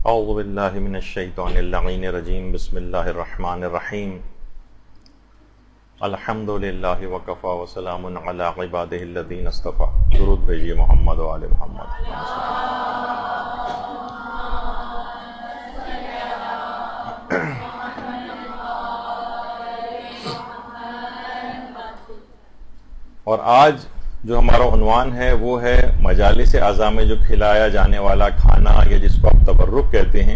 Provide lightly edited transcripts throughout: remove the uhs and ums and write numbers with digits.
اعوذ باللہ من الشیطان اللعین الرجیم بسم اللہ الرحمن الرحیم الحمد للہ وکفا وسلام علی عبادہ الذین اصطفیٰ. درود بھیجیے محمد و آل محمد. اور آج جو ہمارا عنوان ہے وہ ہے مجالس اعضاء میں جو کھلایا جانے والا کھانا یا جس کو آپ تبرک کہتے ہیں،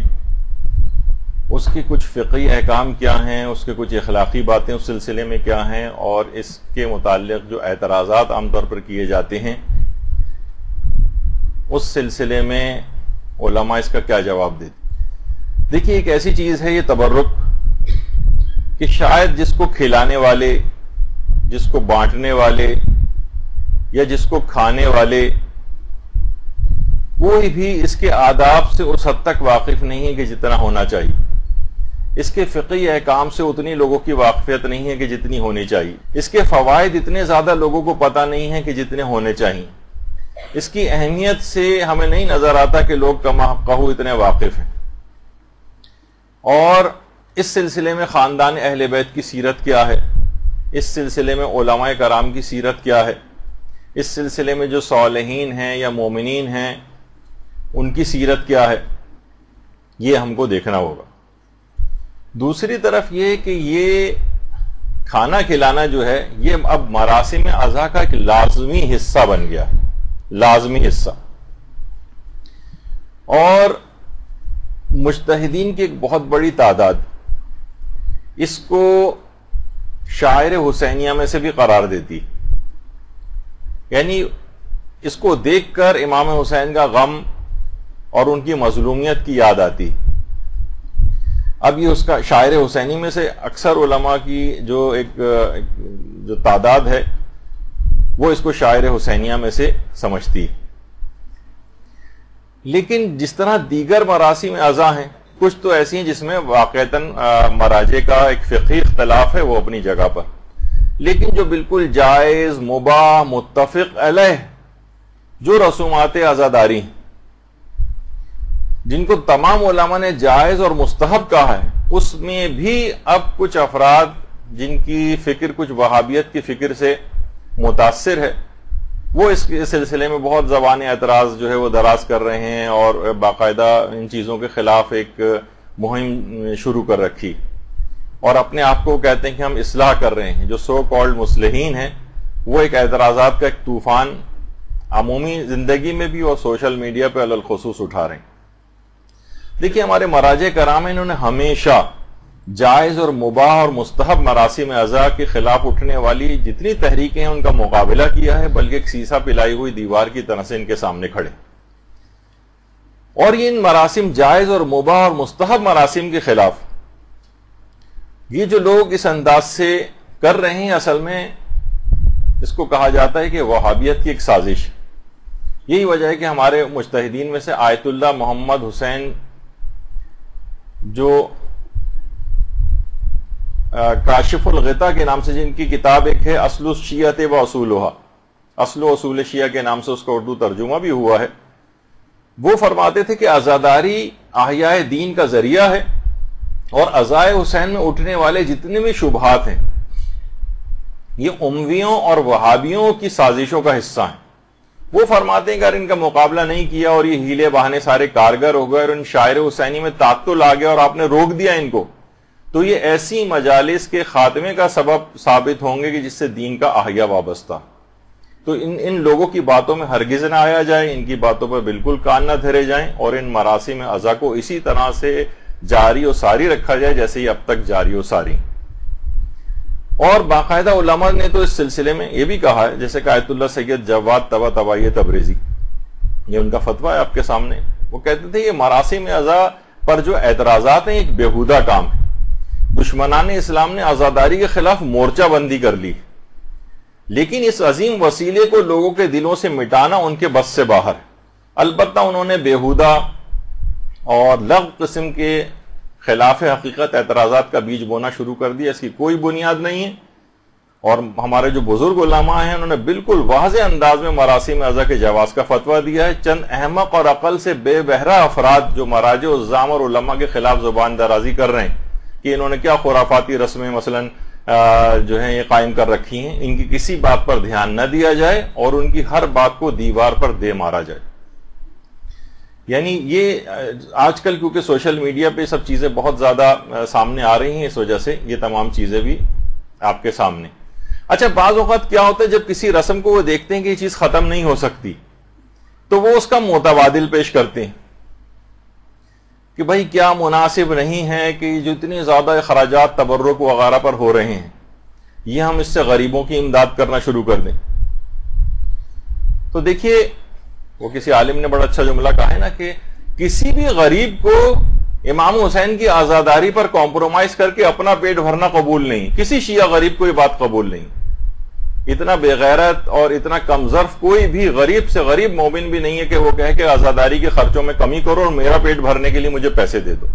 اس کی کچھ فقہی احکام کیا ہیں، اس کے کچھ اخلاقی باتیں اس سلسلے میں کیا ہیں، اور اس کے متعلق جو اعتراضات عام طور پر کیے جاتے ہیں اس سلسلے میں علماء اس کا کیا جواب دیتے. دیکھیے، ایک ایسی چیز ہے یہ تبرک کہ شاید جس کو کھلانے والے، جس کو بانٹنے والے یا جس کو کھانے والے، کوئی بھی اس کے آداب سے اس حد تک واقف نہیں ہے کہ جتنا ہونا چاہیے. اس کے فقہی احکام سے اتنی لوگوں کی واقفیت نہیں ہے کہ جتنی ہونی چاہیے. اس کے فوائد اتنے زیادہ لوگوں کو پتہ نہیں ہے کہ جتنے ہونے چاہیے. اس کی اہمیت سے ہمیں نہیں نظر آتا کہ لوگ کما حقہ اتنے واقف ہیں. اور اس سلسلے میں خاندان اہل بیت کی سیرت کیا ہے، اس سلسلے میں علماء کرام کی سیرت کیا ہے، اس سلسلے میں جو صالحین ہیں یا مومنین ہیں ان کی سیرت کیا ہے، یہ ہم کو دیکھنا ہوگا. دوسری طرف یہ کہ یہ کھانا کھلانا جو ہے یہ اب مراسم اعضاء کا ایک لازمی حصہ بن گیا، لازمی حصہ. اور مجتہدین کی ایک بہت بڑی تعداد اس کو شاعر حسینیہ میں سے بھی قرار دیتی، یعنی اس کو دیکھ کر امام حسین کا غم اور ان کی مظلومیت کی یاد آتی. اب یہ اس کا شاعر حسینی میں سے اکثر علماء کی جو تعداد ہے وہ اس کو شاعر حسینیہ میں سے سمجھتی. لیکن جس طرح دیگر مراسم اعضاء ہیں، کچھ تو ایسی ہیں جس میں واقعتاً مراجع کا ایک فقہی اختلاف ہے، وہ اپنی جگہ پر، لیکن جو بالکل جائز، مباح، متفق علیہ جو رسومات عزاداری ہیں، جن کو تمام علماء نے جائز اور مستحب کہا ہے، اس میں بھی اب کچھ افراد جن کی فکر کچھ وہابیت کی فکر سے متاثر ہے، وہ اس سلسلے میں بہت زبان اعتراض جو ہے وہ دراز کر رہے ہیں اور باقاعدہ ان چیزوں کے خلاف ایک مہم شروع کر رکھی، اور اپنے آپ کو کہتے ہیں کہ ہم اصلاح کر رہے ہیں. جو سو کالڈ مصلحین ہیں وہ ایک اعتراضات کا ایک طوفان عمومی زندگی میں بھی اور سوشل میڈیا پہ علی الخصوص اٹھا رہے ہیں. دیکھیے، ہمارے مراجع کرام ہیں، انہوں نے ہمیشہ جائز اور مباح اور مستحب مراسم اعضاء کے خلاف اٹھنے والی جتنی تحریکیں ہیں ان کا مقابلہ کیا ہے، بلکہ ایک سیسا پلائی ہوئی دیوار کی طرح سے ان کے سامنے کھڑے. اور یہ ان مراسم، جائز اور مباح اور مستحب مراسم کے خلاف یہ جو لوگ اس انداز سے کر رہے ہیں، اصل میں اس کو کہا جاتا ہے کہ وہابیت کی ایک سازش. یہی وجہ ہے کہ ہمارے مجتہدین میں سے آیت اللہ محمد حسین، جو کاشف الغطا کے نام سے جن کی کتاب ایک ہے اصل الشیعۃ و اصولھا، اصل و اصول شیعہ کے نام سے اس کا اردو ترجمہ بھی ہوا ہے، وہ فرماتے تھے کہ عزاداری احیاء دین کا ذریعہ ہے، اور عزائے حسین میں اٹھنے والے جتنے بھی شبہات ہیں یہ امویوں اور وہابیوں کی سازشوں کا حصہ ہیں. وہ فرماتے ہیں کہ اگر ان کا مقابلہ نہیں کیا اور یہ ہیلے بہانے سارے کارگر ہو گئے اور ان شاعر حسینی میں تعطل آ گیا اور آپ نے روک دیا ان کو، تو یہ ایسی مجالس کے خاتمے کا سبب ثابت ہوں گے کہ جس سے دین کا احیا وابستہ. تو ان لوگوں کی باتوں میں ہرگز نہ آیا جائے، ان کی باتوں پر بالکل کان نہ دھرے جائیں، اور ان مراسم اعضاء کو اسی طرح سے جاری و ساری رکھا جائے جیسے یہ اب تک جاری و ساری. اور باقاعدہ علماء نے تو اس سلسلے میں یہ بھی کہا ہے، جیسے کہ آیت اللہ سید جواد طباطبائی تبریزی، یہ ان کا فتویٰ ہے آپ کے سامنے. وہ کہتے تھے یہ مراسم اعضاء پر جو اعتراضات ہیں ایک بیہودہ کام ہے. دشمنان اسلام نے عزاداری کے خلاف مورچہ بندی کر لی، لیکن اس عظیم وسیلے کو لوگوں کے دلوں سے مٹانا ان کے بس سے باہر ہے. البتہ انہوں نے بیہودہ اور لغو قسم کے خلاف حقیقت اعتراضات کا بیج بونا شروع کر دیا، اس کی کوئی بنیاد نہیں ہے. اور ہمارے جو بزرگ علماء ہیں انہوں نے بالکل واضح انداز میں مراسم عزا کے جواز کا فتویٰ دیا ہے. چند احمق اور عقل سے بے بہرہ افراد جو مراجع الزام اور علماء کے خلاف زبان درازی کر رہے ہیں کہ انہوں نے کیا خرافاتی رسمیں مثلا جو ہیں یہ قائم کر رکھی ہیں, ان کی کسی بات پر دھیان نہ دیا جائے اور ان کی ہر بات کو دیوار پر دے مارا جائے. یعنی یہ آج کل کیونکہ سوشل میڈیا پہ سب چیزیں بہت زیادہ سامنے آ رہی ہیں, اس وجہ سے یہ تمام چیزیں بھی آپ کے سامنے. اچھا, بعض اوقات کیا ہوتا ہے جب کسی رسم کو وہ دیکھتے ہیں کہ یہ چیز ختم نہیں ہو سکتی تو وہ اس کا متبادل پیش کرتے ہیں کہ بھائی کیا مناسب نہیں ہے کہ جو اتنے زیادہ اخراجات تبرک وغیرہ پر ہو رہے ہیں یہ ہم اس سے غریبوں کی امداد کرنا شروع کر دیں. تو دیکھیے وہ کسی عالم نے بڑا اچھا جملہ کہا ہے نا کہ کسی بھی غریب کو امام حسین کی عزاداری پر کمپرومائز کر کے اپنا پیٹ بھرنا قبول نہیں. کسی شیعہ غریب کو یہ بات قبول نہیں. اتنا بے غیرت اور اتنا کم ظرف کوئی بھی غریب سے غریب مومن بھی نہیں ہے کہ وہ کہے کہ عزاداری کے خرچوں میں کمی کرو اور میرا پیٹ بھرنے کے لیے مجھے پیسے دے دو.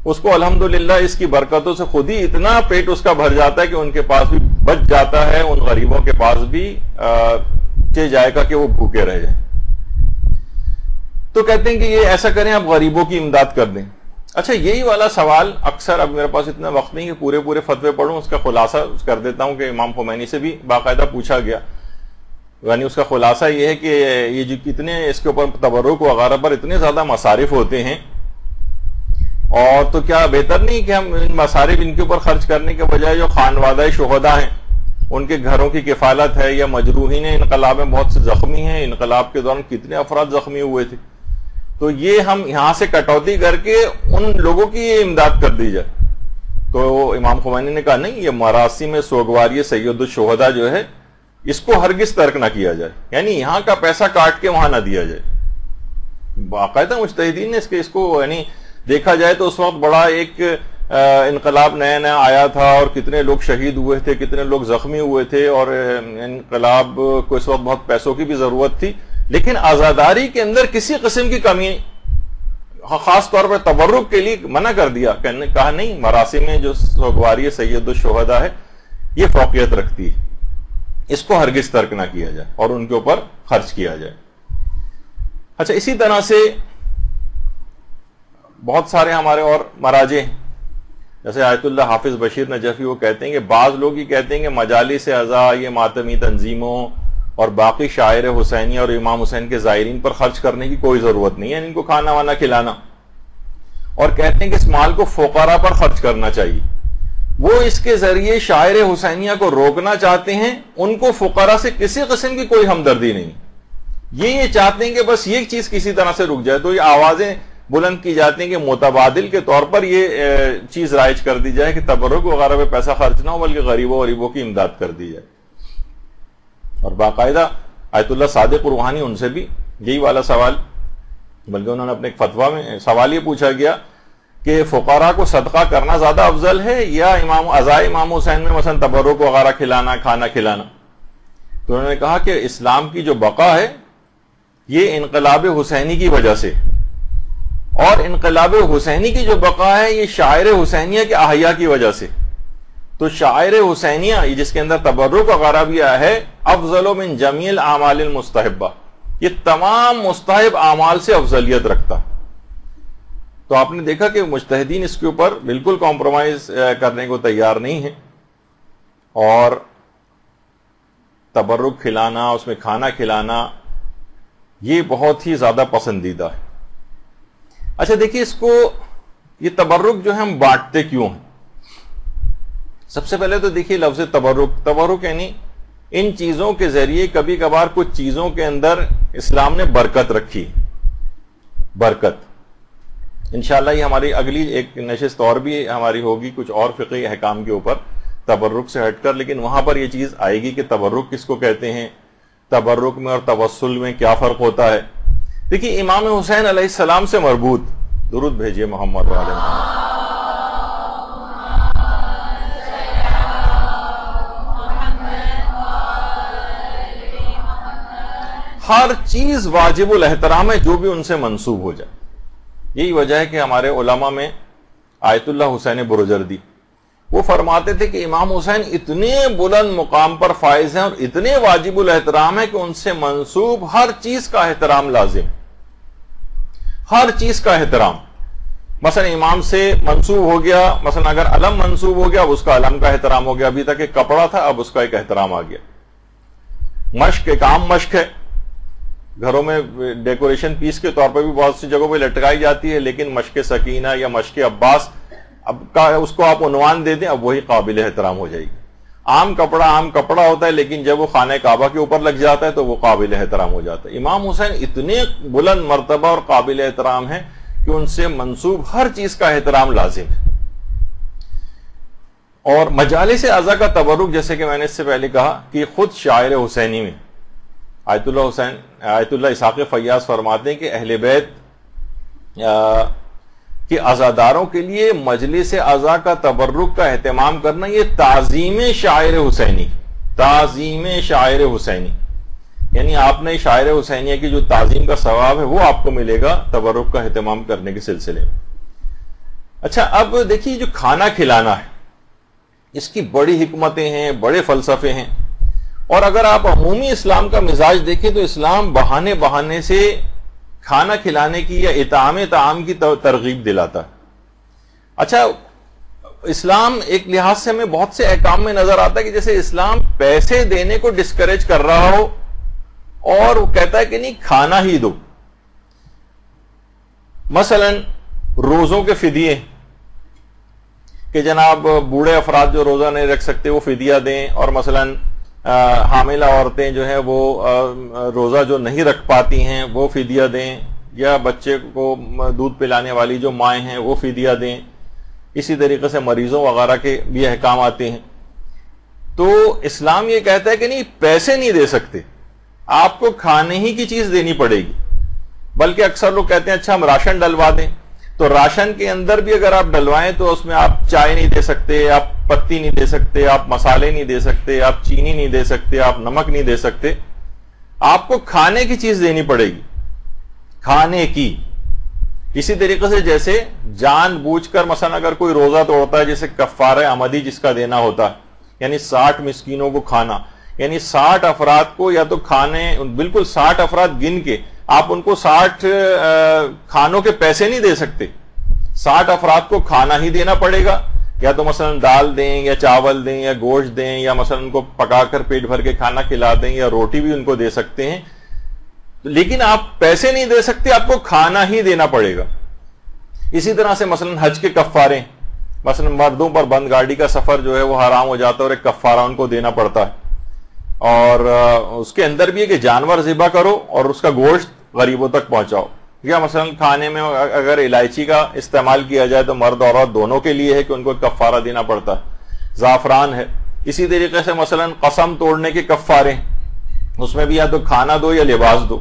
اس کو الحمدللہ اس کی برکتوں سے خود ہی اتنا پیٹ اس کا بھر جاتا ہے کہ ان کے پاس بھی بچ جاتا ہے, ان غریبوں کے پاس بھی جائے گا کہ وہ بھوکے رہ جائیں. تو کہتے ہیں کہ یہ ایسا کریں, آپ غریبوں کی امداد کر دیں. اچھا, یہی والا سوال اکثر, اب میرے پاس اتنا وقت نہیں کہ پورے فتوے پڑھوں, اس کا خلاصہ کر دیتا ہوں کہ امام خمینی سے بھی باقاعدہ پوچھا گیا. یعنی اس کا خلاصہ یہ ہے کہ یہ جو کتنے اس کے اوپر تبرک وغیرہ پر اتنے زیادہ مصارف ہوتے ہیں, اور تو کیا بہتر نہیں کہ ہم ان مصارف ان کے اوپر خرچ کرنے کے بجائے جو خانوادہ شہداء ہیں ان کے گھروں کی کفالت ہے, یا مجروحین انقلاب میں بہت سے زخمی ہیں, انقلاب کے دوران کتنے افراد زخمی ہوئے تھے, تو یہ ہم یہاں سے کٹوتی کر کے ان لوگوں کی یہ امداد کر دی جائے. تو امام خمینی نے کہا نہیں, یہ مراسم سوگواری سید الشہداء جو ہے اس کو ہرگز ترک نہ کیا جائے. یعنی یہاں کا پیسہ کاٹ کے وہاں نہ دیا جائے. باقاعدہ مجتہدین نے اس کو یعنی دیکھا جائے تو اس وقت بڑا ایک انقلاب نیا آیا تھا اور کتنے لوگ شہید ہوئے تھے, کتنے لوگ زخمی ہوئے تھے, اور انقلاب کو اس وقت بہت پیسوں کی بھی ضرورت تھی, لیکن عزاداری کے اندر کسی قسم کی کمی, خاص طور پر تبرک کے لیے منع کر دیا. کہا نہیں, مراسم میں جو سوگواری سید الشہداء ہے یہ فوقیت رکھتی ہے, اس کو ہرگز ترک نہ کیا جائے اور ان کے اوپر خرچ کیا جائے. اچھا, اسی طرح سے بہت سارے ہمارے اور مراجع ہیں, جیسے آیت اللہ حافظ بشیر نجفی, وہ کہتے ہیں کہ بعض لوگ ہی کہتے ہیں کہ مجالس عزا, یہ ماتمی تنظیموں اور باقی شاعر حسینیہ اور امام حسین کے زائرین پر خرچ کرنے کی کوئی ضرورت نہیں ہے, ان کو کھانا وانا کھلانا, اور کہتے ہیں کہ اس مال کو فقراء پر خرچ کرنا چاہیے. وہ اس کے ذریعے شاعر حسینیہ کو روکنا چاہتے ہیں, ان کو فقراء سے کسی قسم کی کوئی ہمدردی نہیں. یہ چاہتے ہیں کہ بس یہ چیز کسی طرح سے رک جائے, تو یہ آوازیں بلند کی جاتی ہیں کہ متبادل کے طور پر یہ چیز رائج کر دی جائے کہ تبرک وغیرہ پہ پیسہ خرچ نہ ہو بلکہ غریبوں کی امداد کر دی جائے. اور باقاعدہ آیت اللہ صادق روحانی, ان سے بھی یہی والا سوال, بلکہ انہوں نے اپنے ایک فتویٰ میں سوال یہ پوچھا گیا کہ فقراء کو صدقہ کرنا زیادہ افضل ہے یا عزائے امام حسین میں مثلا تبرک وغیرہ کھلانا, کھانا کھلانا. تو انہوں نے کہا کہ اسلام کی جو بقا ہے یہ انقلاب حسینی کی وجہ سے, اور انقلاب حسینی کی جو بقا ہے یہ شاعر حسینیہ کے احیاء کی وجہ سے. تو شاعر حسینیہ جس کے اندر تبرک وغیرہ بھی آیا ہے, افضل من جمیع الاعمال المستحبہ, یہ تمام مستحب اعمال سے افضلیت رکھتا. تو آپ نے دیکھا کہ مجتہدین اس کے اوپر بالکل کمپرومائز کرنے کو تیار نہیں ہیں, اور تبرک کھلانا, اس میں کھانا کھلانا یہ بہت ہی زیادہ پسندیدہ ہے. اچھا دیکھیے, اس کو یہ تبرک جو ہے ہم بانٹتے کیوں ہیں؟ سب سے پہلے تو دیکھیے لفظ تبرک یعنی ان چیزوں کے ذریعے کبھی کبھار کچھ چیزوں کے اندر اسلام نے برکت رکھی. برکت انشاءاللہ یہ ہماری اگلی ایک نشست اور بھی ہماری ہوگی کچھ اور فقہی احکام کے اوپر تبرک سے ہٹ کر, لیکن وہاں پر یہ چیز آئے گی کہ تبرک کس کو کہتے ہیں, تبرک میں اور توسل میں کیا فرق ہوتا ہے. دیکھیے امام حسین علیہ السلام سے مربوط, درود بھیجیے محمد وعلیہ محمد, ہر چیز واجب الاحترام ہے جو بھی ان سے منسوب ہو جائے. یہی وجہ ہے کہ ہمارے علماء میں آیت اللہ حسین برجردی وہ فرماتے تھے کہ امام حسین اتنے بلند مقام پر فائز ہیں اور اتنے واجب الاحترام ہیں کہ ان سے منسوب ہر چیز کا احترام لازم، ہر چیز کا احترام. مثلا امام سے منسوب ہو گیا، مثلا اگر علم منسوب ہو گیا اب اس کا علم کا احترام ہو گیا، ابھی تک ایک کپڑا تھا اب اس کا ایک احترام آ گیا. مشق ایک عام مشق ہے، گھروں میں ڈیکوریشن پیس کے طور پر بھی بہت سی جگہوں پہ لٹکائی جاتی ہے، لیکن مشق سکینہ یا مشق عباس اب کا اس کو آپ عنوان دے دیں اب وہی قابل احترام ہو جائے گی. عام کپڑا ہوتا ہے، لیکن جب وہ خانہ کعبہ کے اوپر لگ جاتا ہے تو وہ قابل احترام ہو جاتا ہے. امام حسین اتنے بلند مرتبہ اور قابل احترام ہیں کہ ان سے منسوب ہر چیز کا احترام لازم ہے. اور مجالس اعضاء کا تبرک، جیسے کہ میں نے اس سے پہلے کہا کہ خود شاعر حسینی میں آیت اللہ اسحاق فیاض فرماتے ہیں کہ اہل بیت کہ عزاداروں کے لیے مجلس اعضاء کا تبرک کا اہتمام کرنا یہ تعظیم شاعر حسینی، تعظیم شاعر حسینی، یعنی آپ نے شاعر حسینیہ کی جو تعظیم کا ثواب ہے وہ آپ کو ملے گا تبرک کا اہتمام کرنے کے سلسلے میں. اچھا اب دیکھیے جو کھانا کھلانا ہے اس کی بڑی حکمتیں ہیں، بڑے فلسفے ہیں، اور اگر آپ عمومی اسلام کا مزاج دیکھیں تو اسلام بہانے سے کھانا کھلانے کی یا اطعام طعام کی ترغیب دلاتا ہے. اچھا اسلام ایک لحاظ سے ہمیں بہت سے احکام میں نظر آتا ہے کہ جیسے اسلام پیسے دینے کو ڈسکریج کر رہا ہو اور وہ کہتا ہے کہ نہیں کھانا ہی دو. مثلا روزوں کے فدیے کہ جناب بوڑھے افراد جو روزہ نہیں رکھ سکتے وہ فدیہ دیں، اور مثلا حاملہ عورتیں جو ہیں وہ روزہ جو نہیں رکھ پاتی ہیں وہ فدیہ دیں، یا بچے کو دودھ پلانے والی جو مائیں ہیں وہ فدیہ دیں. اسی طریقے سے مریضوں وغیرہ کے بھی احکام آتے ہیں. تو اسلام یہ کہتا ہے کہ نہیں پیسے نہیں دے سکتے، آپ کو کھانے ہی کی چیز دینی پڑے گی. بلکہ اکثر لوگ کہتے ہیں اچھا ہم راشن ڈلوا دیں، تو راشن کے اندر بھی اگر آپ ڈلوائیں تو اس میں آپ چائے نہیں دے سکتے، آپ پتی نہیں دے سکتے، آپ مسالے نہیں دے سکتے، آپ چینی نہیں دے سکتے، آپ نمک نہیں دے سکتے. آپ کو کھانے کی چیز دینی پڑے گی، کھانے کی. اسی طریقے سے جیسے جان بوجھ کر مثلا اگر کوئی روزہ توڑتا ہے، جیسے کفارہ عمدی جس کا دینا ہوتا ہے، یعنی 60 مسکینوں کو کھانا، یعنی 60 افراد کو یا تو کھانے، بالکل 60 افراد گن کے آپ ان کو 60 کھانوں کے پیسے نہیں دے سکتے، 60 افراد کو کھانا ہی دینا پڑے گا. یا تو مثلا دال دیں یا چاول دیں یا گوشت دیں، یا مثلا ان کو پکا کر پیٹ بھر کے کھانا کھلا دیں، یا روٹی بھی ان کو دے سکتے ہیں، لیکن آپ پیسے نہیں دے سکتے، آپ کو کھانا ہی دینا پڑے گا. اسی طرح سے مثلا حج کے کفارے، مثلا مردوں پر بند گاڑی کا سفر جو ہے وہ حرام ہو جاتا ہے اور ایک کفارہ ان کو دینا پڑتا ہے. اور اس کے اندر بھی ہے کہ جانور ذبح کرو اور اس کا گوشت غریبوں تک پہنچاؤ. یا مثلا کھانے میں اگر الائچی کا استعمال کیا جائے تو مرد اور عورت دونوں کے لیے ہے کہ ان کو کفارہ دینا پڑتا ہے. زعفران ہے. اسی طریقے سے مثلا قسم توڑنے کے کفارے، اس میں بھی یا تو کھانا دو یا لباس دو.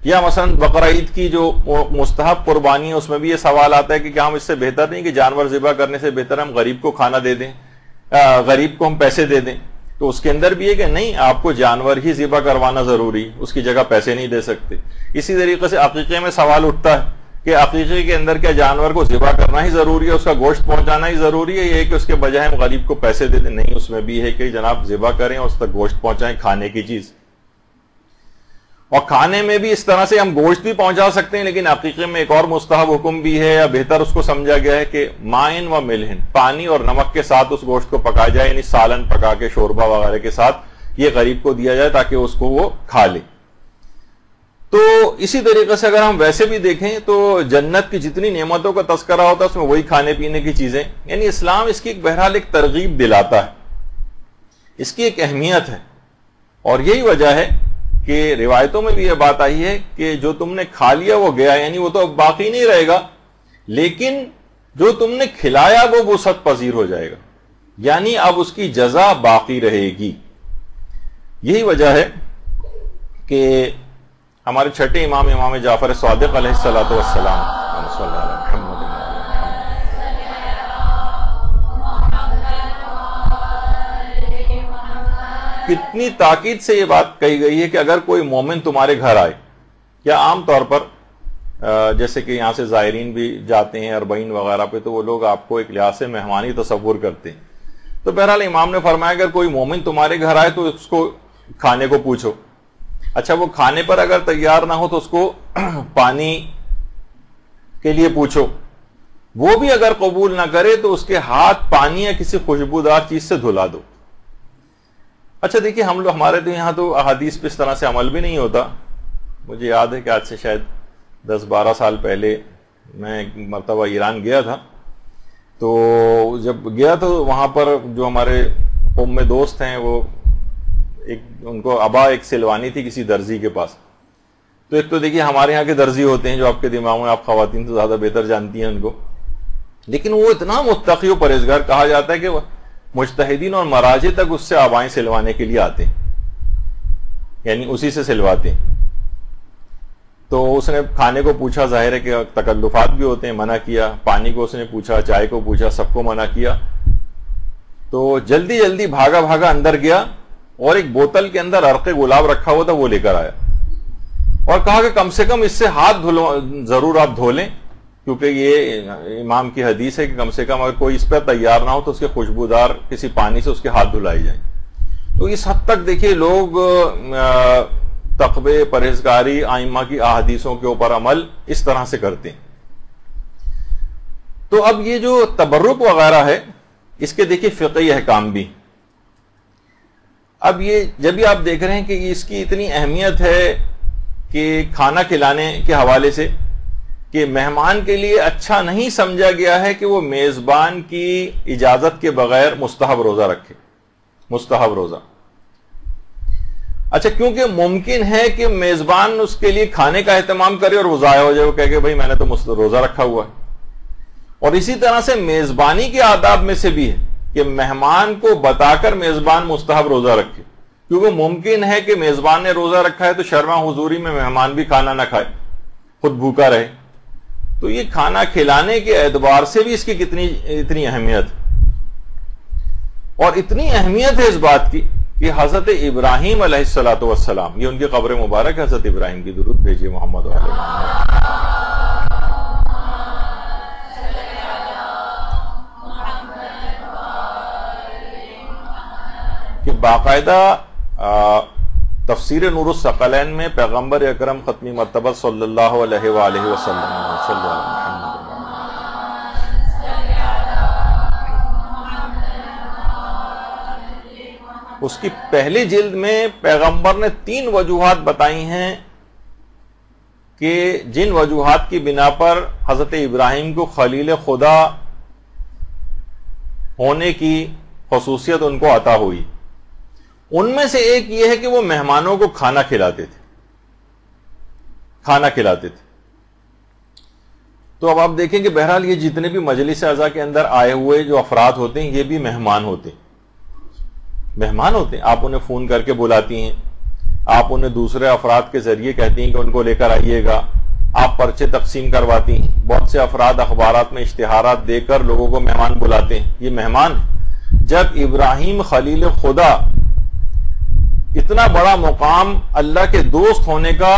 یا مثلا بقرہ عید کی جو مستحب قربانی ہے اس میں بھی یہ سوال آتا ہے کہ کیا ہم اس سے بہتر نہیں کہ جانور ذبح کرنے سے بہتر ہم غریب کو کھانا دے دیں، غریب کو ہم پیسے دے دیں. تو اس کے اندر بھی ہے کہ نہیں آپ کو جانور ہی ذبح کروانا ضروری، اس کی جگہ پیسے نہیں دے سکتے. اسی طریقے سے عقیقے میں سوال اٹھتا ہے کہ عقیقے کے اندر کیا جانور کو ذبح کرنا ہی ضروری ہے، اس کا گوشت پہنچانا ہی ضروری ہے، یہ کہ اس کے بجائے ہم غریب کو پیسے دے دیں؟ نہیں، اس میں بھی ہے کہ جناب ذبح کریں اور اس تک گوشت پہنچائیں، کھانے کی چیز. اور کھانے میں بھی اس طرح سے ہم گوشت بھی پہنچا سکتے ہیں، لیکن عقیقے میں ایک اور مستحب حکم بھی ہے، یا بہتر اس کو سمجھا گیا ہے کہ مائن و ملہن، پانی اور نمک کے ساتھ اس گوشت کو پکایا جائے، یعنی سالن پکا کے شوربہ وغیرہ کے ساتھ یہ غریب کو دیا جائے تاکہ اس کو وہ کھا لے. تو اسی طریقے سے اگر ہم ویسے بھی دیکھیں تو جنت کی جتنی نعمتوں کا تذکرہ ہوتا ہے اس میں وہی کھانے پینے کی چیزیں، یعنی اسلام اس کی ایک بہرحال ایک ترغیب دلاتا ہے، اس کی ایک اہمیت ہے. اور یہی وجہ ہے کہ روایتوں میں بھی یہ بات آئی ہے کہ جو تم نے کھا لیا وہ گیا، یعنی وہ تو اب باقی نہیں رہے گا، لیکن جو تم نے کھلایا وہ وسعت پذیر ہو جائے گا، یعنی اب اس کی جزا باقی رہے گی. یہی وجہ ہے کہ ہمارے چھٹے امام جعفر صادق علیہ الصلوۃ والسلام کتنی تاکید سے یہ بات کہی گئی ہے کہ اگر کوئی مومن تمہارے گھر آئے، یا عام طور پر جیسے کہ یہاں سے زائرین بھی جاتے ہیں اربعین وغیرہ پہ، تو وہ لوگ آپ کو ایک لحاظ سے مہمانی تصور کرتے ہیں. تو بہرحال امام نے فرمایا اگر کوئی مومن تمہارے گھر آئے تو اس کو کھانے کو پوچھو. اچھا وہ کھانے پر اگر تیار نہ ہو تو اس کو پانی کے لیے پوچھو. وہ بھی اگر قبول نہ کرے تو اس کے ہاتھ پانی یا کسی خوشبودار چیز سے دھلا دو. اچھا دیکھیے ہم لوگ ہمارے تو یہاں تو احادیث پہ اس طرح سے عمل بھی نہیں ہوتا. مجھے یاد ہے کہ آج سے شاید 10-12 سال پہلے میں ایک مرتبہ ایران گیا تھا. تو جب گیا تو وہاں پر جو ہمارے قوم میں دوست ہیں وہ ان کو ابا ایک سلوانی تھی کسی درزی کے پاس. تو ایک تو دیکھیے ہمارے یہاں کے درزی ہوتے ہیں جو آپ کے دماغ میں آپ خواتین تو زیادہ بہتر جانتی ہیں ان کو, لیکن وہ اتنا متقی و پرہیزگار کہا جاتا ہے کہ مجتہدین اور مراجع تک اس سے آبائیں سلوانے کے لیے آتے ہیں, یعنی اسی سے سلواتے ہیں. تو اس نے کھانے کو پوچھا, ظاہر ہے کہ تکلفات بھی ہوتے ہیں, منع کیا. پانی کو اس نے پوچھا, چائے کو پوچھا, سب کو منع کیا. تو جلدی جلدی بھاگا اندر گیا اور ایک بوتل کے اندر عرق گلاب رکھا ہوا تھا وہ لے کر آیا اور کہا کہ کم سے کم اس سے ہاتھ ضرور آپ دھو لیں, کیونکہ یہ امام کی حدیث ہے کہ کم سے کم اگر کوئی اس پر تیار نہ ہو تو اس کے خوشبودار کسی پانی سے اس کے ہاتھ دھلائے جائیں. تو اس حد تک دیکھیے لوگ تقوی, پرہیزگاری, ائمہ کی احادیثوں کے اوپر عمل اس طرح سے کرتے ہیں. تو اب یہ جو تبرک وغیرہ ہے اس کے دیکھیے فقہی احکام بھی. اب یہ جب بھی آپ دیکھ رہے ہیں کہ اس کی اتنی اہمیت ہے کہ کھانا کھلانے کے حوالے سے کہ مہمان کے لیے اچھا نہیں سمجھا گیا ہے کہ وہ میزبان کی اجازت کے بغیر مستحب روزہ رکھے. مستحب روزہ, اچھا کیونکہ ممکن ہے کہ میزبان اس کے لیے کھانے کا اہتمام کرے اور وہ ضائع ہو جائے, وہ کہے کہ بھائی میں نے تو روزہ رکھا ہوا ہے. اور اسی طرح سے میزبانی کے آداب میں سے بھی ہے کہ مہمان کو بتا کر میزبان مستحب روزہ رکھے, کیونکہ ممکن ہے کہ میزبان نے روزہ رکھا ہے تو شرما حضوری میں مہمان بھی کھانا نہ کھائے, خود بھوکا رہے. تو یہ کھانا کھلانے کے اعتبار سے بھی اس کی اتنی اہمیت, اور اتنی اہمیت ہے اس بات کی کہ حضرت ابراہیم علیہ الصلوۃ والسلام, یہ ان کی قبر مبارک ہے, حضرت ابراہیم کی درود بھیجیے محمد علیہ محمد, کہ باقاعدہ تفسیر نور الثقلین میں پیغمبر اکرم ختمی مرتبہ صلی اللہ علیہ وآلہ وسلم اس کی پہلی جلد میں پیغمبر نے 3 وجوہات بتائی ہیں کہ جن وجوہات کی بنا پر حضرت ابراہیم کو خلیل خدا ہونے کی خصوصیت ان کو عطا ہوئی. ان میں سے ایک یہ ہے کہ وہ مہمانوں کو کھانا کھلاتے تھے. تو اب آپ دیکھیں کہ بہرحال یہ جتنے بھی مجلس اعضاء کے اندر آئے ہوئے جو افراد ہوتے ہیں یہ بھی مہمان ہوتے ہیں. آپ انہیں فون کر کے بلاتی ہیں, آپ انہیں دوسرے افراد کے ذریعے کہتی ہیں کہ ان کو لے کر آئیے گا, آپ پرچے تقسیم کرواتی ہیں. بہت سے افراد اخبارات میں اشتہارات دے کر لوگوں کو مہمان بلاتے ہیں, یہ مہمان. جب ابراہیم خلیل خدا اتنا بڑا مقام اللہ کے دوست ہونے کا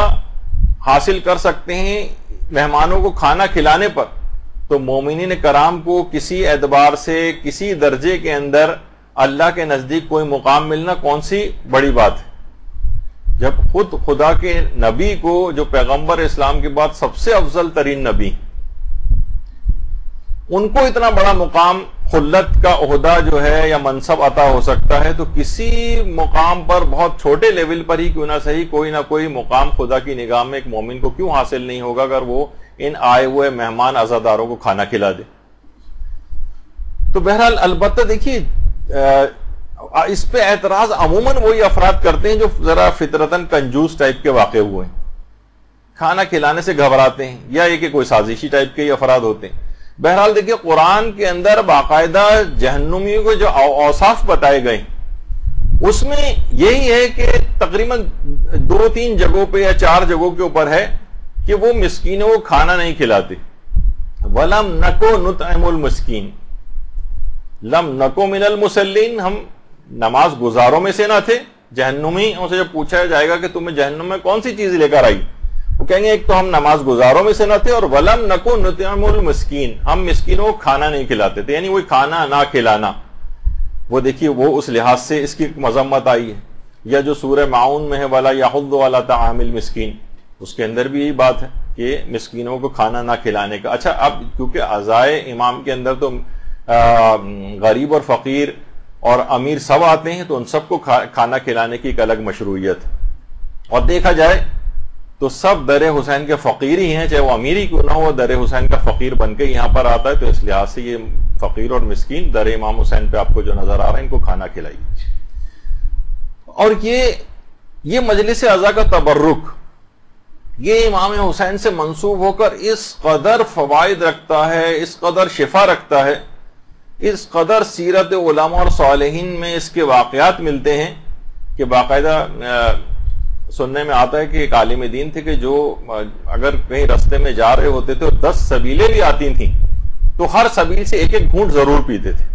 حاصل کر سکتے ہیں مہمانوں کو کھانا کھلانے پر, تو مومنین کرام کو کسی اعتبار سے کسی درجے کے اندر اللہ کے نزدیک کوئی مقام ملنا کون سی بڑی بات ہے. جب خود خدا کے نبی کو, جو پیغمبر اسلام کے بعد سب سے افضل ترین نبی, ان کو اتنا بڑا مقام, خلت کا عہدہ جو ہے یا منصب عطا ہو سکتا ہے, تو کسی مقام پر بہت چھوٹے لیول پر ہی کیوں نہ صحیح کوئی نہ کوئی مقام خدا کی نگاہ میں ایک مومن کو کیوں حاصل نہیں ہوگا اگر وہ ان آئے ہوئے مہمان عزاداروں کو کھانا کھلا دے. تو بہرحال البتہ دیکھیے اس پہ اعتراض عموماً وہی افراد کرتے ہیں جو ذرا فطرتاً کنجوس ٹائپ کے واقع ہوئے ہیں, کھانا کھلانے سے گھبراتے ہیں, یا یہ کہ کوئی سازشی ٹائپ کے ہی افراد ہوتے ہیں. بہرحال دیکھیے قرآن کے اندر باقاعدہ جہنمیوں کو جو اوصاف بتائے گئے اس میں یہی ہے کہ تقریباً 2-3 جگہوں پہ یا 4 جگہوں کے اوپر ہے کہ وہ مسکینوں کو کھانا نہیں کھلاتے. وَلَمْ نَكُ نُطْعِمُ الْمِسْكِينَ لَمْ نَكُ مِنَ الْمُصَلِّينَ, ہم نماز گزاروں میں سے نہ تھے. جہنمیوں سے جب پوچھا جائے گا کہ تمہیں جہنم میں کون سی چیز لے کر آئی, وہ کہیں گے ایک تو ہم نماز گزاروں میں سے نہ تھے, اور وَلَمْ نَكُ نُطْعِمُ الْمِسْكِينَ, ہم مسکینوں کو کھانا نہیں کھلاتے تھے. یعنی وہی کھانا نہ کھلانا. وہ دیکھیے وہ اس لحاظ سے اس کی مذمت آئی ہے. یا جو سورہ معون میں ہے وَلَا يَحُضُّ عَلَىٰ طَعَامِ الْمِسْكِينِ، اس کے اندر بھی یہی بات ہے کہ مسکینوں کو کھانا نہ کھلانے کا. اچھا اب کیونکہ عزائے امام کے اندر تو غریب اور فقیر اور امیر سب آتے ہیں، تو ان سب کو کھانا کھلانے کی ایک الگ مشروعیت ہے. اور دیکھا جائے تو سب در حسین کے فقیر ہی ہیں، چاہے وہ امیر ہی کیوں نہ ہو، در حسین کا فقیر بن کے یہاں پر آتا ہے. تو اس لحاظ سے یہ فقیر اور مسکین در امام حسین پہ آپ کو جو نظر آ رہا ہے، ان کو کھانا کھلائیے. اور یہ مجلس عزا کا تبرک یہ امام حسین سے منسوب ہو کر اس قدر فوائد رکھتا ہے، اس قدر شفا رکھتا ہے، اس قدر سیرت علماء اور صالحین میں اس کے واقعات ملتے ہیں کہ باقاعدہ سننے میں آتا ہے کہ ایک عالم دین تھے کہ جو اگر کہیں رستے میں جا رہے ہوتے تھے اور 10 سبیلیں بھی آتی تھیں تو ہر سبیل سے ایک ایک گھونٹ ضرور پیتے تھے.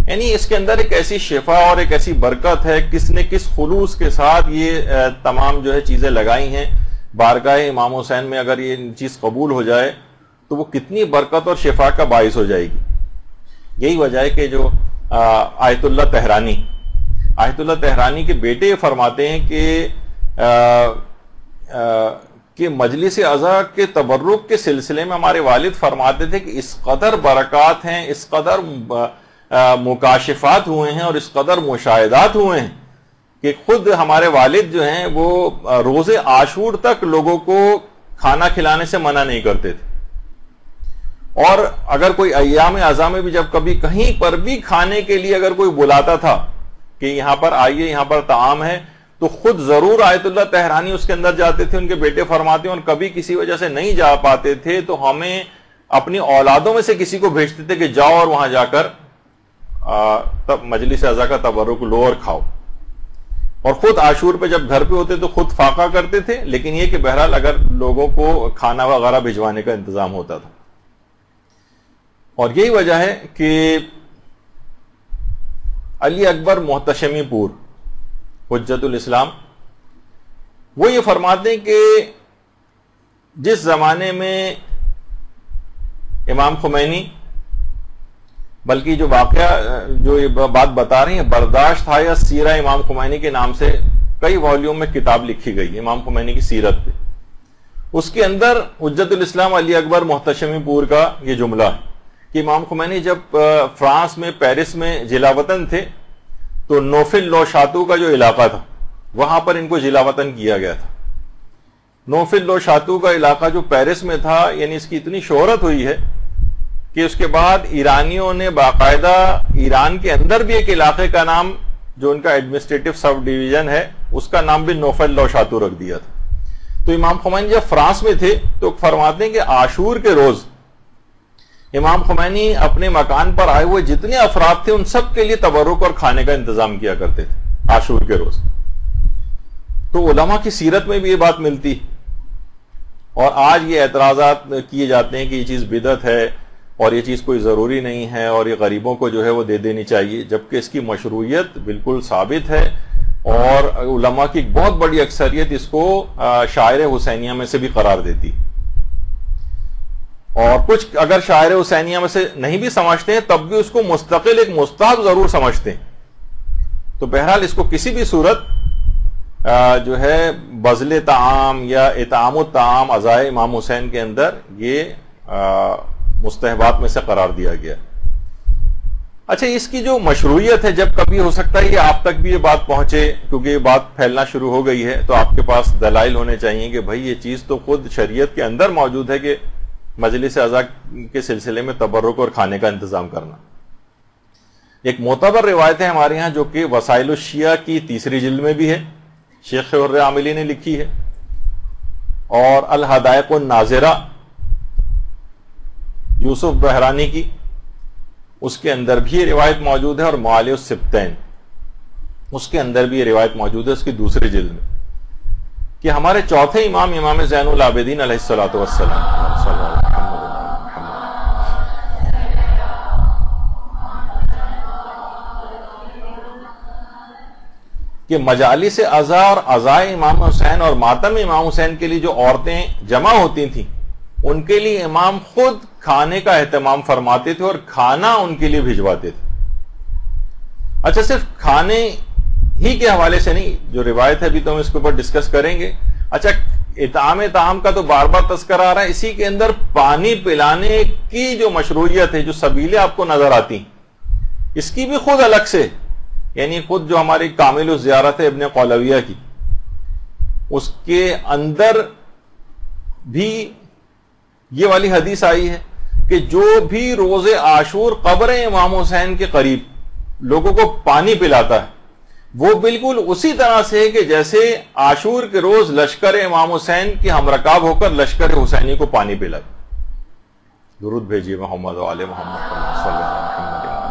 یعنی اس کے اندر ایک ایسی شفا اور ایک ایسی برکت ہے. کس نے کس خلوص کے ساتھ یہ تمام جو ہے چیزیں لگائی ہیں بارگاہ امام حسین میں، اگر یہ چیز قبول ہو جائے تو وہ کتنی برکت اور شفا کا باعث ہو جائے گی. یہی وجہ ہے کہ جو آیت اللہ تہرانی کے بیٹے فرماتے ہیں کہ مجلس عزا کے تبرک کے سلسلے میں ہمارے والد فرماتے تھے کہ اس قدر برکات ہیں، اس قدر مکاشفات ہوئے ہیں اور اس قدر مشاہدات ہوئے ہیں کہ خود ہمارے والد جو ہیں وہ روز عاشور تک لوگوں کو کھانا کھلانے سے منع نہیں کرتے تھے. اور اگر کوئی ایام عزا میں بھی جب کبھی کہیں پر بھی کھانے کے لیے اگر کوئی بلاتا تھا کہ یہاں پر آئیے، یہاں پر طعام ہے، تو خود ضرور آیت اللہ تہرانی اس کے اندر جاتے تھے. ان کے بیٹے فرماتے ہیں اور کبھی کسی وجہ سے نہیں جا پاتے تھے تو ہمیں اپنی اولادوں میں سے کسی کو بھیجتے تھے کہ جاؤ اور وہاں جا کر مجلس عزا کا تبرک لو اور کھاؤ. اور خود عاشور پہ جب گھر پہ ہوتے تو خود فاقہ کرتے تھے، لیکن یہ کہ بہرحال اگر لوگوں کو کھانا وغیرہ بھجوانے کا انتظام ہوتا تھا. اور یہی وجہ ہے کہ علی اکبر محتشمی پور حجت الاسلام وہ یہ فرماتے ہیں کہ جس زمانے میں امام خمینی، بلکہ جو واقعہ جو یہ بات بتا رہی ہیں برداشت تھا یا سیرہ امام خمینی کے نام سے کئی والیوم میں کتاب لکھی گئی امام خمینی کی سیرت پہ، اس کے اندر حجت الاسلام علی اکبر محتشمی پور کا یہ جملہ ہے کہ امام خمینی جب فرانس میں پیرس میں جلا وطن تھے تو نوفل لو شاتو کا جو علاقہ تھا وہاں پر ان کو جلا وطن کیا گیا تھا. نوفل لو شاتو کا علاقہ جو پیرس میں تھا، یعنی اس کی اتنی شہرت ہوئی ہے کہ اس کے بعد ایرانیوں نے باقاعدہ ایران کے اندر بھی ایک علاقے کا نام جو ان کا ایڈمنسٹریٹو سب ڈویژن ہے اس کا نام بھی نوفل لو شاتو رکھ دیا تھا. تو امام خمینی جب فرانس میں تھے تو فرماتے ہیں کہ عاشور کے روز امام خمینی اپنے مکان پر آئے ہوئے جتنے افراد تھے ان سب کے لیے تبرک اور کھانے کا انتظام کیا کرتے تھے عاشور کے روز. تو علماء کی سیرت میں بھی یہ بات ملتی. اور آج یہ اعتراضات کیے جاتے ہیں کہ یہ چیز بدعت ہے اور یہ چیز کوئی ضروری نہیں ہے اور یہ غریبوں کو جو ہے وہ دے دینی چاہیے، جبکہ اس کی مشروعیت بالکل ثابت ہے. اور علماء کی ایک بہت بڑی اکثریت اس کو شاعر حسینیہ میں سے بھی قرار دیتی. اور کچھ اگر شاعر حسینیہ میں سے نہیں بھی سمجھتے ہیں تب بھی اس کو مستقل ایک مستحب ضرور سمجھتے ہیں. تو بہرحال اس کو کسی بھی صورت جو ہے بذل طعام یا اطعام الطعام عزائے امام حسین کے اندر یہ مستحبات میں سے قرار دیا گیا. اچھا اس کی جو مشروعیت ہے، جب کبھی ہو سکتا ہے یہ آپ تک بھی یہ بات پہنچے کیونکہ یہ بات پھیلنا شروع ہو گئی ہے تو آپ کے پاس دلائل ہونے چاہیے کہ بھائی یہ چیز تو خود شریعت کے اندر موجود ہے کہ مجلس عزا کے سلسلے میں تبرک اور کھانے کا انتظام کرنا. ایک معتبر روایت ہے ہمارے ہاں جو کہ وسائل الشیعہ کی 3 جلد میں بھی ہے، شیخ حر عاملی نے لکھی ہے، اور الحدائق الناظرہ یوسف بحرانی کی اس کے اندر بھی یہ روایت موجود ہے، اور معالی السبتین اس کے اندر بھی یہ روایت موجود ہے اس کی 2 جلد میں کہ ہمارے چوتھے امام امام زین العابدین علیہ الصلوۃ والسلام کہ مجالس عزا اور عزائے امام حسین اور ماتم امام حسین کے لیے جو عورتیں جمع ہوتی تھیں ان کے لیے امام خود کھانے کا اہتمام فرماتے تھے اور کھانا ان کے لیے بھجواتے تھے. اچھا صرف کھانے ہی کے حوالے سے نہیں، جو روایت ہے ابھی تو ہم اس کے اوپر ڈسکس کریں گے. اچھا اطعام طعام کا تو بار بار تذکرہ آ رہا ہے، اسی کے اندر پانی پلانے کی جو مشروعیت ہے، جو سبیلیں آپ کو نظر آتی ہیں، اس کی بھی خود الگ سے، یعنی خود جو ہماری کامل الزیارت ہے ابن قولویہ کی، اس کے اندر بھی یہ والی حدیث آئی ہے کہ جو بھی روز عاشور قبر امام حسین کے قریب لوگوں کو پانی پلاتا ہے، وہ بالکل اسی طرح سے ہے کہ جیسے عاشور کے روز لشکر امام حسین کی ہم رکاب ہو کر لشکر حسینی کو پانی پلائے. درود بھیجیے محمد و آل محمد صلی اللہ علیہ وسلم.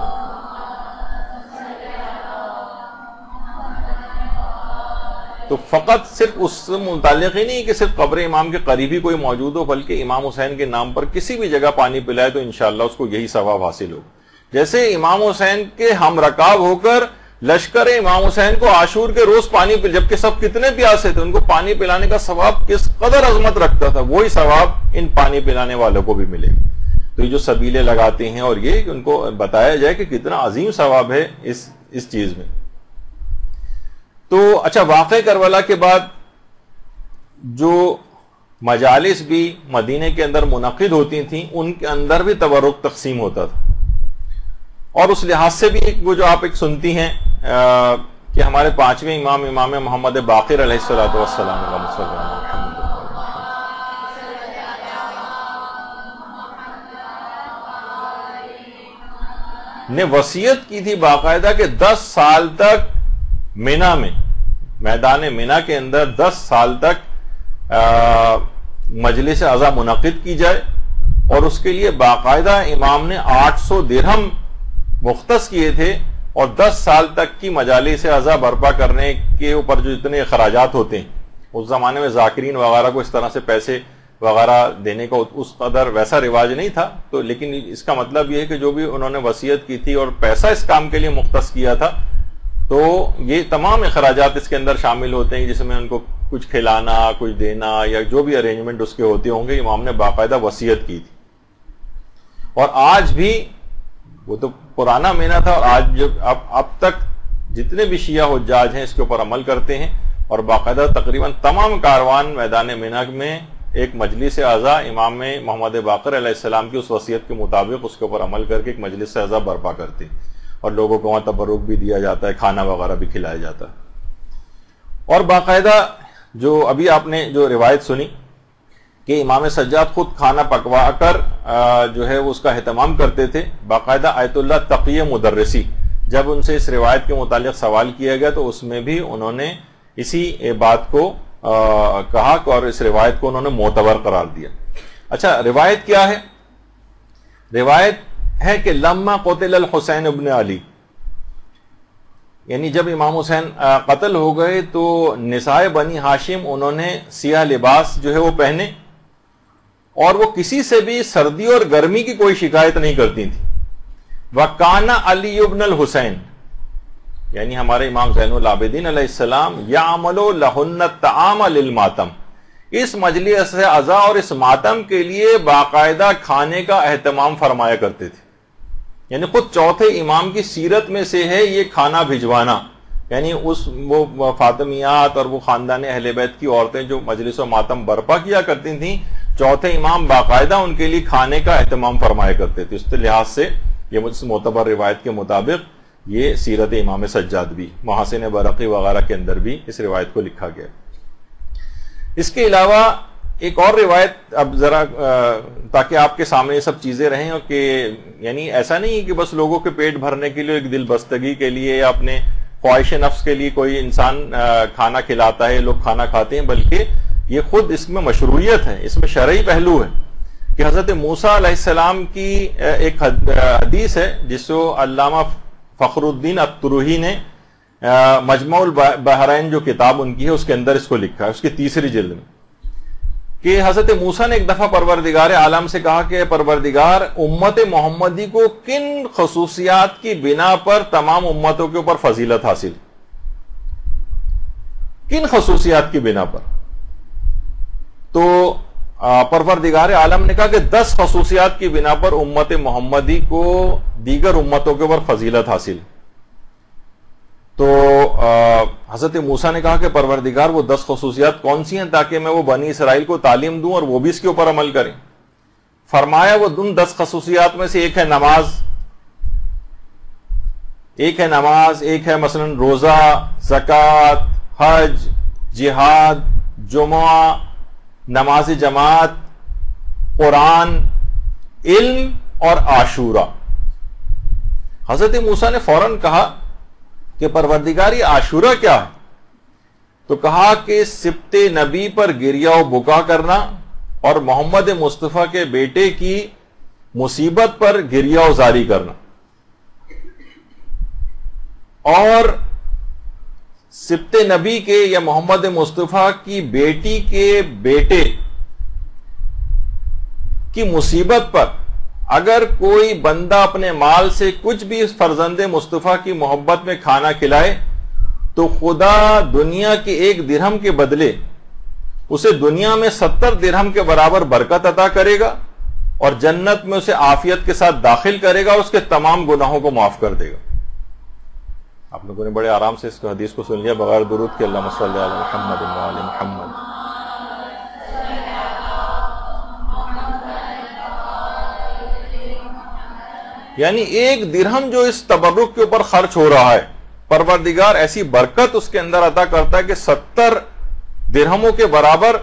تو فقط صرف اس سے متعلق ہی نہیں کہ صرف قبر امام کے قریبی کوئی موجود ہو، بلکہ امام حسین کے نام پر کسی بھی جگہ پانی پلائے تو انشاءاللہ اس کو یہی ثواب حاصل ہو. جیسے امام حسین کے ہم رکاب ہو کر لشکر امام حسین کو عاشور کے روز پانی پل، جبکہ سب کتنے پیاسے تھے، ان کو پانی پلانے کا ثواب کس قدر عظمت رکھتا تھا، وہی ثواب ان پانی پلانے والوں کو بھی ملے گا. تو یہ جو سبیلیں لگاتے ہیں اور یہ کہ ان کو بتایا جائے کہ کتنا عظیم ثواب ہے اس چیز میں. تو اچھا واقع کربلا کے بعد جو مجالس بھی مدینے کے اندر منعقد ہوتی تھیں، ان کے اندر بھی تبرک تقسیم ہوتا تھا. اور اس لحاظ سے بھی وہ جو آپ ایک سنتی ہیں کہ ہمارے پانچویں امام محمد باقر علیہ الصلوۃ والسلام نے وصیت کی تھی باقاعدہ کہ 10 سال تک مینا میں، میدان مینا کے اندر 10 سال تک مجلس عزا منعقد کی جائے، اور اس کے لیے باقاعدہ امام نے 800 درہم مختص کیے تھے، اور 10 سال تک کی مجالس عزا برپا کرنے کے اوپر جو اتنے اخراجات ہوتے ہیں، اس زمانے میں ذاکرین وغیرہ کو اس طرح سے پیسے وغیرہ دینے کا اس قدر ویسا رواج نہیں تھا. تو لیکن اس کا مطلب یہ ہے کہ جو بھی انہوں نے وصیت کی تھی اور پیسہ اس کام کے لیے مختص کیا تھا، تو یہ تمام اخراجات اس کے اندر شامل ہوتے ہیں، جس میں ان کو کچھ کھلانا، کچھ دینا، یا جو بھی ارینجمنٹ اس کے ہوتے ہوں گے، امام نے باقاعدہ وصیت کی تھی. اور آج بھی، وہ تو پرانا مینا تھا، اور آج اب تک جتنے بھی شیعہ حجاج ہیں اس کے اوپر عمل کرتے ہیں، اور باقاعدہ تقریباً تمام کاروان میدان مینا میں ایک مجلس عزا امام محمد باقر علیہ السلام کی اس وصیت کے مطابق اس کے اوپر عمل کر کے ایک مجلس عزا برپا کرتے ہیں، اور لوگوں کو وہاں تبرک بھی دیا جاتا ہے، کھانا وغیرہ بھی کھلایا جاتا ہے. اور باقاعدہ جو ابھی آپ نے جو روایت سنی کہ امام سجاد خود کھانا پکوا کر جو ہے اس کا اہتمام کرتے تھے، باقاعدہ آیت اللہ تقی مدرسی جب ان سے اس روایت کے متعلق سوال کیا گیا تو اس میں بھی انہوں نے اسی بات کو کہا اور اس روایت کو انہوں نے معتبر قرار دیا. اچھا روایت کیا ہے؟ روایت ہے کہ لما قتل الحسین ابن علی، یعنی جب امام حسین قتل ہو گئے تو نساء بنی ہاشم انہوں نے سیاہ لباس جو ہے وہ پہنے، اور وہ کسی سے بھی سردی اور گرمی کی کوئی شکایت نہیں کرتی تھی. وَكَانَ علی ابن الحسین، یعنی ہمارے امام زین العابدین علیہ السلام یعملوا لہن الطعام للماتم، اس مجلس عزا اور اس ماتم کے لیے باقاعدہ کھانے کا اہتمام فرمایا کرتے تھے. یعنی خود چوتھے امام کی سیرت میں سے ہے یہ کھانا بھجوانا، یعنی وہ فاطمیات اور وہ خاندان اہل بیت کی عورتیں جو مجلس و ماتم برپا کیا کرتی تھیں، چوتھے امام باقاعدہ ان کے لیے کھانے کا اہتمام فرمایا کرتے تھے. اس لحاظ سے یہ معتبر روایت کے مطابق یہ سیرت امام سجاد بھی، محاسن برقی وغیرہ کے اندر بھی اس روایت کو لکھا گیا. اس کے علاوہ ایک اور روایت اب ذرا تاکہ آپ کے سامنے یہ سب چیزیں رہیں، اور کہ یعنی ایسا نہیں کہ بس لوگوں کے پیٹ بھرنے کے لیے، ایک دل بستگی کے لیے یا اپنے خواہش نفس کے لیے کوئی انسان کھانا کھلاتا ہے، لوگ کھانا کھاتے ہیں، بلکہ یہ خود اس میں مشروعیت ہے، اس میں شرعی پہلو ہے. کہ حضرت موسیٰ علیہ السلام کی ایک حدیث ہے جس کو علامہ فخر الدین الطروحی نے مجمع البحرین جو کتاب ان کی ہے اس کے اندر اس کو لکھا ہے، اس کی 3 جلد میں، کہ حضرت موسیٰ نے ایک دفعہ پروردگار عالم سے کہا کہ پروردگار، امت محمدی کو کن خصوصیات کی بنا پر تمام امتوں کے اوپر فضیلت حاصل، کن خصوصیات کی بنا پر؟ تو پروردگار عالم نے کہا کہ 10 خصوصیات کی بنا پر امت محمدی کو دیگر امتوں کے اوپر فضیلت حاصل. تو حضرت موسیٰ نے کہا کہ پروردگار وہ 10 خصوصیات کون سی ہیں تاکہ میں وہ بنی اسرائیل کو تعلیم دوں اور وہ بھی اس کے اوپر عمل کریں. فرمایا وہ ان 10 خصوصیات میں سے ایک ہے نماز، ایک ہے مثلا روزہ، زکوٰۃ، حج، جہاد، جمعہ، نماز جماعت، قرآن، علم اور عاشورہ. حضرت موسیٰ نے فوراً کہا کہ پروردگار یہ عاشورہ کیا ہے؟ تو کہا کہ سبت نبی پر گریہ و بکا کرنا اور محمد مصطفیٰ کے بیٹے کی مصیبت پر گریہ و زاری کرنا. اور سبت نبی کے یا محمد مصطفیٰ کی بیٹی کے بیٹے کی مصیبت پر اگر کوئی بندہ اپنے مال سے کچھ بھی اس فرزند مصطفیٰ کی محبت میں کھانا کھلائے تو خدا دنیا کے 1 درہم کے بدلے اسے دنیا میں 70 درہم کے برابر برکت عطا کرے گا اور جنت میں اسے عافیت کے ساتھ داخل کرے گا اور اس کے تمام گناہوں کو معاف کر دے گا. آپ لوگوں نے بڑے آرام سے اس حدیث کو سن لیا بغیر درود کے. اللہم صلی علی محمد و علی محمد. یعنی 1 درہم جو اس تبرک کے اوپر خرچ ہو رہا ہے، پروردگار ایسی برکت اس کے اندر عطا کرتا ہے کہ 70 درہموں کے برابر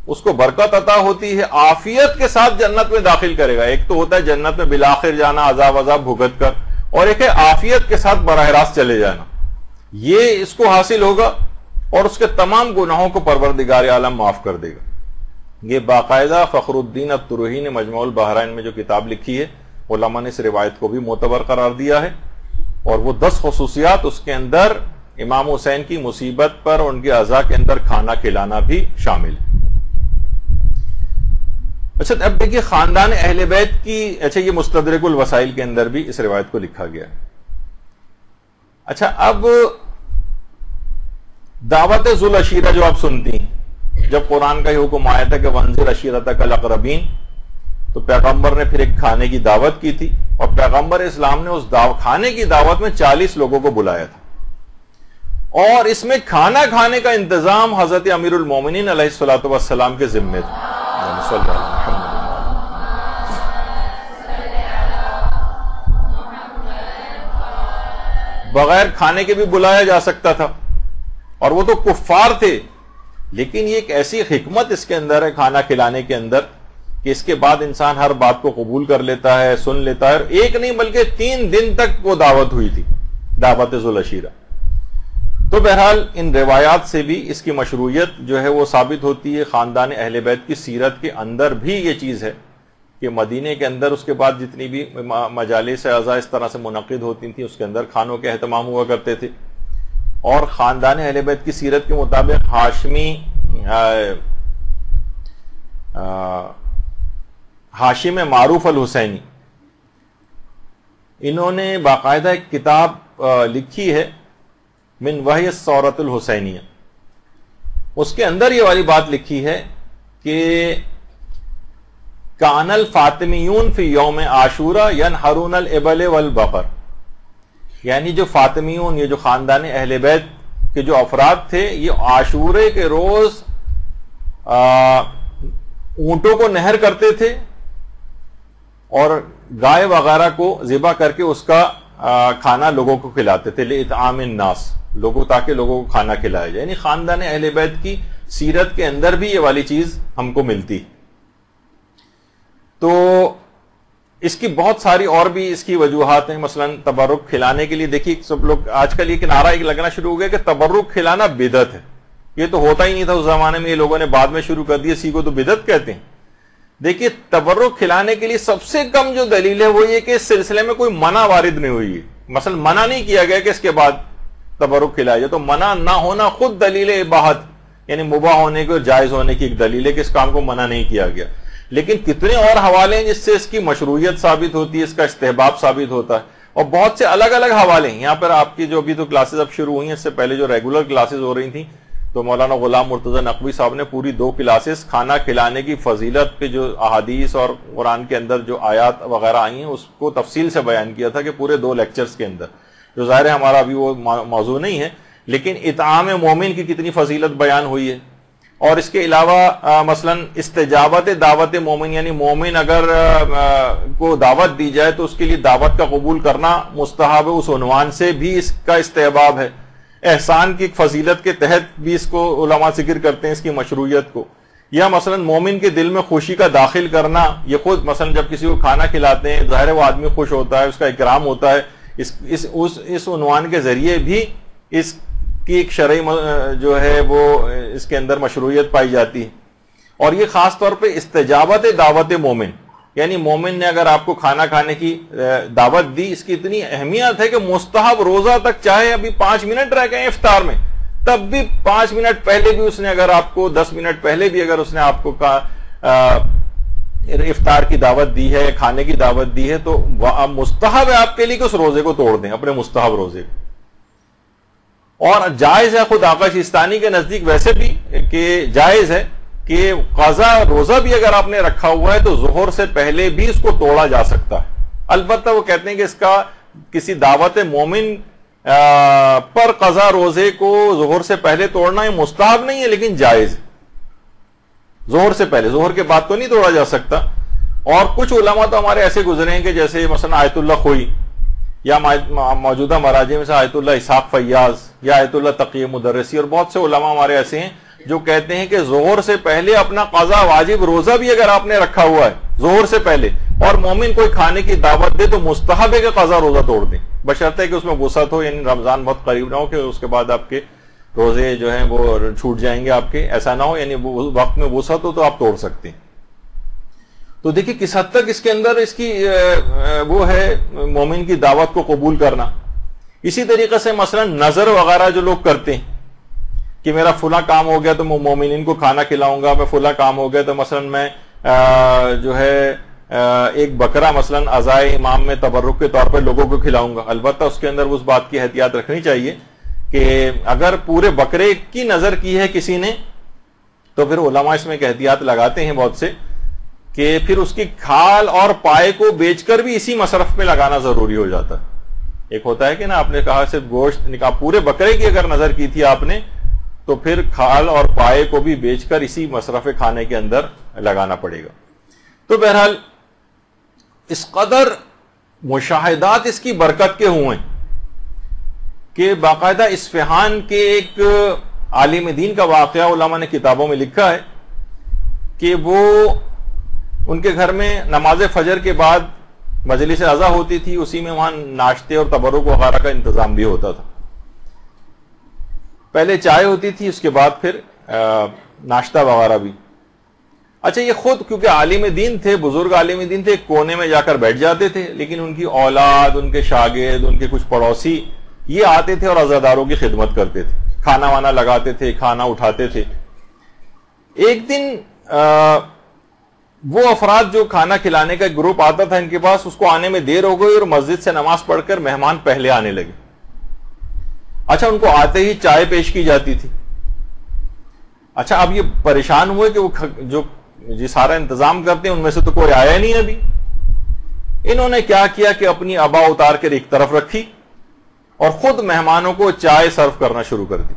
اس کو برکت عطا ہوتی ہے، عافیت کے ساتھ جنت میں داخل کرے گا. ایک تو ہوتا ہے جنت میں بالآخر جانا عذاب بھگت کر، اور ایک ہے عافیت کے ساتھ براہ راست چلے جانا. یہ اس کو حاصل ہوگا اور اس کے تمام گناہوں کو پروردگار عالم معاف کر دے گا. یہ باقاعدہ فخر الدین الطروحی نے مجموع البحرین میں جو کتاب لکھی ہے، علماء نے اس روایت کو بھی معتبر قرار دیا ہے. اور وہ 10 خصوصیات اس کے اندر امام حسین کی مصیبت پر ان کے عزا کے اندر کھانا کھلانا بھی شامل ہے. اچھا اب دیکھیے خاندان اہل بیت کی، اچھا یہ مستدرک الوسائل کے اندر بھی اس روایت کو لکھا گیا ہے. اچھا اب دعوت ذو العشیرہ جو آپ سنتی ہیں، جب قرآن کا یہ حکم آیا تھا کہ وانذر عشیرتک الاقربین، تو پیغمبر نے پھر ایک کھانے کی دعوت کی تھی اور پیغمبر اسلام نے اس کھانے کی دعوت میں 40 لوگوں کو بلایا تھا. اور اس میں کھانا کھانے کا انتظام حضرت امیر المومنین علیہ الصلوۃ والسلام کے ذمے تھا. بغیر کھانے کے بھی بلایا جا سکتا تھا اور وہ تو کفار تھے، لیکن یہ ایک ایسی حکمت اس کے اندر ہے کھانا کھلانے کے اندر کہ اس کے بعد انسان ہر بات کو قبول کر لیتا ہے، سن لیتا ہے. اور ایک نہیں بلکہ 3 دن تک وہ دعوت ہوئی تھی، دعوت ذو العشیرہ. تو بہرحال ان روایات سے بھی اس کی مشروعیت جو ہے وہ ثابت ہوتی ہے. خاندان اہل بیت کی سیرت کے اندر بھی یہ چیز ہے کہ مدینے کے اندر اس کے بعد جتنی بھی مجالس اعزاء اس طرح سے منعقد ہوتی تھیں اس کے اندر کھانوں کے اہتمام ہوا کرتے تھے. اور خاندان اہل بیت کی سیرت کے مطابق ہاشم معروف الحسینی، انہوں نے باقاعدہ ایک کتاب لکھی ہے من وحی الثورۃ الحسینیہ. اس کے اندر یہ والی بات لکھی ہے کہ کان الفاطمیون فی یوم عاشورہ ینحرون الابل والبقر، یعنی جو فاطمیون، یہ جو خاندان اہل بیت کے جو افراد تھے، یہ عاشورے کے روز اونٹوں کو نہر کرتے تھے اور گائے وغیرہ کو ذبح کر کے اس کا کھانا لوگوں کو کھلاتے تھے، لِإِطْعَامِ النَّاسِ، تاکہ لوگوں کو کھانا کھلایا جائے. یعنی خاندان اہل بیت کی سیرت کے اندر بھی یہ والی چیز ہم کو ملتی. تو اس کی بہت ساری اور بھی اس کی وجوہات ہیں. مثلا تبرک کھلانے کے لیے دیکھیے سب لوگ آج کل یہ کنارہ ایک لگنا شروع ہو گیا کہ تبرک کھلانا بدعت ہے. یہ تو ہوتا ہی نہیں تھا اس زمانے میں، یہ لوگوں نے بعد میں شروع کر دیا، اسی کو تو بدعت کہتے ہیں. دیکھیے تبرک کھلانے کے لیے سب سے کم جو دلیل ہے وہ یہ کہ اس سلسلے میں کوئی منع وارد نہیں ہوئی ہے. مثلا منع نہیں کیا گیا کہ اس کے بعد تبرک کھلایا جائے، تو منع نہ ہونا خود دلیل اباحت، یعنی مباح ہونے کی اور جائز ہونے کی ایک دلیل ہے کہ اس کام کو منع نہیں کیا گیا. لیکن کتنے اور حوالے ہیں جس سے اس کی مشروعیت ثابت ہوتی ہے، اس کا استحباب ثابت ہوتا ہے. اور بہت سے الگ الگ حوالے ہیں. یہاں پر آپ کی جو ابھی تو کلاسز اب شروع ہوئی ہیں، اس سے پہلے جو ریگولر کلاسز ہو رہی تھیں تو مولانا غلام مرتضی نقوی صاحب نے پوری 2 کلاسز کھانا کھلانے کی فضیلت پہ جو احادیث اور قرآن کے اندر جو آیات وغیرہ آئی ہیں اس کو تفصیل سے بیان کیا تھا کہ پورے 2 لیکچرز کے اندر. جو ظاہر ہے ہمارا ابھی وہ موضوع نہیں ہے، لیکن اطعام مومن کی کتنی فضیلت بیان ہوئی ہے. اور اس کے علاوہ مثلا استجابت دعوت مومن، یعنی مومن اگر کو دعوت دی جائے تو اس کے لیے دعوت کا قبول کرنا مستحب ہے، اس عنوان سے بھی اس کا استحباب ہے. احسان کی فضیلت کے تحت بھی اس کو علماء ذکر کرتے ہیں، اس کی مشروعیت کو. یا مثلا مومن کے دل میں خوشی کا داخل کرنا، یہ خود مثلا جب کسی کو کھانا کھلاتے ہیں ظاہر ہے وہ آدمی خوش ہوتا ہے، اس کا اکرام ہوتا ہے، اس عنوان کے ذریعے بھی اس کی ایک شرعی جو ہے وہ اس کے اندر مشروعیت پائی جاتی ہے. اور یہ خاص طور پہ استجابت دعوت مومن، یعنی مومن نے اگر آپ کو کھانا کھانے کی دعوت دی، اس کی اتنی اہمیت ہے کہ مستحب روزہ تک، چاہے ابھی 5 منٹ رہ گئے افطار میں، تب بھی 5 منٹ پہلے بھی اس نے اگر آپ کو 10 منٹ پہلے بھی اگر اس نے آپ کو افطار کی دعوت دی ہے، کھانے کی دعوت دی ہے، تو مستحب ہے آپ کے لیے کہ اس روزے کو توڑ دیں، اپنے مستحب روزے کو. اور جائز ہے خود آقا سیستانی کے نزدیک ویسے بھی کہ جائز ہے کہ قضا روزہ بھی اگر آپ نے رکھا ہوا ہے تو ظہر سے پہلے بھی اس کو توڑا جا سکتا ہے. البتہ وہ کہتے ہیں کہ اس کا کسی دعوت مومن پر قضا روزے کو ظہر سے پہلے توڑنا یہ مستحب نہیں ہے، لیکن جائز ہے. ظہر سے پہلے، ظہر کے بعد تو نہیں توڑا جا سکتا. اور کچھ علماء تو ہمارے ایسے گزرے ہیں کہ جیسے مثلا آیت اللہ خوئی یا موجودہ مراجع میں سے آیت اللہ اسحاق فیاض یا آیت اللہ تقی مدرسی، اور بہت سے علماء ہمارے ایسے ہیں جو کہتے ہیں کہ ظہر سے پہلے اپنا قضا واجب روزہ بھی اگر آپ نے رکھا ہوا ہے ظہر سے پہلے، اور مومن کوئی کھانے کی دعوت دے تو مستحب ہے کہ قضا روزہ توڑ دیں، بشرطے کہ اس میں وسعت ہو، یعنی رمضان بہت قریب نہ ہو کہ اس کے بعد آپ کے روزے جو ہیں وہ چھوٹ جائیں گے آپ کے، ایسا نہ ہو، یعنی وقت میں وسعت ہو تو آپ توڑ سکتے ہیں. تو دیکھیں کس حد تک اس کے اندر اس کی وہ ہے مومن کی دعوت کو قبول کرنا. اسی طریقے سے مثلا نظر وغیرہ جو لوگ کرتے ہیں کہ میرا فلاں کام ہو گیا تو میں مومنین کو کھانا کھلاؤں گا، میں فلاں کام ہو گیا تو مثلا میں جو ہے ایک بکرا مثلا عزائے امام میں تبرک کے طور پہ لوگوں کو کھلاؤں گا. البتہ اس کے اندر اس بات کی احتیاط رکھنی چاہیے کہ اگر پورے بکرے کی نظر کی ہے کسی نے تو پھر علماء اس میں ایک احتیاط لگاتے ہیں بہت سے کہ پھر اس کی کھال اور پائے کو بیچ کر بھی اسی مصرف میں لگانا ضروری ہو جاتا ہے. ایک ہوتا ہے کہ نا آپ نے کہا صرف گوشت نکاح، پورے بکرے کی اگر نظر کی تھی آپ نے تو پھر کھال اور پائے کو بھی بیچ کر اسی مصرف کھانے کے اندر لگانا پڑے گا. تو بہرحال اس قدر مشاہدات اس کی برکت کے ہوئے کہ باقاعدہ اصفہان کے ایک عالم دین کا واقعہ علماء نے کتابوں میں لکھا ہے کہ وہ ان کے گھر میں نماز فجر کے بعد مجلس عزا ہوتی تھی، اسی میں وہاں ناشتے اور تبرک وغیرہ کا انتظام بھی ہوتا تھا. پہلے چائے ہوتی تھی، اس کے بعد پھر ناشتہ وغیرہ بھی. اچھا یہ خود کیونکہ عالم دین تھے، بزرگ عالم دین تھے، ایک کونے میں جا کر بیٹھ جاتے تھے، لیکن ان کی اولاد، ان کے شاگرد، ان کے کچھ پڑوسی یہ آتے تھے اور عزاداروں کی خدمت کرتے تھے، کھانا وانا لگاتے تھے، کھانا اٹھاتے تھے. ایک دن وہ افراد جو کھانا کھلانے کا گروپ آتا تھا ان کے پاس، اس کو آنے میں دیر ہو گئی اور مسجد سے نماز پڑھ کر مہمان پہلے آنے لگے. اچھا ان کو آتے ہی چائے پیش کی جاتی تھی. اچھا اب یہ پریشان ہوئے کہ وہ جو سارا انتظام کرتے ہیں ان میں سے تو کوئی آیا نہیں ابھی. انہوں نے کیا کیا کہ اپنی ابا اتار کر ایک طرف رکھی اور خود مہمانوں کو چائے سرو کرنا شروع کر دی.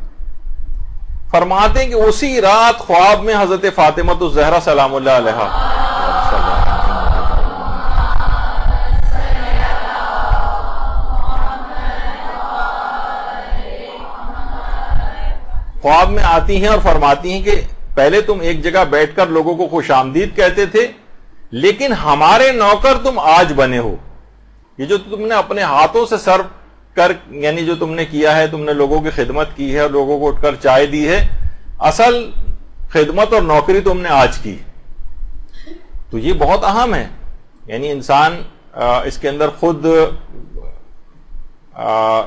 فرماتے ہیں کہ اسی رات خواب میں حضرت فاطمہ الزہرا سلام اللہ علیہا خواب میں آتی ہیں اور فرماتی ہیں کہ پہلے تم ایک جگہ بیٹھ کر لوگوں کو خوش آمدید کہتے تھے، لیکن ہمارے نوکر تم آج بنے ہو. یہ جو تم نے اپنے ہاتھوں سے سرو کر، یعنی جو تم نے کیا ہے، تم نے لوگوں کی خدمت کی ہے اور لوگوں کو اٹھ کر چائے دی ہے، اصل خدمت اور نوکری تم نے آج کی. تو یہ بہت اہم ہے، یعنی انسان اس کے اندر خود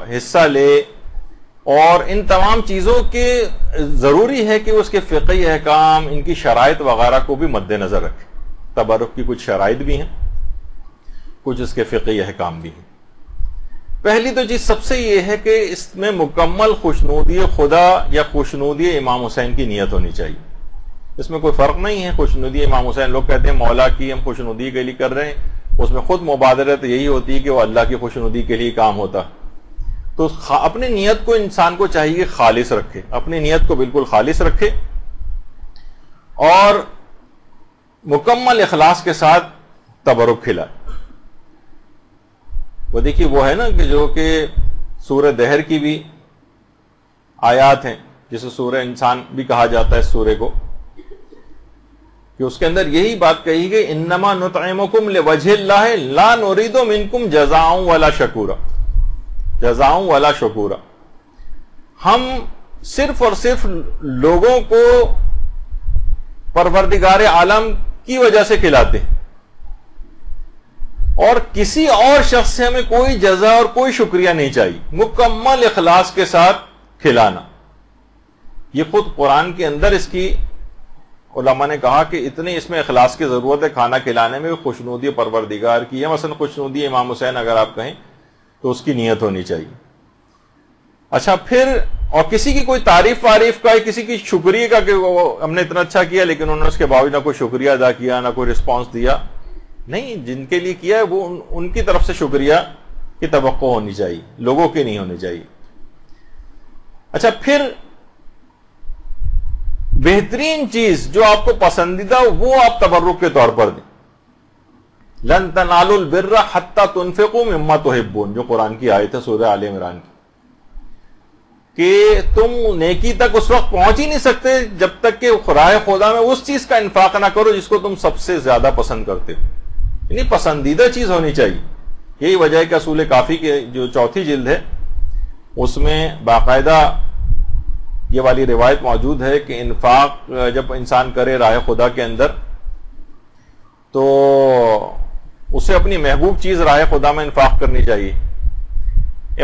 حصہ لے اور ان تمام چیزوں کے ضروری ہے کہ اس کے فقہی احکام، ان کی شرائط وغیرہ کو بھی مد نظر رکھے. تبرک کی کچھ شرائط بھی ہیں، کچھ اس کے فقہی احکام بھی ہیں. پہلی تو چیز سب سے یہ ہے کہ اس میں مکمل خوشنودی خدا یا خوشنودی امام حسین کی نیت ہونی چاہیے. اس میں کوئی فرق نہیں ہے. خوشنودی امام حسین، لوگ کہتے ہیں مولا کی ہم خوشنودی کے لیے کر رہے ہیں، اس میں خود مبادرت یہی ہوتی ہے کہ وہ اللہ کی خوشنودی کے لیے کام ہوتا. تو اپنی نیت کو انسان کو چاہیے کہ خالص رکھے، اپنی نیت کو بالکل خالص رکھے اور مکمل اخلاص کے ساتھ تبرک کھلائے۔ وہ دیکھیے وہ ہے نا کہ جو کہ سورہ دہر کی بھی آیات ہیں، جسے سورہ انسان بھی کہا جاتا ہے اس سورے کو، کہ اس کے اندر یہی بات کہی گئی انما نطعمکم لوجہ اللہ لا نرید منکم جزاء ولا شکورا، جزاء ولا شکورا، ہم صرف اور صرف لوگوں کو پروردگار عالم کی وجہ سے کھلاتے ہیں اور کسی اور شخص سے ہمیں کوئی جزا اور کوئی شکریہ نہیں چاہیے، مکمل اخلاص کے ساتھ کھلانا۔ یہ خود قرآن کے اندر اس کی علماء نے کہا کہ اتنے اس میں اخلاص کی ضرورت ہے کھانا کھلانے میں، خوشنودی پروردگار کی ہے، مثلا خوشنودی امام حسین اگر آپ کہیں تو اس کی نیت ہونی چاہیے۔ اچھا پھر اور کسی کی کوئی تعریف کا، کسی کی شکریہ کا کہ ہم نے اتنا اچھا کیا لیکن انہوں نے اس کے باوجود نہ کوئی شکریہ ادا کیا، نہ کوئی رسپانس دیا، نہیں، جن کے لیے کیا ہے وہ ان کی طرف سے شکریہ کی توقع ہونی چاہیے، لوگوں کی نہیں ہونی چاہیے۔ اچھا پھر بہترین چیز جو آپ کو پسندیدہ وہ آپ تبرک کے طور پر دیں۔ لن تنالوا البر حتى تنفقوا مما تحبون، جو قرآن کی آیت ہے سورہ آل عمران کی، کہ تم نیکی تک اس وقت پہنچ ہی نہیں سکتے جب تک کہ راہ خدا میں اس چیز کا انفاق نہ کرو جس کو تم سب سے زیادہ پسند کرتے ہو، یعنی پسندیدہ چیز ہونی چاہیے۔ یہی وجہ ہے کہ اصول کافی کے جو چوتھی جلد ہے اس میں باقاعدہ یہ والی روایت موجود ہے کہ انفاق جب انسان کرے راہ خدا کے اندر تو اسے اپنی محبوب چیز راہ خدا میں انفاق کرنی چاہیے۔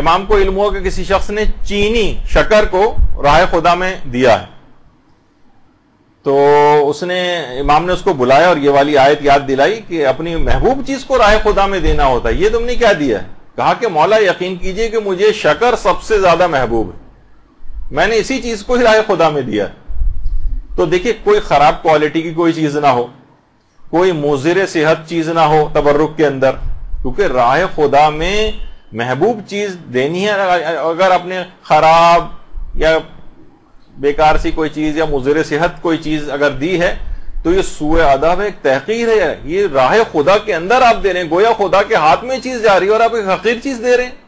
امام کو علم ہوا کہ کسی شخص نے چینی شکر کو راہ خدا میں دیا ہے، تو امام نے اس کو بلایا اور یہ والی آیت یاد دلائی کہ اپنی محبوب چیز کو راہ خدا میں دینا ہوتا ہے۔ یہ تم نے کیا دیا ہے؟ کہا کہ مولا یقین کیجئے کہ مجھے شکر سب سے زیادہ محبوب ہے، میں نے اسی چیز کو ہی راہ خدا میں دیا ہے۔ تو دیکھیے کوئی خراب کوالٹی کی کوئی چیز نہ ہو، کوئی مضر صحت چیز نہ ہو تبرک کے اندر، کیونکہ راہ خدا میں محبوب چیز دینی ہے۔ اگر آپ نے خراب یا بیکار سی کوئی چیز یا مضر صحت کوئی چیز اگر دی ہے تو یہ سوء ادب ہے، ایک تحقیر ہے۔ یہ راہ خدا کے اندر آپ دے رہے ہیں، گویا خدا کے ہاتھ میں چیز جا رہی ہے اور آپ ایک حقیر چیز دے رہے ہیں۔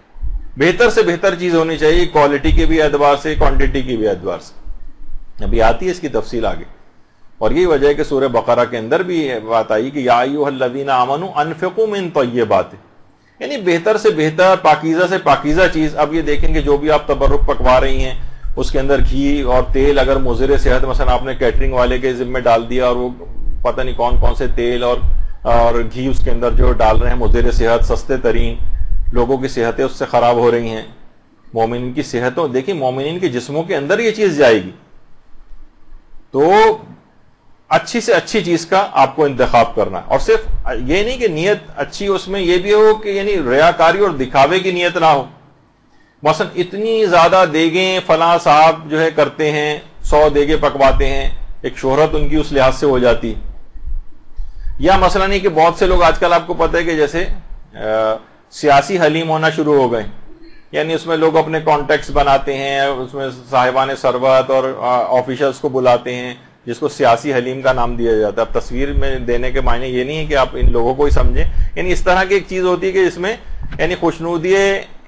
بہتر سے بہتر چیز ہونی چاہیے، کوالٹی کے بھی اعتبار سے، کوانٹٹی کی بھی اعتبار سے۔ ابھی آتی ہے اس کی تفصیل آگے، اور یہی وجہ ہے کہ سورہ بقرہ کے اندر بھی بات آئی کہ یا ایھا الذین آمنوا انفقوا من طیبات، یعنی بہتر سے بہتر، پاکیزہ سے پاکیزہ چیز۔ اب یہ دیکھیں کہ جو بھی آپ تبرک پکوا رہی ہیں اس کے اندر گھی اور تیل اگر مضر صحت، مثلا آپ نے کیٹرنگ والے کے ذمہ ڈال دیا اور وہ پتہ نہیں کون کون سے تیل اور گھی اس کے اندر جو ڈال رہے ہیں مضر صحت، سستے ترین، لوگوں کی صحتیں اس سے خراب ہو رہی ہیں۔ مومنین کی صحتوں، دیکھیں مومنین کے جسموں کے اندر یہ چیز جائے گی، تو اچھی سے اچھی چیز کا آپ کو انتخاب کرنا ہے۔ اور صرف یہ نہیں کہ نیت اچھی، اس میں یہ بھی ہو کہ یعنی ریاکاری اور دکھاوے کی نیت نہ ہو۔ مثلا اتنی زیادہ دیگیں فلاں صاحب جو ہے کرتے ہیں، 100 دیگیں پکواتے ہیں، ایک شہرت ان کی اس لحاظ سے ہو جاتی۔ یا مثلا نہیں کہ بہت سے لوگ آج کل آپ کو پتہ ہے کہ جیسے سیاسی حلیم ہونا شروع ہو گئے، یعنی اس میں لوگ اپنے کانٹیکٹس بناتے ہیں، اس میں صاحبان ثروت اور آفیشلس کو بلاتے ہیں، جس کو سیاسی حلیم کا نام دیا جاتا ہے۔ اب تصویر میں دینے کے معنی یہ نہیں ہے کہ آپ ان لوگوں کو ہی سمجھیں، یعنی اس طرح کی ایک چیز ہوتی ہے کہ جس میں یعنی خوشنودی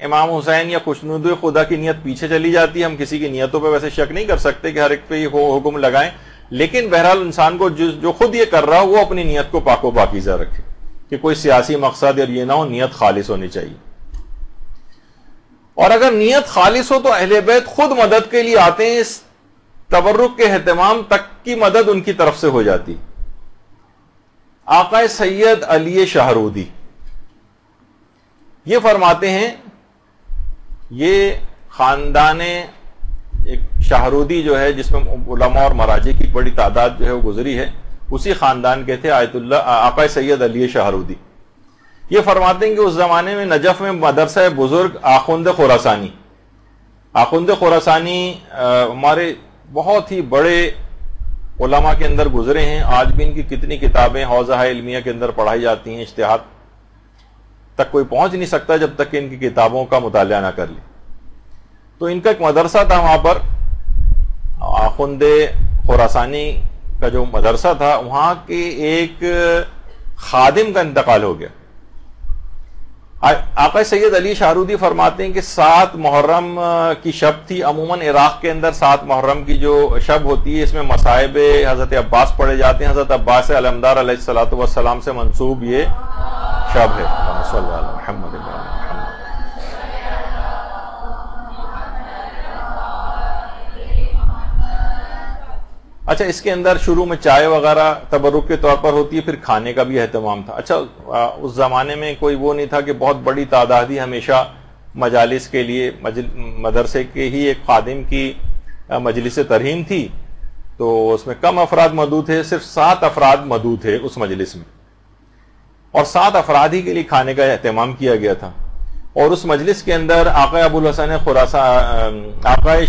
امام حسین یا خوشنودی خدا کی نیت پیچھے چلی جاتی ہے۔ ہم کسی کی نیتوں پہ ویسے شک نہیں کر سکتے کہ ہر ایک پہ یہ حکم لگائیں، لیکن بہرحال انسان کو جو خود یہ کر رہا ہو وہ اپنی نیت کو پاک و پاکیزہ رکھے، کہ کوئی سیاسی مقصد اور یہ نہ ہو، نیت خالص ہونی چاہیے۔ اور اگر نیت خالص ہو تو اہل بیت خود مدد کے لیے آتے ہیں، اس تبرک کے اہتمام تک کی مدد ان کی طرف سے ہو جاتی۔ آقا سید علی شہرودی یہ فرماتے ہیں، یہ خاندان ایک شہرودی جو ہے جس میں علماء اور مراجع کی بڑی تعداد جو ہے وہ گزری ہے، اسی خاندان کے تھے آیت اللہ آقا سید علی شہرودی۔ یہ فرماتے ہیں کہ اس زمانے میں نجف میں مدرسہ بزرگ آخوند خراسانی، آخوند خراسانی ہمارے بہت ہی بڑے علماء کے اندر گزرے ہیں، آج بھی ان کی کتنی کتابیں حوزہ علمیہ کے اندر پڑھائی جاتی ہیں، اجتہاد تک کوئی پہنچ نہیں سکتا جب تک کہ ان کی کتابوں کا مطالعہ نہ کر لے۔ تو ان کا ایک مدرسہ تھا وہاں پر، آخوند خراسانی کا جو مدرسہ تھا، وہاں کے ایک خادم کا انتقال ہو گیا. آقا سید علی شاہرودی فرماتے ہیں کہ 7 محرم کی شب تھی. عموماً عراق کے اندر 7 محرم کی جو شب ہوتی ہے اس میں مصائب حضرت عباس پڑھے جاتے ہیں. حضرت عباس علمدار علیہ الصلوۃ والسلام سے منسوب یہ شب ہے. صلی اللہ علیہ محمد. اچھا، اس کے اندر شروع میں چائے وغیرہ تبرک کے طور پر ہوتی ہے، پھر کھانے کا بھی اہتمام تھا. اچھا، اس زمانے میں کوئی وہ نہیں تھا کہ بہت بڑی تعداد ہی ہمیشہ مجالس کے لیے، مدرسے کے ہی ایک خادم کی مجلس ترہیم تھی، تو اس میں کم افراد مدعو تھے، صرف 7 افراد مدعو تھے اس مجلس میں، اور 7 افراد ہی کے لیے کھانے کا اہتمام کیا گیا تھا. اور اس مجلس کے اندر آقا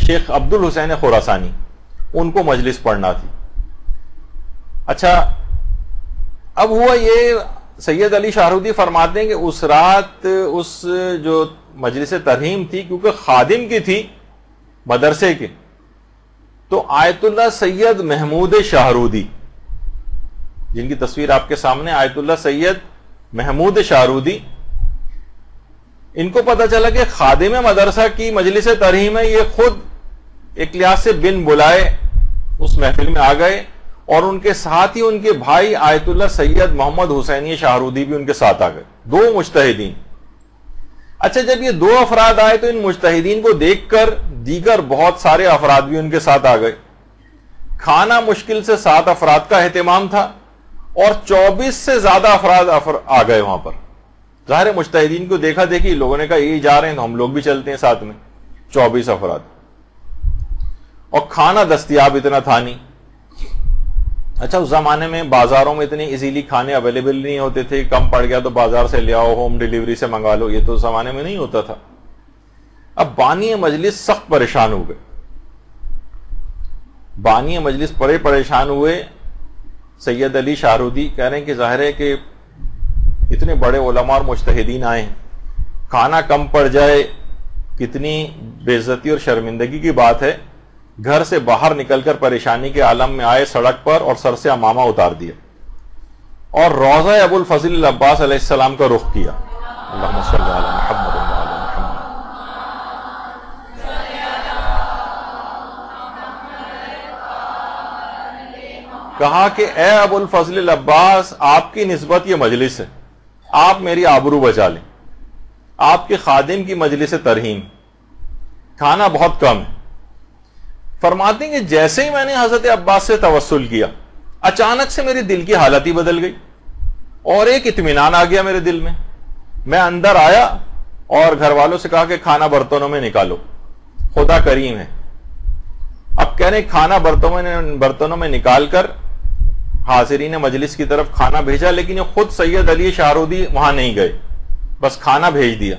شیخ عبد الحسین خراسانی، ان کو مجلس پڑھنا تھی. اچھا، اب ہوا یہ، سید علی شاہرودی فرماتے ہیں کہ اس رات اس جو مجلس ترہیم تھی، کیونکہ خادم کی تھی مدرسے کے، تو آیت اللہ سید محمود شاہرودی، جن کی تصویر آپ کے سامنے، آیت اللہ سید محمود شاہرودی، ان کو پتہ چلا کہ خادم مدرسہ کی مجلس ترہیم ہے. یہ خود ایک لحاظ سے بن بلائے اس محفل میں آ گئے، اور ان کے ساتھ ہی ان کے بھائی آیت اللہ سید محمد حسینی شاہرودی بھی ان کے ساتھ آ گئے، 2 مجتہدین. اچھا، جب یہ 2 افراد آئے تو ان مجتہدین کو دیکھ کر دیگر بہت سارے افراد بھی ان کے ساتھ آ گئے. کھانا مشکل سے 7 افراد کا اہتمام تھا، اور 24 سے زیادہ افراد آ گئے وہاں پر. ظاہر مجتہدین کو دیکھا دیکھی لوگوں نے کہا یہ جا رہے ہیں تو ہم لوگ بھی چلتے ہیں ساتھ میں. 24 افراد، اور کھانا دستیاب اتنا تھا نہیں. اچھا، اس زمانے میں بازاروں میں اتنے ایزیلی کھانے اویلیبل نہیں ہوتے تھے، کم پڑ گیا تو بازار سے لے آؤ، ہوم ڈیلیوری سے منگا لو، یہ تو اس زمانے میں نہیں ہوتا تھا. اب بانی مجلس سخت پریشان ہو گئے. بانی مجلس بڑے پریشان ہوئے. سید علی شاہرودی کہہ رہے ہیں کہ ظاہر ہے کہ اتنے بڑے علماء اور مجتہدین آئے ہیں، کھانا کم پڑ جائے کتنی بے عزتی اور شرمندگی کی بات ہے. گھر سے باہر نکل کر پریشانی کے عالم میں آئے سڑک پر، اور سر سے عمامہ اتار دیا، اور روضہ ابو الفضل العباس علیہ السلام کا رخ کیا. اللہم صلی علی محمد و علی محمد. کہا کہ اے ابو الفضل العباس، آپ کی نسبت یہ مجلس ہے، آپ میری آبرو بچا لیں. آپ کے خادم کی مجلس ترہیم، کھانا بہت کم ہے. فرماتے ہیں کہ جیسے ہی میں نے حضرت عباس سے توسل کیا، اچانک سے میری دل کی حالت ہی بدل گئی، اور ایک اطمینان آ گیا میرے دل میں. میں اندر آیا اور گھر والوں سے کہا کہ کھانا برتنوں میں نکالو، خدا کریم ہے. اب کہہ رہے کھانا برتنوں میں نکال کر حاضرین مجلس کی طرف کھانا بھیجا، لیکن یہ خود سید علی شاہرودی وہاں نہیں گئے، بس کھانا بھیج دیا.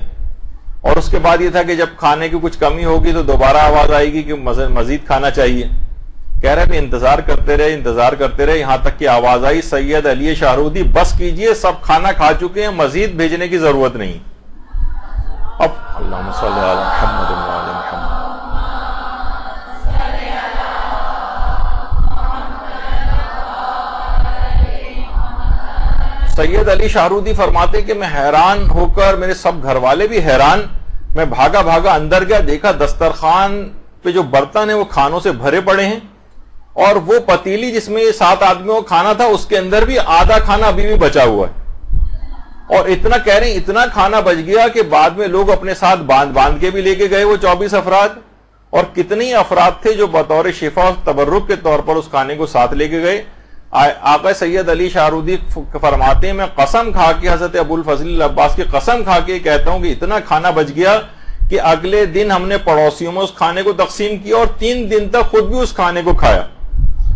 اور اس کے بعد یہ تھا کہ جب کھانے کی کچھ کمی ہوگی تو دوبارہ آواز آئے گی کہ مزید کھانا چاہیے. کہہ رہے انتظار کرتے رہے یہاں تک کہ آواز آئی سید علی شاہرودی بس کیجئے، سب کھانا کھا چکے ہیں، مزید بھیجنے کی ضرورت نہیں. اب اللہم صلی علی محمد و علی محمد. سید علی شاہرودی فرماتے کہ میں حیران ہو کر، میرے سب گھر والے بھی حیران، میں بھاگا بھاگا اندر گیا، دیکھا دسترخوان پہ جو برتن ہیں وہ کھانوں سے بھرے پڑے ہیں، اور وہ پتیلی جس میں 7 آدمیوں کو کھانا تھا اس کے اندر بھی آدھا کھانا ابھی بھی بچا ہوا ہے. اور اتنا کہہ رہے ہیں اتنا کھانا بچ گیا کہ بعد میں لوگ اپنے ساتھ باندھ کے بھی لے کے گئے وہ 24 افراد. اور کتنی افراد تھے جو بطور شفا و تبرک کے طور پر اس کھانے کو ساتھ لے کے گئے. آقا سید علی شاہرودی فرماتے ہیں میں قسم کھا کے، حضرت ابو الفضل العباس کی قسم کھا کے کہتا ہوں کہ اتنا کھانا بچ گیا کہ اگلے دن ہم نے پڑوسیوں میں اس کھانے کو تقسیم کیا، اور 3 دن تک خود بھی اس کھانے کو کھایا.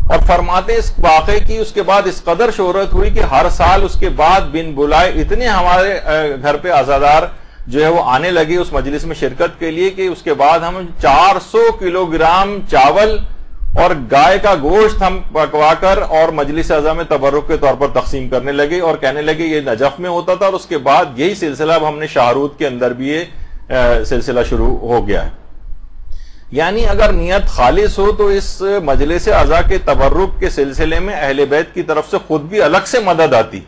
اور فرماتے اس واقعے کی اس کے بعد اس قدر شہرت ہوئی کہ ہر سال اس کے بعد بن بلائے اتنے ہمارے گھر پہ عزادار جو ہے وہ آنے لگے اس مجلس میں شرکت کے لیے کہ اس کے بعد ہم 400 کلو گرام چاول اور گائے کا گوشت ہم پکوا کر اور مجلس اعظم میں تبرک کے طور پر تقسیم کرنے لگے، اور کہنے لگے یہ نجف میں ہوتا تھا، اور اس کے بعد یہی سلسلہ اب ہم نے شاہرود کے اندر بھی یہ سلسلہ شروع ہو گیا ہے. یعنی اگر نیت خالص ہو تو اس مجلس اعضاء کے تبرک کے سلسلے میں اہل بیت کی طرف سے خود بھی الگ سے مدد آتی.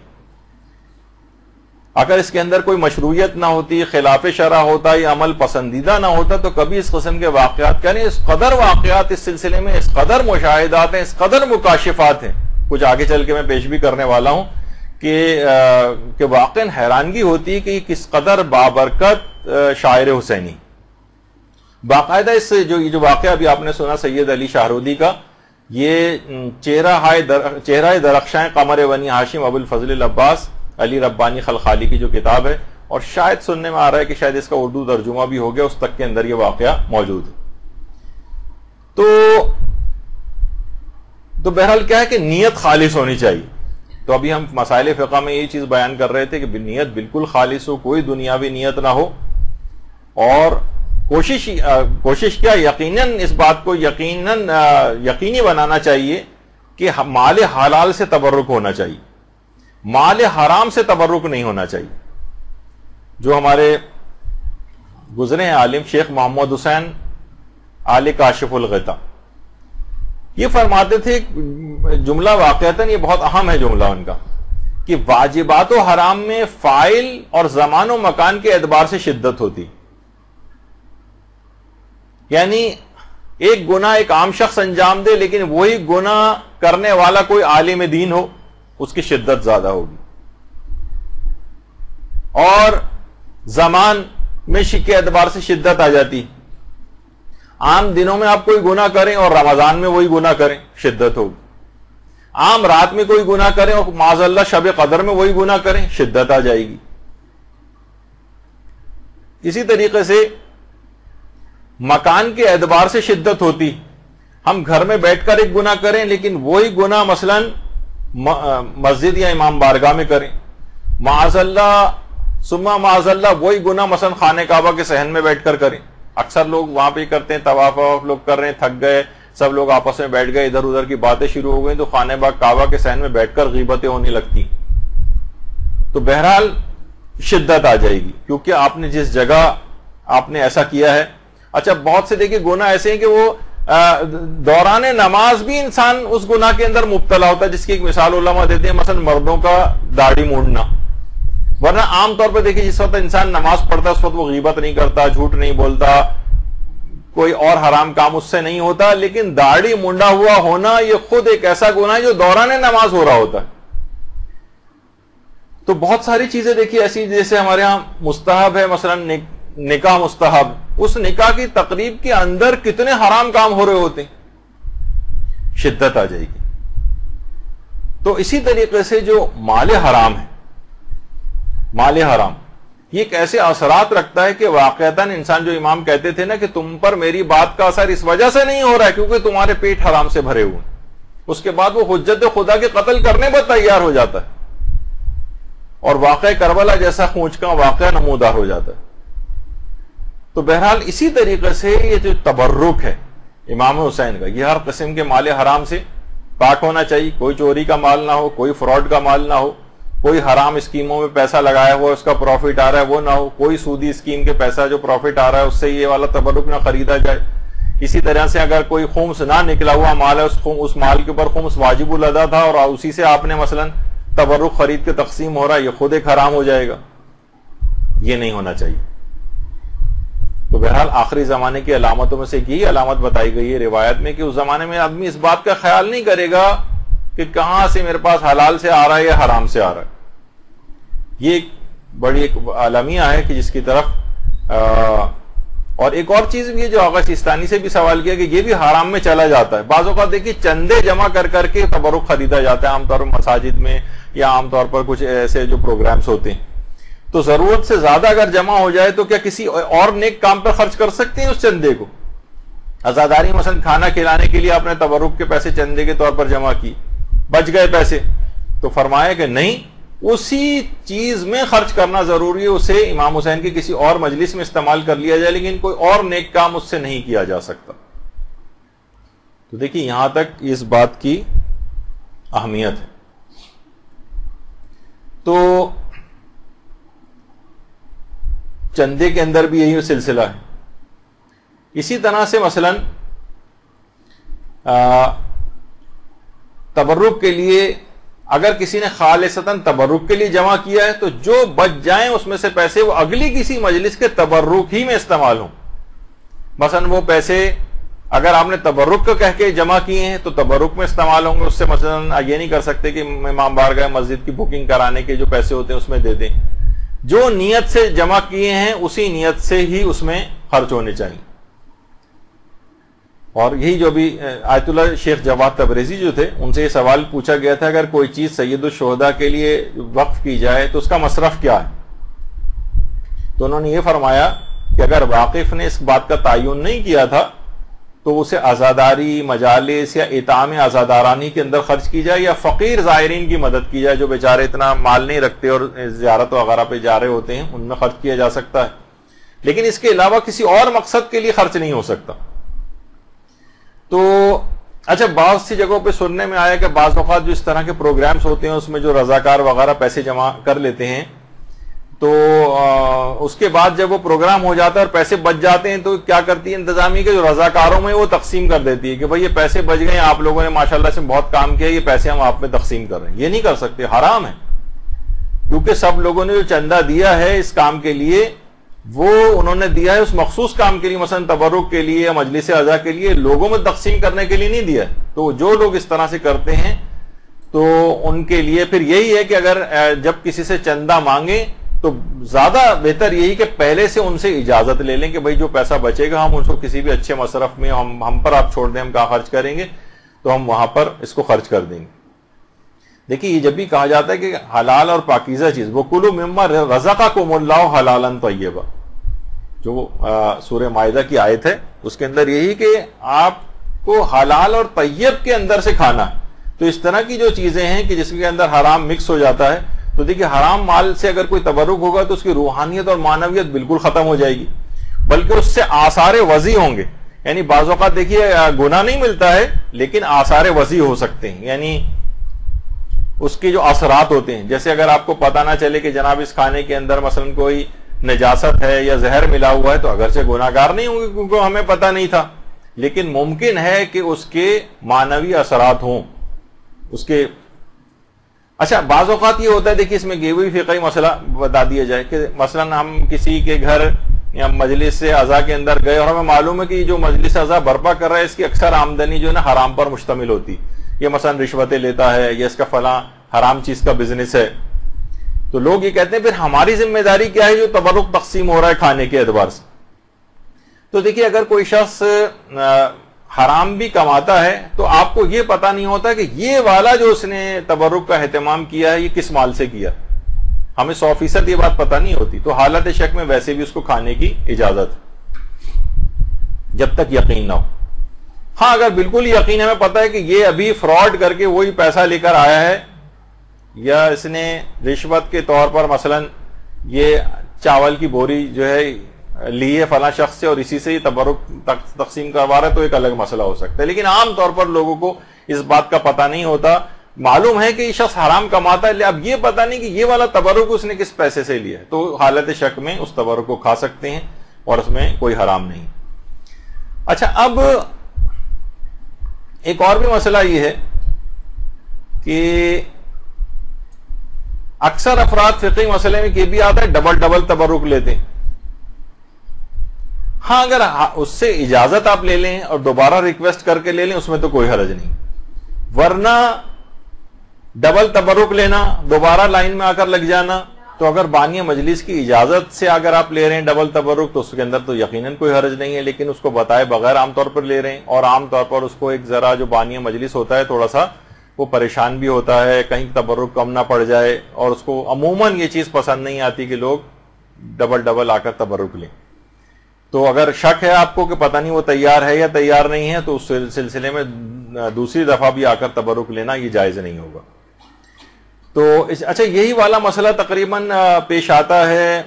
اگر اس کے اندر کوئی مشروعیت نہ ہوتی، خلاف شرع ہوتا یا عمل پسندیدہ نہ ہوتا، تو کبھی اس قسم کے واقعات یعنی اس قدر واقعات اس سلسلے میں، اس قدر مشاہدات ہیں، اس قدر مکاشفات ہیں، کچھ آگے چل کے میں پیش بھی کرنے والا ہوں کہ واقعاً حیرانگی ہوتی ہے کہ کس قدر بابرکت شاعر حسینی. باقاعدہ اس جو واقعہ ابھی آپ نے سنا سید علی شاہرودی کا، یہ چہرہ درخشاں قمر بنی ہاشم ابو الفضل العباس علی ربانی خلخالی کی جو کتاب ہے، اور شاید سننے میں آ رہا ہے کہ شاید اس کا اردو ترجمہ بھی ہو گیا، اس تک کے اندر یہ واقعہ موجود ہے. تو بہرحال کیا ہے کہ نیت خالص ہونی چاہیے. تو ابھی ہم مسائل فقہ میں یہ چیز بیان کر رہے تھے کہ نیت بالکل خالص ہو، کوئی دنیاوی نیت نہ ہو، اور کوشش کیا یقیناً اس بات کو یقینی بنانا چاہیے کہ مال حلال سے تبرک ہونا چاہیے، مال حرام سے تبرک نہیں ہونا چاہیے. جو ہمارے گزرے ہیں عالم شیخ محمد حسین آل کاشف الغطا، یہ فرماتے تھے جملہ واقعتاً یہ بہت اہم ہے جملہ ان کا، کہ واجبات و حرام میں فاعل اور زمان و مکان کے اعتبار سے شدت ہوتی. یعنی ایک گناہ ایک عام شخص انجام دے، لیکن وہی گناہ کرنے والا کوئی عالم دین ہو، اس کی شدت زیادہ ہوگی. اور زمان میں کے اعتبار سے شدت آ جاتی. عام دنوں میں آپ کوئی گناہ کریں اور رمضان میں وہی گناہ کریں، شدت ہوگی. عام رات میں کوئی گناہ کریں اور معاذ اللہ شب قدر میں وہی گناہ کریں، شدت آ جائے گی. اسی طریقے سے مکان کے اعتبار سے شدت ہوتی. ہم گھر میں بیٹھ کر ایک گناہ کریں، لیکن وہی گناہ مثلا مسجد یا امام بارگاہ میں کریں. معاذ اللہ ثم معاذ اللہ وہی گناہ مثلا خانہ کعبہ کے صحن میں بیٹھ کر کریں. اکثر لوگ وہاں پہ کرتے ہیں، طواف لوگ کر رہے ہیں، تھک گئے، سب لوگ آپس میں بیٹھ گئے، ادھر ادھر کی باتیں شروع ہو گئی، تو خانہ کعبہ کے صحن میں بیٹھ کر غیبتیں ہونے لگتی. تو بہرحال شدت آ جائے گی، کیونکہ آپ نے جس جگہ آپ نے ایسا کیا ہے. اچھا بہت سے دیکھیے گناہ ایسے ہیں کہ وہ دوران نماز بھی انسان اس گناہ کے اندر مبتلا ہوتا ہے، جس کی ایک مثال علماء دیتے ہیں، مثلا مردوں کا داڑھی مونڈنا. ورنہ عام طور پہ دیکھیے جس وقت انسان نماز پڑھتا ہے اس وقت وہ غیبت نہیں کرتا، جھوٹ نہیں بولتا، کوئی اور حرام کام اس سے نہیں ہوتا. لیکن داڑھی منڈا ہوا ہونا یہ خود ایک ایسا گناہ ہے جو دوران نماز ہو رہا ہوتا ہے. تو بہت ساری چیزیں دیکھیے ایسی، جیسے ہمارے ہاں مستحب ہے مثلا نکاح مستحب، اس نکاح کی تقریب کے اندر کتنے حرام کام ہو رہے ہوتے ہیں، شدت آ جائے گی. تو اسی طریقے سے جو مال حرام ہے، مال حرام یہ ایک ایسے اثرات رکھتا ہے کہ واقعتاً انسان، جو امام کہتے تھے نا کہ تم پر میری بات کا اثر اس وجہ سے نہیں ہو رہا ہے کیونکہ تمہارے پیٹ حرام سے بھرے ہوئے، اس کے بعد وہ حجت خدا کے قتل کرنے پر تیار ہو جاتا ہے اور واقعہ کربلا جیسا خونچ کا واقعہ نمودار ہو جاتا ہے. تو بہرحال اسی طریقے سے یہ جو تبرک ہے امام حسین کا، یہ ہر قسم کے مال حرام سے پاک ہونا چاہیے. کوئی چوری کا مال نہ ہو، کوئی فراڈ کا مال نہ ہو، کوئی حرام اسکیموں میں پیسہ لگایا ہوا اس کا پروفٹ آ رہا ہے وہ نہ ہو، کوئی سودی اسکیم کے پیسہ جو پروفٹ آ رہا ہے اس سے یہ والا تبرک نہ خریدا جائے. اسی طرح سے اگر کوئی خمس نہ نکلا ہوا مال ہے، اس مال کے اوپر خمس واجب الادا تھا اور اسی سے آپ نے مثلا تبرک خرید کے تقسیم ہو رہا ہے، یہ خود ایک حرام ہو جائے گا. یہ نہیں ہونا چاہیے. تو بہرحال آخری زمانے کی علامتوں میں سے یہی علامت بتائی گئی ہے روایت میں کہ اس زمانے میں آدمی اس بات کا خیال نہیں کرے گا کہ کہاں سے میرے پاس حلال سے آ رہا ہے یا حرام سے آ رہا ہے. یہ ایک بڑی ایک عالمیہ ہے کہ جس کی طرف اور ایک اور چیز بھی ہے جو آغا سیستانی سے بھی سوال کیا کہ یہ بھی حرام میں چلا جاتا ہے. بعض اوقات دیکھیے چندے جمع کر کر کے تبرک خریدا جاتا ہے، عام طور پر مساجد میں یا عام طور پر کچھ ایسے جو پروگرامز ہوتے ہیں. تو ضرورت سے زیادہ اگر جمع ہو جائے تو کیا کسی اور نیک کام پر خرچ کر سکتے ہیں اس چندے کو؟ عزاداری مثلا کھانا کھلانے کے لیے آپ نے تبرک کے پیسے چندے کے طور پر جمع کی، بچ گئے پیسے، تو فرمایا کہ نہیں، اسی چیز میں خرچ کرنا ضروری ہے. اسے امام حسین کی کسی اور مجلس میں استعمال کر لیا جائے لیکن کوئی اور نیک کام اس سے نہیں کیا جا سکتا. تو دیکھیے یہاں تک اس بات کی اہمیت ہے. تو چندے کے اندر بھی یہی سلسلہ ہے. اسی طرح سے مثلاً تبرک کے لیے اگر کسی نے خالصتاً تبرک کے لیے جمع کیا ہے تو جو بچ جائیں اس میں سے پیسے وہ اگلی کسی مجلس کے تبرک ہی میں استعمال ہوں. مثلا وہ پیسے اگر آپ نے تبرک کا کہہ کے جمع کیے ہیں تو تبرک میں استعمال ہوں گے. اس سے مثلا یہ نہیں کر سکتے کہ امام بارگاہ مسجد کی بکنگ کرانے کے جو پیسے ہوتے ہیں اس میں دے دیں. جو نیت سے جمع کیے ہیں اسی نیت سے ہی اس میں خرچ ہونے چاہیے. اور یہی جو بھی آیت اللہ شیخ جواد تبریزی جو تھے ان سے یہ سوال پوچھا گیا تھا اگر کوئی چیز سید الشہداء کے لیے وقف کی جائے تو اس کا مصرف کیا ہے؟ تو انہوں نے یہ فرمایا کہ اگر واقف نے اس بات کا تعین نہیں کیا تھا تو اسے عزاداری مجالس یا اطعام عزادارانی کے اندر خرچ کی جائے یا فقیر زائرین کی مدد کی جائے جو بیچارے اتنا مال نہیں رکھتے اور زیارت وغیرہ پہ جا رہے ہوتے ہیں ان میں خرچ کیا جا سکتا ہے. لیکن اس کے علاوہ کسی اور مقصد کے لیے خرچ نہیں ہو سکتا. تو اچھا بعض سی جگہوں پہ سننے میں آیا کہ بعض اوقات جو اس طرح کے پروگرامز ہوتے ہیں اس میں جو رضاکار وغیرہ پیسے جمع کر لیتے ہیں تو اس کے بعد جب وہ پروگرام ہو جاتا ہے اور پیسے بچ جاتے ہیں تو کیا کرتی ہے انتظامیہ کے جو رضاکاروں میں وہ تقسیم کر دیتی ہے کہ بھئی یہ پیسے بچ گئے آپ لوگوں نے ماشاءاللہ سے بہت کام کیا یہ پیسے ہم آپ میں تقسیم کر رہے ہیں. یہ نہیں کر سکتے, حرام ہے. کیونکہ سب لوگوں نے جو چندہ دیا ہے اس کام کے لیے وہ انہوں نے دیا ہے اس مخصوص کام کے لیے, مثلا تبرک کے لیے یا مجلس عزا کے لیے, لوگوں میں تقسیم کرنے کے لیے نہیں دیا. تو جو لوگ اس طرح سے کرتے ہیں تو ان کے لیے پھر یہی ہے کہ اگر جب کسی سے چندہ مانگیں تو زیادہ بہتر یہی کہ پہلے سے ان سے اجازت لے لیں کہ بھئی جو پیسہ بچے گا ہم اس کو کسی بھی اچھے مصرف میں ہم پر آپ چھوڑ دیں, ہم کہاں خرچ کریں گے تو ہم وہاں پر اس کو خرچ کر دیں گے. دیکھیے یہ جب بھی کہا جاتا ہے کہ حلال اور پاکیزہ چیز وَكُلُوا مِمَّا رَزَقَكُمُ اللَّهُ حَلَالًا طَيِّبًا, جو سورہ مائدہ کی آیت ہے اس کے اندر یہی کہ آپ کو حلال اور طیب کے اندر سے کھانا ہے. تو اس طرح کی جو چیزیں ہیں کہ جس کے اندر حرام مکس ہو جاتا ہے تو دیکھیے حرام مال سے اگر کوئی تبرک ہوگا تو اس کی روحانیت اور معنویت بالکل ختم ہو جائے گی, بلکہ اس سے آثار وضع ہوں گے. یعنی بعض اوقات دیکھیے گناہ نہیں ملتا ہے لیکن آثار وضع ہو سکتے ہیں, یعنی اس کے جو اثرات ہوتے ہیں. جیسے اگر آپ کو پتہ نہ چلے کہ جناب اس کھانے کے اندر مثلا کوئی نجاست ہے یا زہر ملا ہوا ہے تو اگرچہ گناہگار نہیں ہوں گے کیونکہ ہمیں پتہ نہیں تھا, لیکن ممکن ہے کہ اس کے معنوی اثرات ہوں اس کے. اچھا بعض اوقات یہ ہوتا ہے دیکھیے اس میں یہ بھی فقہی مسئلہ بتا دیا جائے کہ مثلا ہم کسی کے گھر یا مجلس عزا کے اندر گئے اور ہمیں معلوم ہے کہ جو مجلس عزا برپا کر رہا ہے اس کی اکثر آمدنی جو ہے نا حرام پر مشتمل ہوتی, یہ مثلا رشوتیں لیتا ہے یا اس کا فلاں حرام چیز کا بزنس ہے. تو لوگ یہ کہتے ہیں پھر ہماری ذمہ داری کیا ہے جو تبرک تقسیم ہو رہا ہے کھانے کے اعتبار سے. تو دیکھیے اگر کوئی شخص حرام بھی کماتا ہے تو آپ کو یہ پتہ نہیں ہوتا کہ یہ والا جو اس نے تبرک کا اہتمام کیا ہے یہ کس مال سے کیا, ہمیں 100% یہ بات پتہ نہیں ہوتی. تو حالت شک میں ویسے بھی اس کو کھانے کی اجازت جب تک یقین نہ ہو. ہاں اگر بالکل یقین ہمیں پتہ ہے کہ یہ ابھی فراڈ کر کے وہی پیسہ لے کر آیا ہے یا اس نے رشوت کے طور پر مثلا یہ چاول کی بوری جو ہے لی ہے فلاں شخص سے اور اسی سے ہی تبرک تقسیم کروا رہا ہے تو ایک الگ مسئلہ ہو سکتا ہے. لیکن عام طور پر لوگوں کو اس بات کا پتہ نہیں ہوتا, معلوم ہے کہ یہ شخص حرام کماتا ہے, اب یہ پتہ نہیں کہ یہ والا تبرک اس نے کس پیسے سے لیا ہے, تو حالت شک میں اس تبرک کو کھا سکتے ہیں اور اس میں کوئی حرام نہیں. اچھا اب ایک اور بھی مسئلہ یہ ہے کہ اکثر افراد فقہی مسئلے میں یہ بھی آتا ہے ڈبل تبرک لیتے ہیں. ہاں اگر اس سے اجازت آپ لے لیں اور دوبارہ ریکویسٹ کر کے لے لیں اس میں تو کوئی حرج نہیں, ورنہ ڈبل تبرک لینا دوبارہ لائن میں آ کر لگ جانا, تو اگر بانی مجلس کی اجازت سے اگر آپ لے رہے ہیں ڈبل تبرک تو اس کے اندر تو یقیناً کوئی حرج نہیں ہے, لیکن اس کو بتائے بغیر عام طور پر لے رہے ہیں اور عام طور پر اس کو ایک ذرا جو بانی مجلس ہوتا ہے تھوڑا سا وہ پریشان بھی ہوتا ہے کہیں تبرک کم نہ پڑ جائے, اور اس کو عموماً یہ چیز پسند نہیں آتی کہ لوگ ڈبل آ کر تبرک لیں. تو اگر شک ہے آپ کو کہ پتہ نہیں وہ تیار ہے یا تیار نہیں ہے تو اس سلسلے میں دوسری دفعہ بھی آ کر تبرک لینا یہ جائز نہیں ہوگا. تو اچھا یہی والا مسئلہ تقریباً پیش آتا ہے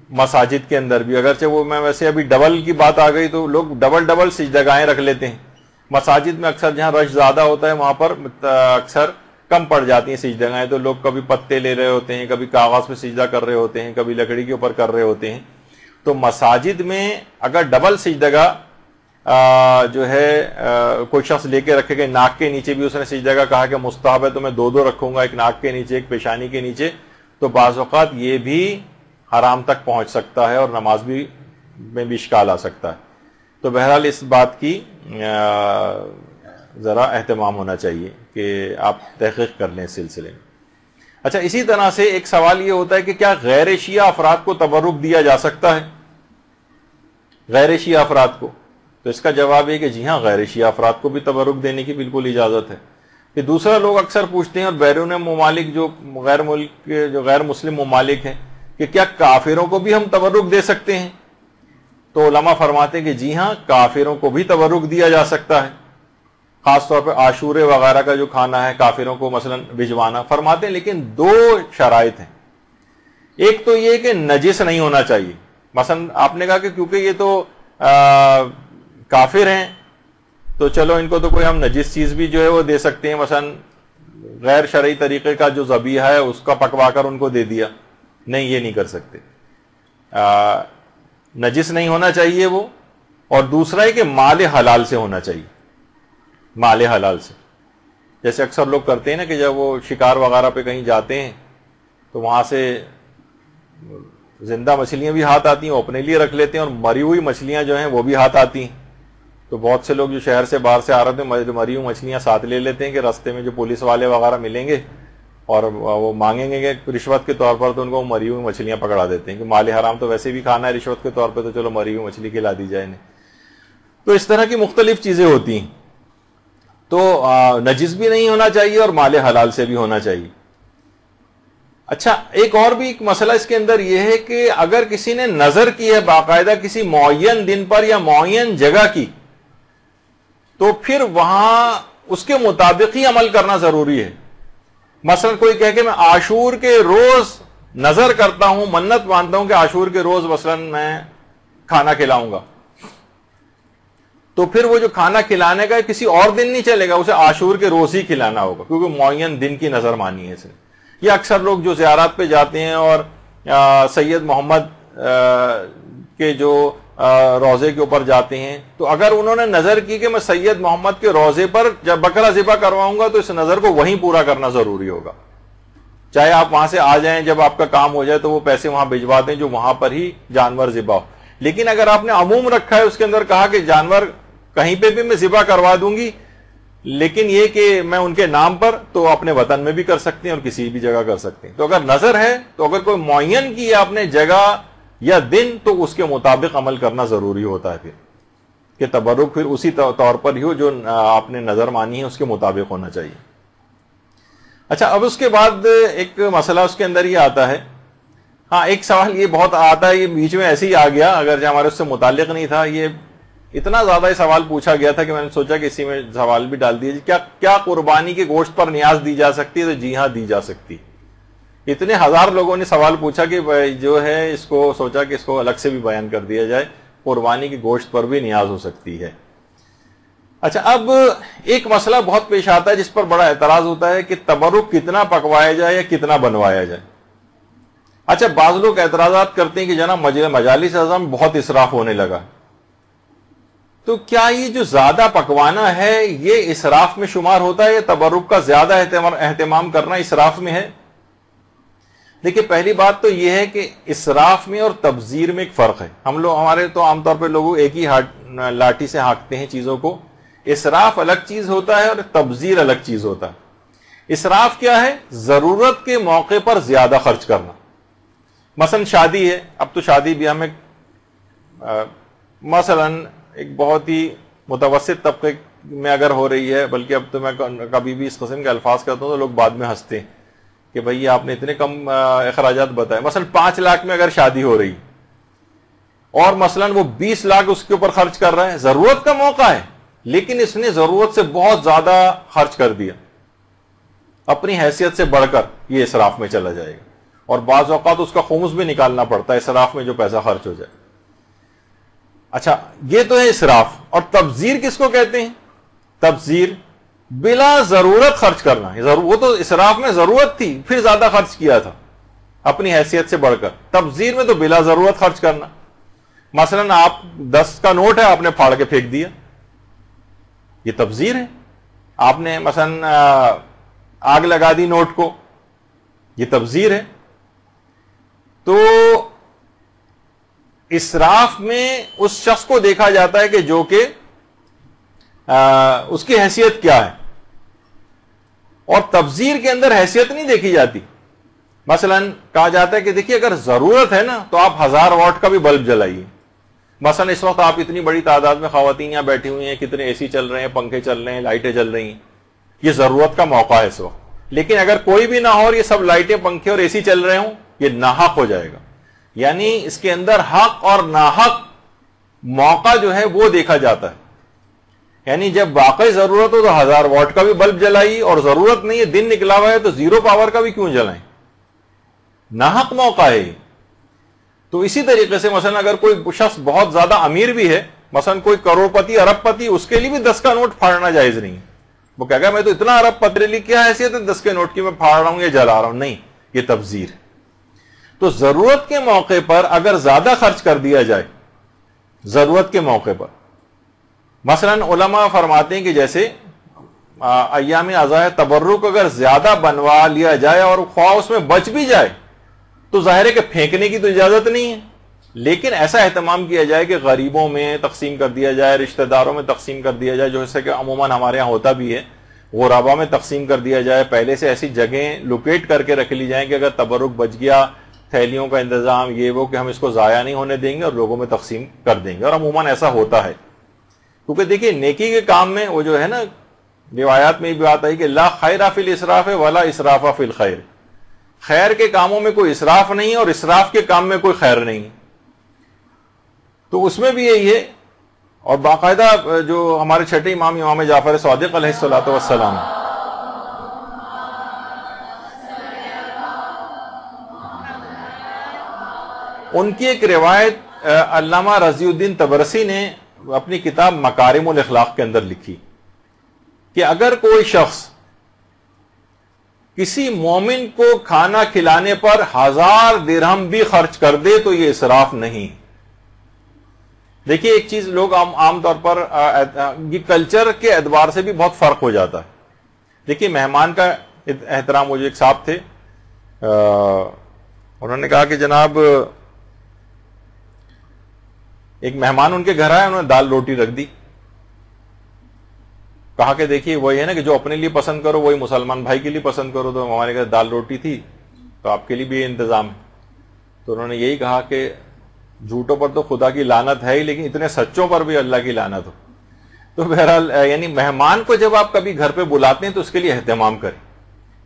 مساجد کے اندر بھی, اگرچہ وہ میں ویسے ابھی ڈبل کی بات آ گئی تو لوگ ڈبل سجدگاہیں رکھ لیتے ہیں. مساجد میں اکثر جہاں رش زیادہ ہوتا ہے وہاں پر اکثر کم پڑ جاتی ہیں سجدگاہیں, تو لوگ کبھی پتے لے رہے ہوتے ہیں, کبھی کاغذ پہ سجدہ کر رہے ہوتے ہیں, کبھی لکڑی کے اوپر کر رہے ہوتے ہیں. تو مساجد میں اگر ڈبل سجدگاہ جو ہے کوئی شخص لے کے رکھے گا، ناک کے نیچے بھی اس نے سجدگاہ کہا کہ مستحب ہے تو میں دو رکھوں گا، ایک ناک کے نیچے ایک پیشانی کے نیچے، تو بعض اوقات یہ بھی حرام تک پہنچ سکتا ہے اور نماز بھی میں بھی اشکال آ سکتا ہے. تو بہرحال اس بات کی ذرا اہتمام ہونا چاہیے کہ آپ تحقیق کر لیں اس سلسلے میں. اچھا، اسی طرح سے ایک سوال یہ ہوتا ہے کہ کیا غیر شیعہ افراد کو تبرک دیا جا سکتا ہے؟ غیر شیعہ افراد کو؟ تو اس کا جواب ہے کہ جی ہاں، غیر شیعہ افراد کو بھی تبرک دینے کی بالکل اجازت ہے. کہ دوسرا لوگ اکثر پوچھتے ہیں اور بیرون ممالک جو غیر مسلم ممالک ہیں کہ کیا کافروں کو بھی ہم تبرک دے سکتے ہیں؟ تو علماء فرماتے ہیں کہ جی ہاں، کافروں کو بھی تبرک دیا جا سکتا ہے، خاص طور پہ عاشورے وغیرہ کا جو کھانا ہے کافروں کو مثلا بھجوانا. فرماتے ہیں لیکن دو شرائط ہیں. ایک تو یہ کہ نجس نہیں ہونا چاہیے. مثلا آپ نے کہا کہ کیونکہ یہ تو کافر ہیں تو چلو ان کو تو کوئی ہم نجس چیز بھی جو ہے وہ دے سکتے ہیں، مثلا غیر شرعی طریقے کا جو ذبیحہ ہے اس کا پکوا کر ان کو دے دیا. نہیں، یہ نہیں کر سکتے. نجس نہیں ہونا چاہیے وہ. اور دوسرا ہے کہ مال حلال سے ہونا چاہیے، مال حلال سے. جیسے اکثر لوگ کرتے ہیں نا کہ جب وہ شکار وغیرہ پہ کہیں جاتے ہیں تو وہاں سے زندہ مچھلیاں بھی ہاتھ آتی ہیں، وہ اپنے لیے رکھ لیتے ہیں، اور مری ہوئی مچھلیاں جو ہیں وہ بھی ہاتھ آتی ہیں. تو بہت سے لوگ جو شہر سے باہر سے آ رہے تھے مری ہوئی مچھلیاں ساتھ لے لیتے ہیں کہ راستے میں جو پولیس والے وغیرہ ملیں گے اور وہ مانگیں گے کہ رشوت کے طور پر، تو ان کو مری ہوئی مچھلیاں پکڑا دیتے ہیں کہ مال حرام تو ویسے بھی کھانا ہے رشوت کے طور پہ، تو چلو مری ہوئی مچھلی کھلا دی جائے انہیں. تو اس طرح کی مختلف چیزیں ہوتی ہیں. تو نجس بھی نہیں ہونا چاہیے اور مال حلال سے بھی ہونا چاہیے. اچھا، ایک اور بھی ایک مسئلہ اس کے اندر یہ ہے کہ اگر کسی نے نظر کی ہے باقاعدہ کسی معین دن پر یا معین جگہ کی، تو پھر وہاں اس کے مطابق ہی عمل کرنا ضروری ہے. مثلا کوئی کہے کہ میں عاشور کے روز نظر کرتا ہوں، منت مانتا ہوں کہ عاشور کے روز مثلا میں کھانا کھلاؤں گا، تو پھر وہ جو کھانا کھلانے کا کسی اور دن نہیں چلے گا، اسے عاشور کے روز ہی کھلانا ہوگا کیونکہ معین دن کی نظر مانی ہے اس نے. یہ اکثر لوگ جو زیارات پہ جاتے ہیں اور سید محمد کے جو روزے کے اوپر جاتے ہیں، تو اگر انہوں نے نظر کی کہ میں سید محمد کے روزے پر جب بکرا ذبح کرواؤں گا، تو اس نظر کو وہیں پورا کرنا ضروری ہوگا. چاہے آپ وہاں سے آ جائیں، جب آپ کا کام ہو جائے تو وہ پیسے وہاں بھجوا دیں جو وہاں پر ہی جانور ذبح ہو. لیکن اگر آپ نے عموم رکھا ہے، اس کے اندر کہا کہ جانور کہیں پہ بھی میں ذبح کروا دوں گی، لیکن یہ کہ میں ان کے نام پر، تو اپنے وطن میں بھی کر سکتے ہیں اور کسی بھی جگہ کر سکتے ہیں. تو اگر نظر ہے تو اگر کوئی معین کی ہے آپ نے جگہ یا دن، تو اس کے مطابق عمل کرنا ضروری ہوتا ہے پھر کہ تبرک پھر اسی طور پر ہی ہو جو آپ نے نظر مانی ہے اس کے مطابق ہونا چاہیے. اچھا، اب اس کے بعد ایک مسئلہ اس کے اندر یہ آتا ہے. ہاں، ایک سوال یہ بہت آتا ہے، یہ بیچ میں ایسے ہی آ گیا، اگر جو ہمارے اس سے متعلق نہیں تھا. یہ اتنا زیادہ یہ سوال پوچھا گیا تھا کہ میں نے سوچا کہ اسی میں سوال بھی ڈال دیجیے. کیا قربانی کے گوشت پر نیاز دی جا سکتی ہے؟ تو جی ہاں، دی جا سکتی. اتنے ہزار لوگوں نے سوال پوچھا کہ جو ہے اس کو سوچا کہ اس کو الگ سے بھی بیان کر دیا جائے. قربانی کے گوشت پر بھی نیاز ہو سکتی ہے. اچھا، اب ایک مسئلہ بہت پیش آتا ہے جس پر بڑا اعتراض ہوتا ہے کہ تبرک کتنا پکوایا جائے یا کتنا بنوایا جائے. اچھا، بعض لوگ اعتراضات کرتے ہیں کہ جناب مجالس اعظم بہت اسراف ہونے لگا. تو کیا یہ جو زیادہ پکوانا ہے یہ اسراف میں شمار ہوتا ہے یا تبرک کا زیادہ اہتمام کرنا اسراف میں ہے؟ دیکھیے، پہلی بات تو یہ ہے کہ اسراف میں اور تبذیر میں ایک فرق ہے. ہمارے تو عام طور پہ لوگ ایک ہی لاٹھی سے ہانکتے ہیں چیزوں کو. اسراف الگ چیز ہوتا ہے اور تبذیر الگ چیز ہوتا ہے. اسراف کیا ہے؟ ضرورت کے موقع پر زیادہ خرچ کرنا. مثلا شادی ہے، اب تو شادی بھی ہمیں مثلا ایک بہت ہی متوسط طبقے میں اگر ہو رہی ہے، بلکہ اب تو میں کبھی بھی اس قسم کے الفاظ کرتا ہوں تو لوگ بعد میں ہنستے ہیں کہ بھئی آپ نے اتنے کم اخراجات بتائے. مثلا 5 لاکھ میں اگر شادی ہو رہی اور مثلا وہ 20 لاکھ اس کے اوپر خرچ کر رہا ہے، ضرورت کا موقع ہے لیکن اس نے ضرورت سے بہت زیادہ خرچ کر دیا، اپنی حیثیت سے بڑھ کر، یہ اسراف میں چلا جائے گا. اور بعض اوقات اس کا خمس بھی نکالنا پڑتا ہے اسراف میں جو پیسہ خرچ ہو جائے. اچھا، یہ تو ہے اسراف. اور تبذیر کس کو کہتے ہیں؟ تبذیر بلا ضرورت خرچ کرنا. وہ تو اسراف میں ضرورت تھی پھر زیادہ خرچ کیا تھا اپنی حیثیت سے بڑھ کر. تبذیر میں تو بلا ضرورت خرچ کرنا. مثلاً آپ 10 کا نوٹ ہے, آپ نے پھاڑ کے پھینک دیا, یہ تبذیر ہے. آپ نے مثلاً آگ لگا دی نوٹ کو, یہ تبذیر ہے. تو اسراف میں اس شخص کو دیکھا جاتا ہے کہ جو کہ اس کی حیثیت کیا ہے, اور تبذیر کے اندر حیثیت نہیں دیکھی جاتی. مثلا کہا جاتا ہے کہ دیکھیے اگر ضرورت ہے نا تو آپ 1000 واٹ کا بھی بلب جلائیے. مثلا اس وقت آپ اتنی بڑی تعداد میں خواتین یہاں بیٹھی ہوئی ہیں, کتنے اے سی چل رہے ہیں, پنکھے چل رہے ہیں, لائٹیں چل رہی ہیں, یہ ضرورت کا موقع ہے اس وقت. لیکن اگر کوئی بھی نہ ہو اور یہ سب لائٹیں, پنکھے اور اے سی چل رہے ہوں, یہ ناحق ہو جائے گا. یعنی اس کے اندر حق اور ناحق موقع جو ہے وہ دیکھا جاتا ہے. یعنی جب واقعی ضرورت ہو تو 1000 واٹ کا بھی بلب جلائیے, اور ضرورت نہیں ہے, دن نکلا ہوا ہے تو 0 پاور کا بھی کیوں جلائیں, ناحق موقع ہے. تو اسی طریقے سے مثلا اگر کوئی شخص بہت زیادہ امیر بھی ہے, مثلا کوئی کروڑپتی, ارب پتی, اس کے لیے بھی 10 کا نوٹ پھاڑنا جائز نہیں. وہ کہے گا میں تو اتنا ارب پتی لی, کیا حیثیت ہے 10 کے نوٹ کی, میں پھاڑ رہا ہوں یا جلا رہا ہوں. نہیں, یہ تبذیر. تو ضرورت کے موقع پر اگر زیادہ خرچ کر دیا جائے, ضرورت کے موقع پر, مثلا علماء فرماتے ہیں کہ جیسے ایام عزائے تبرک اگر زیادہ بنوا لیا جائے اور خواہ اس میں بچ بھی جائے تو ظاہر ہے کہ پھینکنے کی تو اجازت نہیں ہے, لیکن ایسا اہتمام کیا جائے کہ غریبوں میں تقسیم کر دیا جائے, رشتہ داروں میں تقسیم کر دیا جائے, جو اس سے کہ عموماً ہمارے ہاں ہوتا بھی ہے, غربا میں تقسیم کر دیا جائے. پہلے سے ایسی جگہیں لوکیٹ کر کے رکھ لی جائیں کہ اگر تبرک بچ گیا, تھیلیوں کا انتظام یہ وہ, کہ ہم اس کو ضائع نہیں ہونے دیں گے اور لوگوں میں تقسیم کر دیں گے. اور عموماً ایسا ہوتا ہے, کیونکہ دیکھیے نیکی کے کام میں وہ جو ہے نا, روایات میں یہ بات آئی کہ لا خیر فی الاسراف ولا اسراف فی الخیر, خیر کے کاموں میں کوئی اسراف نہیں ہے اور اسراف کے کام میں کوئی خیر نہیں ہے. تو اس میں بھی یہی ہے. اور باقاعدہ جو ہمارے چھٹے امام جعفر صادق علیہ الصلوۃ والسلام, ان کی ایک روایت علامہ رضی الدین طبرسی نے اپنی کتاب مکارم الاخلاق کے اندر لکھی کہ اگر کوئی شخص کسی مومن کو کھانا کھلانے پر 1000 درہم بھی خرچ کر دے تو یہ اسراف نہیں. دیکھیے ایک چیز لوگ عام طور پر یہ کلچر کے اعتبار سے بھی بہت فرق ہو جاتا ہے. دیکھیے مہمان کا احترام, وہ جو ایک صاحب تھے انہوں نے کہا کہ جناب ایک مہمان ان کے گھر آیا, انہوں نے دال روٹی رکھ دی. کہا کہ دیکھیے وہی ہے نا کہ جو اپنے لیے پسند کرو وہی مسلمان بھائی کے لیے پسند کرو, تو ہمارے گھر دال روٹی تھی تو آپ کے لیے بھی یہ انتظام ہے. تو انہوں نے یہی کہا کہ جھوٹوں پر تو خدا کی لعنت ہے ہی, لیکن اتنے سچوں پر بھی اللہ کی لعنت ہو. تو بہرحال یعنی مہمان کو جب آپ کبھی گھر پہ بلاتے ہیں تو اس کے لیے اہتمام کریں,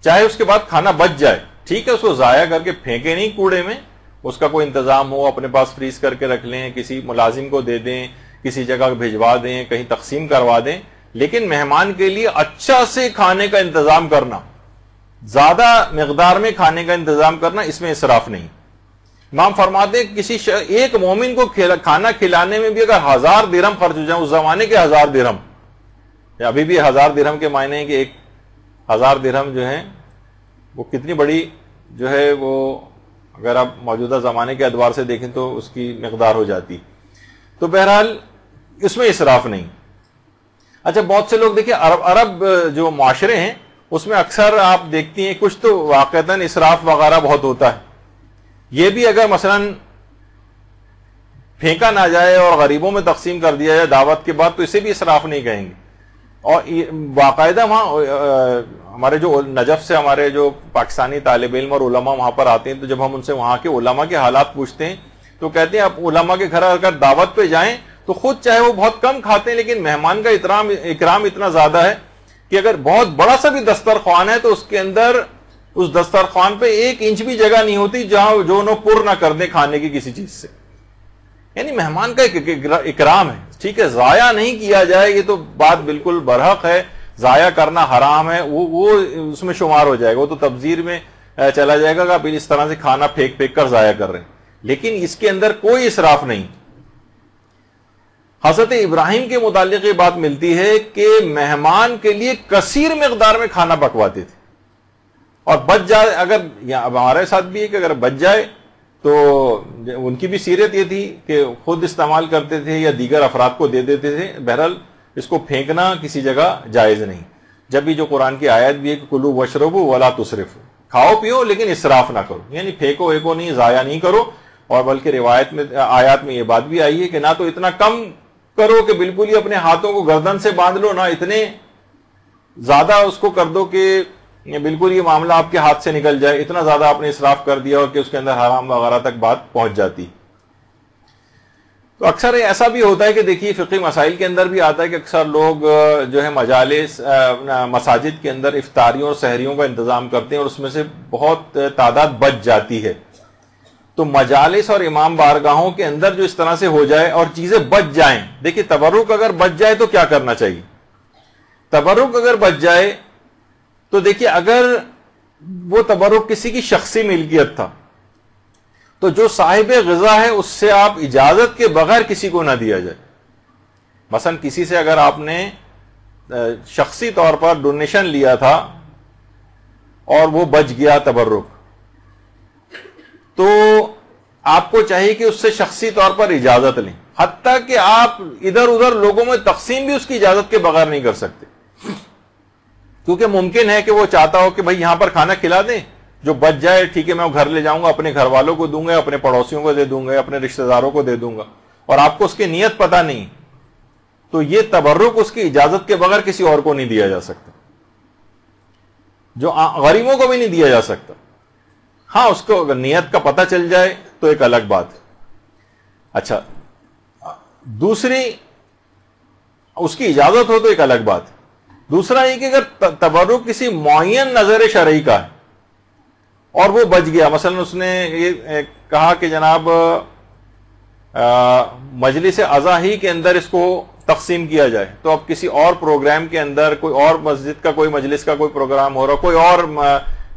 چاہے اس کے بعد کھانا بچ جائے, ٹھیک ہے, اس کو ضائع کر کے پھینکے نہیں کوڑے میں, اس کا کوئی انتظام ہو, اپنے پاس فریز کر کے رکھ لیں, کسی ملازم کو دے دیں, کسی جگہ بھجوا دیں, کہیں تقسیم کروا دیں. لیکن مہمان کے لیے اچھا سے کھانے کا انتظام کرنا, زیادہ مقدار میں کھانے کا انتظام کرنا, اس میں اسراف نہیں. امام فرماتے ہیں کسی ایک مومن کو کھانا کھلانے میں بھی اگر 1000 درہم خرچ ہو جائیں, اس زمانے کے 1000 درہم, ابھی بھی 1000 درہم کے معنی ہے کہ 1000 درہم جو ہیں وہ کتنی بڑی جو ہے وہ, اگر آپ موجودہ زمانے کے اعتبار سے دیکھیں تو اس کی مقدار ہو جاتی. تو بہرحال اس میں اسراف نہیں. اچھا بہت سے لوگ دیکھیں عرب جو معاشرے ہیں اس میں اکثر آپ دیکھتی ہیں کچھ تو واقعتاً اسراف وغیرہ بہت ہوتا ہے. یہ بھی اگر مثلا پھینکا نہ جائے اور غریبوں میں تقسیم کر دیا جائے دعوت کے بعد تو اسے بھی اسراف نہیں کہیں گے. اور باقاعدہ وہاں ہمارے جو نجف سے ہمارے جو پاکستانی طالب علم اور علماء وہاں پر آتے ہیں, تو جب ہم ان سے وہاں کے علماء کے حالات پوچھتے ہیں تو کہتے ہیں آپ علماء کے گھر اگر دعوت پہ جائیں تو خود چاہے وہ بہت کم کھاتے ہیں, لیکن مہمان کا اکرام اتنا زیادہ ہے کہ اگر بہت بڑا سا بھی دسترخوان ہے تو اس کے اندر اس دسترخوان پہ 1 انچ بھی جگہ نہیں ہوتی جہاں جو انہوں پر نہ کر دیں کھانے کی کسی چیز سے. یعنی مہمان کا ایک اکرام ہے, ٹھیک ہے, ضائع نہیں کیا جائے, یہ تو بات بالکل برحق ہے. ضائع کرنا حرام ہے, وہ اس میں شمار ہو جائے گا, وہ تو تبذیر میں چلا جائے گا کہ آپ اس طرح سے کھانا پھینک کر ضائع کر رہے ہیں. لیکن اس کے اندر کوئی اسراف نہیں. حضرت ابراہیم کے متعلق یہ بات ملتی ہے کہ مہمان کے لیے کثیر مقدار میں کھانا پکواتے تھے, اور بچ جائے, اگر اب ہمارے ساتھ بھی ہے کہ اگر بچ جائے تو ان کی بھی سیرت یہ تھی کہ خود استعمال کرتے تھے یا دیگر افراد کو دے دیتے تھے. بہرحال اس کو پھینکنا کسی جگہ جائز نہیں. جب بھی جو قرآن کی آیت بھی ہے کہ کلو وشربو ولا تسرفوا، کھاؤ پیو لیکن اسراف نہ کرو، یعنی پھینکو ایکو نہیں، ضائع نہیں کرو. اور بلکہ روایت میں آیات میں یہ بات بھی آئی ہے کہ نہ تو اتنا کم کرو کہ بالکل ہی اپنے ہاتھوں کو گردن سے باندھ لو، نہ اتنے زیادہ اس کو کر دو کہ بالکل یہ معاملہ آپ کے ہاتھ سے نکل جائے. اتنا زیادہ آپ نے اسراف کر دیا اور کہ اس کے اندر حرام وغیرہ تک بات پہنچ جاتی. تو اکثر ایسا بھی ہوتا ہے کہ دیکھیے فقہی مسائل کے اندر بھی آتا ہے کہ اکثر لوگ جو ہے مجالس مساجد کے اندر افطاریوں اور سحریوں کا انتظام کرتے ہیں اور اس میں سے بہت تعداد بچ جاتی ہے. تو مجالس اور امام بارگاہوں کے اندر جو اس طرح سے ہو جائے اور چیزیں بچ جائیں، دیکھیے تبرک اگر بچ جائے تو کیا کرنا چاہیے؟ تبرک اگر بچ جائے تو دیکھیے اگر وہ تبرک کسی کی شخصی ملکیت تھا تو جو صاحب غذا ہے اس سے آپ اجازت کے بغیر کسی کو نہ دیا جائے. مثلا کسی سے اگر آپ نے شخصی طور پر ڈونیشن لیا تھا اور وہ بچ گیا تبرک، تو آپ کو چاہیے کہ اس سے شخصی طور پر اجازت لیں، حتیٰ کہ آپ ادھر ادھر لوگوں میں تقسیم بھی اس کی اجازت کے بغیر نہیں کر سکتے، کیونکہ ممکن ہے کہ وہ چاہتا ہو کہ بھائی یہاں پر کھانا کھلا دیں، جو بچ جائے ٹھیک ہے میں وہ گھر لے جاؤں گا، اپنے گھر والوں کو دوں گا، اپنے پڑوسیوں کو دے دوں گا، اپنے رشتہ داروں کو دے دوں گا، اور آپ کو اس کی نیت پتہ نہیں. تو یہ تبرک اس کی اجازت کے بغیر کسی اور کو نہیں دیا جا سکتا، جو غریبوں کو بھی نہیں دیا جا سکتا. ہاں اس کو اگر نیت کا پتہ چل جائے تو ایک الگ بات. اچھا دوسری اس کی اجازت ہو تو ایک الگ بات. دوسرا یہ کہ اگر تبرک کسی معین نظر شرعی کا ہے اور وہ بچ گیا، مثلا اس نے یہ کہا کہ جناب مجلس عزا ہی کے اندر اس کو تقسیم کیا جائے، تو اب کسی اور پروگرام کے اندر کوئی اور مسجد کا کوئی مجلس کا کوئی پروگرام ہو رہا، کوئی اور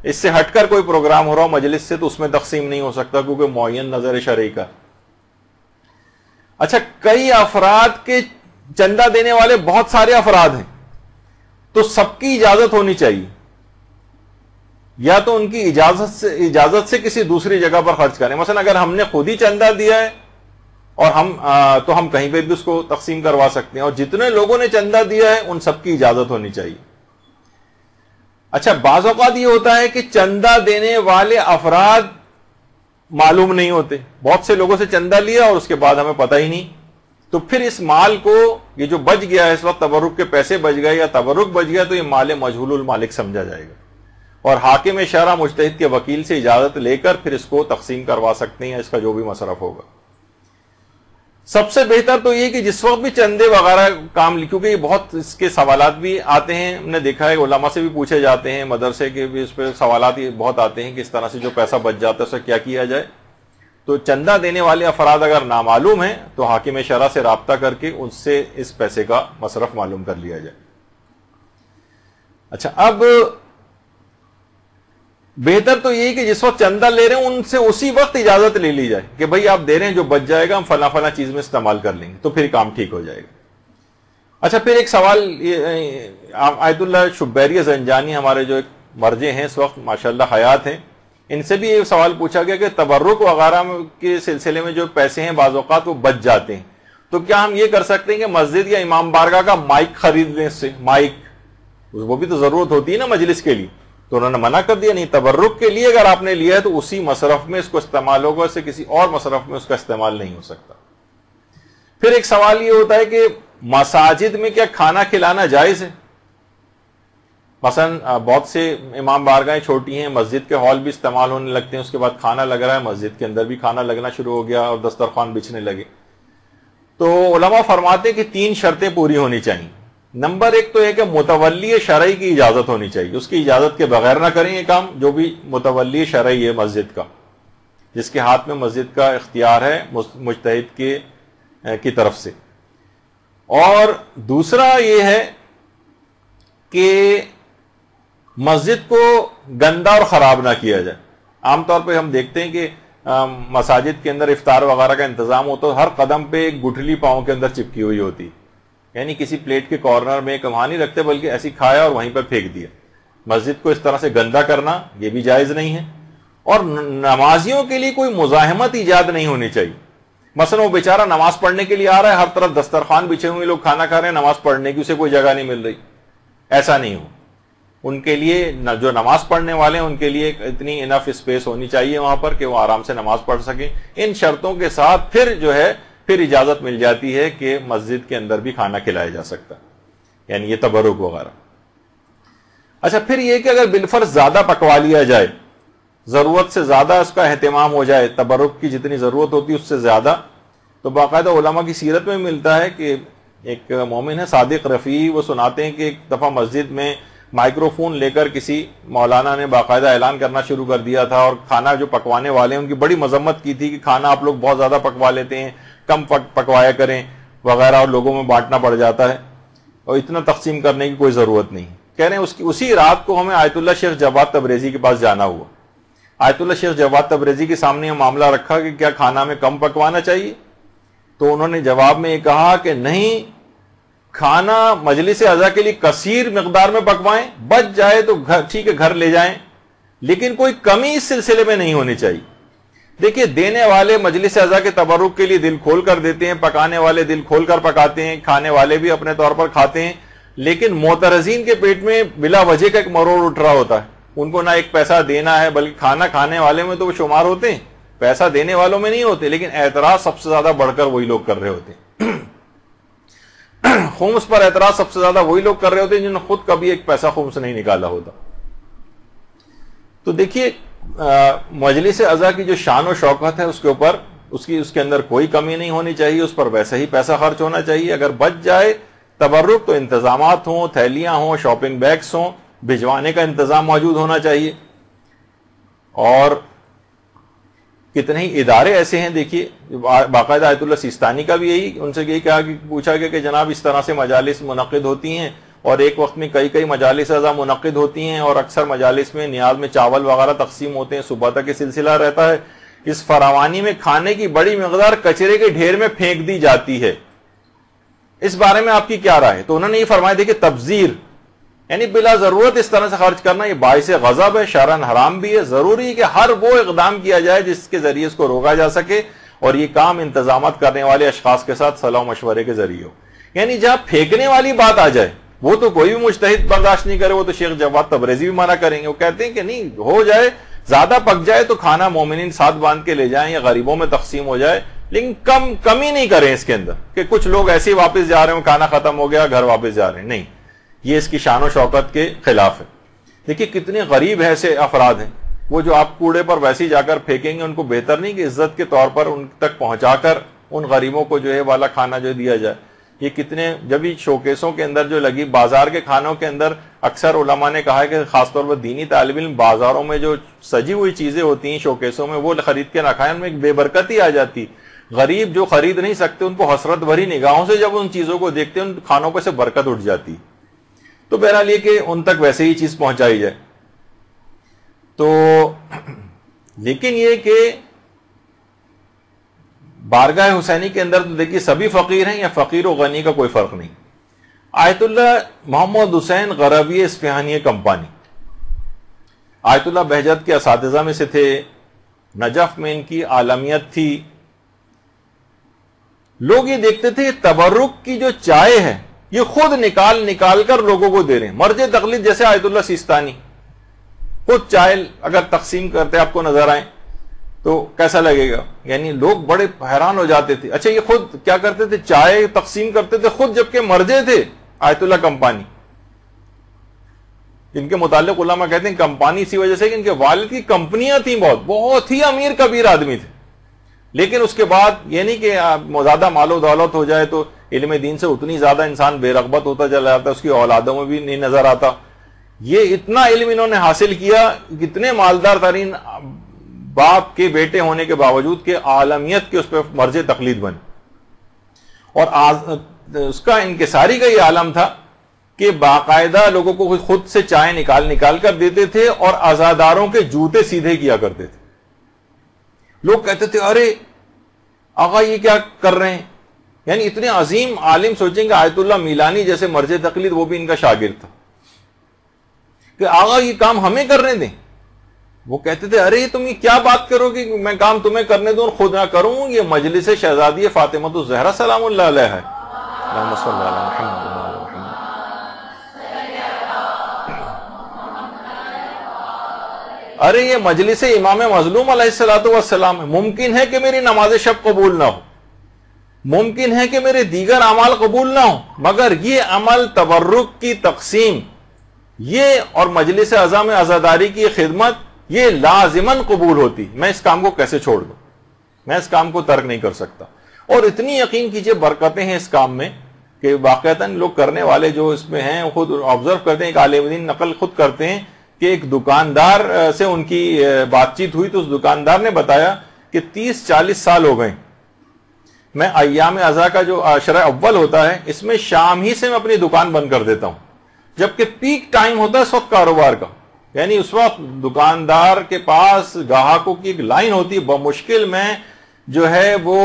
اس سے ہٹ کر کوئی پروگرام ہو رہا مجلس سے، تو اس میں تقسیم نہیں ہو سکتا کیونکہ معین نظر شرعی کا. اچھا کئی افراد کے چندہ دینے والے بہت سارے افراد ہیں تو سب کی اجازت ہونی چاہیے، یا تو ان کی اجازت سے کسی دوسری جگہ پر خرچ کریں. مثلا اگر ہم نے خود ہی چندہ دیا ہے اور تو ہم کہیں پہ بھی اس کو تقسیم کروا سکتے ہیں، اور جتنے لوگوں نے چندہ دیا ہے ان سب کی اجازت ہونی چاہیے. اچھا بعض اوقات یہ ہوتا ہے کہ چندہ دینے والے افراد معلوم نہیں ہوتے، بہت سے لوگوں سے چندہ لیا اور اس کے بعد ہمیں پتہ ہی نہیں، تو پھر اس مال کو یہ جو بچ گیا ہے اس وقت تبرک کے پیسے بچ گئے یا تبرک بچ گیا تو یہ مال مجہول المالک سمجھا جائے گا، اور حاکم شرع مجتہد کے وکیل سے اجازت لے کر پھر اس کو تقسیم کروا سکتے ہیں، اس کا جو بھی مصرف ہوگا. سب سے بہتر تو یہ کہ جس وقت بھی چندے وغیرہ کام، کیونکہ یہ بہت اس کے سوالات بھی آتے ہیں، ہم نے دیکھا ہے علماء سے بھی پوچھے جاتے ہیں، مدرسے کے بھی اس پہ سوالات بہت آتے ہیں کہ اس طرح سے جو پیسہ بچ جاتا ہے اسے کیا کیا جائے. تو چندہ دینے والے افراد اگر نامعلوم ہیں تو حاکم شرع سے رابطہ کر کے ان سے اس پیسے کا مصرف معلوم کر لیا جائے. اچھا اب بہتر تو یہ کہ جس وقت چندہ لے رہے ہیں ان سے اسی وقت اجازت لے لی جائے کہ بھئی آپ دے رہے ہیں، جو بچ جائے گا ہم فلاں فلاں چیز میں استعمال کر لیں گے، تو پھر کام ٹھیک ہو جائے گا. اچھا پھر ایک سوال، آیت اللہ شبیری زنجانی ہمارے جو ایک مرجع ہیں اس وقت ماشاءاللہ حیات ہیں، ان سے بھی ایک سوال پوچھا گیا کہ تبرک وغیرہ کے سلسلے میں جو پیسے ہیں بعض اوقات وہ بچ جاتے ہیں، تو کیا ہم یہ کر سکتے ہیں کہ مسجد یا امام بارگاہ کا مائک خرید لیں؟ اس سے مائک وہ بھی تو ضرورت ہوتی ہے نا مجلس کے لیے، تو انہوں نے منع کر دیا نہیں، تبرک کے لیے اگر آپ نے لیا ہے تو اسی مصرف میں اس کو استعمال ہوگا، اس سے کسی اور مصرف میں اس کا استعمال نہیں ہو سکتا. پھر ایک سوال یہ ہوتا ہے کہ مساجد میں کیا کھانا کھلانا جائز ہے؟ مثلا بہت سے امام بارگاہیں چھوٹی ہیں، مسجد کے ہال بھی استعمال ہونے لگتے ہیں، اس کے بعد کھانا لگ رہا ہے، مسجد کے اندر بھی کھانا لگنا شروع ہو گیا اور دسترخوان بچھنے لگے. تو علماء فرماتے ہیں کہ 3 شرطیں پوری ہونی چاہیے. نمبر 1 تو یہ کہ متولی شرعی کی اجازت ہونی چاہیے، اس کی اجازت کے بغیر نہ کریں یہ کام. جو بھی متولی شرعی ہے مسجد کا، جس کے ہاتھ میں مسجد کا اختیار ہے مجتہد کی طرف سے. اور دوسرا یہ ہے کہ مسجد کو گندا اور خراب نہ کیا جائے. عام طور پہ ہم دیکھتے ہیں کہ مساجد کے اندر افطار وغیرہ کا انتظام ہوتا ہے، ہر قدم پہ ایک گٹھلی پاؤں کے اندر چپکی ہوئی ہوتی، یعنی کسی پلیٹ کے کارنر میں کماں نہیں رکھتے بلکہ ایسی کھایا اور وہیں پر پھینک دیا. مسجد کو اس طرح سے گندا کرنا یہ بھی جائز نہیں ہے. اور نمازیوں کے لیے کوئی مزاحمت ایجاد نہیں ہونی چاہیے. مثلا وہ بیچارہ نماز پڑھنے کے لیے آ رہا ہے, ہر طرف دسترخوان بچھے ہوئے, لوگ کھانا کھا رہے ہیں, نماز پڑھنے کی اسے کوئی جگہ نہیں مل رہی. ایسا نہیں ہو. ان کے لیے جو نماز پڑھنے والے ہیں ان کے لیے اتنی انف اسپیس ہونی چاہیے وہاں پر کہ وہ آرام سے نماز پڑھ سکیں. ان شرطوں کے ساتھ پھر اجازت مل جاتی ہے کہ مسجد کے اندر بھی کھانا کھلایا جا سکتا, یعنی یہ تبرک وغیرہ. اچھا, پھر یہ کہ اگر بالفرض زیادہ پکوا لیا جائے, ضرورت سے زیادہ اس کا اہتمام ہو جائے, تبرک کی جتنی ضرورت ہوتی ہے اس سے زیادہ, تو باقاعدہ علماء کی سیرت میں ملتا ہے کہ ایک مومن ہے صادق رفیعی, وہ سناتے ہیں کہ ایک دفعہ مسجد میں مائکرو فون لے کر کسی مولانا نے باقاعدہ اعلان کرنا شروع کر دیا تھا, اور کھانا جو پکوانے والے ہیں ان کی بڑی مذمت کی تھی کہ کھانا آپ لوگ بہت زیادہ پکوا لیتے ہیں, کم پکوایا کریں وغیرہ, اور لوگوں میں بانٹنا پڑ جاتا ہے, اور اتنا تقسیم کرنے کی کوئی ضرورت نہیں. کہہ رہے ہیں اسی رات کو ہمیں آیت اللہ شیخ جواد تبریزی کے پاس جانا ہوا. آیت اللہ شیخ جواد تبریزی کے سامنے یہ معاملہ رکھا کہ کیا کھانا میں کم پکوانا چاہیے, تو انہوں نے جواب میں یہ کہا کہ نہیں, کھانا مجلس اعضاء کے لیے کثیر مقدار میں پکوائیں, بچ جائے تو ٹھیک ہے گھر لے جائیں, لیکن کوئی کمی اس سلسلے میں نہیں ہونی چاہیے. دیکھیے, دینے والے مجلس اعضاء کے تبرک کے لیے دل کھول کر دیتے ہیں, پکانے والے دل کھول کر پکاتے ہیں, کھانے والے بھی اپنے طور پر کھاتے ہیں, لیکن معترضین کے پیٹ میں بلا وجہ کا ایک مروڑ اٹھ رہا ہوتا ہے. ان کو نہ ایک پیسہ دینا ہے, بلکہ کھانا کھانے والے میں تو وہ شمار ہوتے ہیں, پیسہ دینے والوں میں نہیں ہوتے, لیکن اعتراض سب سے زیادہ بڑھ کر وہی لوگ کر رہے ہوتے ہیں. خمس پر اعتراض سب سے زیادہ وہی لوگ کر رہے ہوتے ہیں جنہوں نے خود کبھی ایک پیسہ خمس نہیں نکالا ہوتا. تو دیکھیے, مجلس اعضاء کی جو شان و شوکت ہے اس کے اوپر اس کے اندر کوئی کمی نہیں ہونی چاہیے, اس پر ویسے ہی پیسہ خرچ ہونا چاہیے. اگر بچ جائے تبرک تو انتظامات ہوں, تھیلیاں ہوں, شاپنگ بیگس ہوں, بھجوانے کا انتظام موجود ہونا چاہیے. اور کتنے ہی ادارے ایسے ہیں, دیکھیے باقاعدہ آیت اللہ سیستانی کا بھی ان سے یہی کہا کہ پوچھا گیا کہ جناب اس طرح سے مجالس منعقد ہوتی ہیں, اور ایک وقت میں کئی مجالس اعضاء منعقد ہوتی ہیں, اور اکثر مجالس میں نیاز میں چاول وغیرہ تقسیم ہوتے ہیں, صبح تک یہ سلسلہ رہتا ہے. اس فراوانی میں کھانے کی بڑی مقدار کچرے کے ڈھیر میں پھینک دی جاتی ہے, اس بارے میں آپ کی کیا رائے؟ تو انہوں نے یہ فرمایا دیکھیں, تبذیر یعنی بلا ضرورت اس طرح سے خرچ کرنا یہ باعث غضب ہے, شرعاً حرام بھی ہے. ضروری ہے کہ ہر وہ اقدام کیا جائے جس کے ذریعے اس کو روکا جا سکے, اور یہ کام انتظامات کرنے والے اشخاص کے ساتھ صلاح و مشورے کے ذریعے ہو. یعنی جہاں پھینکنے والی بات آ جائے وہ تو کوئی بھی مجتہد برداشت نہیں کرے, وہ تو شیخ جواد تبریزی بھی منع کریں گے. وہ کہتے ہیں کہ نہیں, ہو جائے زیادہ پک جائے تو کھانا مومنین ساتھ باندھ کے لے جائیں یا غریبوں میں تقسیم ہو جائے, لیکن کمی نہیں کریں اس کے اندر کہ کچھ لوگ ایسے ہی واپس جا رہے ہیں, کھانا ختم ہو گیا گھر واپس جا رہے ہیں. نہیں, یہ اس کی شان و شوکت کے خلاف ہے. دیکھیے کتنے غریب ایسے افراد ہیں, وہ جو آپ کوڑے پر ویسے ہی جا کر پھینکیں گے, ان کو بہتر نہیں کہ عزت کے طور پر ان تک پہنچا کر ان غریبوں کو جو ہے والا کھانا جو دیا جائے. یہ کتنے جب یہ شوکیسوں کے اندر جو لگی بازار کے کھانوں کے اندر, اکثر علماء نے کہا ہے کہ خاص طور پر دینی طالب علم بازاروں میں جو سجی ہوئی چیزیں ہوتی ہیں شوکیسوں میں, وہ خرید کے نہ کھائیں, ان میں ایک بے برکتی آ جاتی. غریب جو خرید نہیں سکتے ان کو حسرت بھری نگاہوں سے جب ان چیزوں کو دیکھتے ہیں, ان کھانوں پہ سے برکت اٹھ جاتی. تو بہرحال یہ کہ ان تک ویسے ہی چیز پہنچائی جائے. تو لیکن یہ کہ بارگاہ حسینی کے اندر تو دیکھیے سبھی فقیر ہیں, یا فقیر و غنی کا کوئی فرق نہیں. آیت اللہ محمد حسین غربی اصفہانی کمپانی آیت اللہ بہجت کے اساتذہ میں سے تھے, نجف میں ان کی عالمیت تھی. لوگ یہ دیکھتے تھے تبرک کی جو چائے ہے یہ خود نکال کر لوگوں کو دے رہے ہیں. مرجع تقلید جیسے آیت اللہ سیستانی خود چائے اگر تقسیم کرتے آپ کو نظر آئیں تو کیسا لگے گا؟ یعنی لوگ بڑے حیران ہو جاتے تھے. اچھا, یہ خود کیا کرتے تھے؟ چائے تقسیم کرتے تھے خود, جبکہ مرجع تھے آیت اللہ کمپانی. ان کے متعلق علماء کہتے ہیں کمپانی اسی وجہ سے کہ ان کے والد کی کمپنیاں تھیں, بہت ہی امیر کبیر آدمی تھے. لیکن اس کے بعد یہ نہیں کہ زیادہ مال و دولت ہو جائے تو علم دین سے اتنی زیادہ انسان بے رغبت ہوتا چلا جاتا, اس کی اولادوں میں بھی نہیں نظر آتا. یہ اتنا علم انہوں نے حاصل کیا, کتنے مالدار ترین باپ کے بیٹے ہونے کے باوجود کہ عالمیت کے اس پہ مرجع تقلید بنے. اور اس کا انکساری کا یہ عالم تھا کہ باقاعدہ لوگوں کو خود سے چائے نکال کر دیتے تھے, اور عزاداروں کے جوتے سیدھے کیا کرتے تھے. لوگ کہتے تھے ارے آقا یہ کیا کر رہے ہیں؟ یعنی اتنے عظیم عالم, سوچیں کہ آیت اللہ میلانی جیسے مرجع تقلید, وہ بھی ان کا شاگرد تھا, کہ آقا یہ کام ہمیں کرنے دیں. وہ کہتے تھے ارے تم یہ کیا بات کرو گے، میں کام تمہیں کرنے دوں اور خود نہ کروں، یہ مجلس شہزادی فاطمہ الزہرا سلام اللہ علیہ ہے. اللہم صلی علی محمد وعلی محمد. ارے یہ مجلس امام مظلوم علیہ الصلوۃ والسلام ہے، ممکن ہے کہ میری نماز شب قبول نہ ہو، ممکن ہے کہ میرے دیگر اعمال قبول نہ ہو، مگر یہ عمل تبرک کی تقسیم یہ اور مجلس اعضاء میں عزاداری کی خدمت یہ لازماً قبول ہوتی. میں اس کام کو کیسے چھوڑ دوں، میں اس کام کو ترک نہیں کر سکتا. اور اتنی یقین کیجئے برکتیں ہیں اس کام میں کہ واقعتاً لوگ کرنے والے جو اس میں ہیں خود آبزرو کرتے ہیں. ایک عالم دین نقل خود کرتے ہیں کہ ایک دکاندار سے ان کی بات چیت ہوئی تو اس دکاندار نے بتایا کہ 30-40 سال ہو گئے میں ایام عزا کا جو عشرہ اول ہوتا ہے اس میں شام ہی سے میں اپنی دکان بند کر دیتا ہوں، جبکہ پیک ٹائم ہوتا ہے اس وقت کاروبار کا، یعنی اس وقت دکاندار کے پاس گاہکوں کی ایک لائن ہوتی ہے، بمشکل میں جو ہے وہ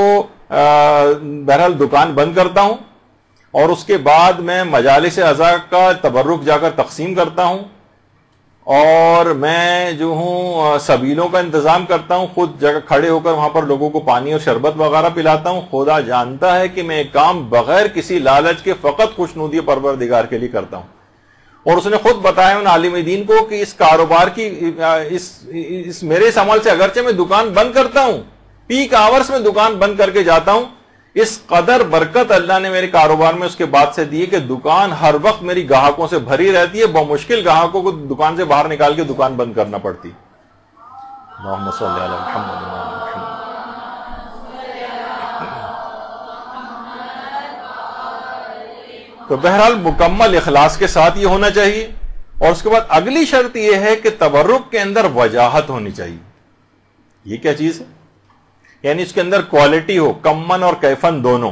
بہرحال دکان بند کرتا ہوں اور اس کے بعد میں مجالس عزا کا تبرک جا کر تقسیم کرتا ہوں اور میں جو ہوں سبیلوں کا انتظام کرتا ہوں، خود جگہ کھڑے ہو کر وہاں پر لوگوں کو پانی اور شربت وغیرہ پلاتا ہوں. خدا جانتا ہے کہ میں ایک کام بغیر کسی لالچ کے فقط خوشنودی پروردگار کے لیے کرتا ہوں. اور اس نے خود بتایا ان عالم دین کو کہ اس کاروبار کی اس میرے اس عمل سے اگرچہ میں دکان بند کرتا ہوں، پیک آورز میں دکان بند کر کے جاتا ہوں، اس قدر برکت اللہ نے میرے کاروبار میں اس کے بعد سے دی کہ دکان ہر وقت میری گاہکوں سے بھری رہتی ہے، بمشکل گاہکوں کو دکان سے باہر نکال کے دکان بند کرنا پڑتی. اللہم صلی علی محمد وعلی محمد. تو بہرحال مکمل اخلاص کے ساتھ یہ ہونا چاہیے. اور اس کے بعد اگلی شرط یہ ہے کہ تبرک کے اندر وجاہت ہونی چاہیے. یہ کیا چیز ہے؟ یعنی اس کے اندر کوالٹی ہو، کمن اور کیفن دونوں،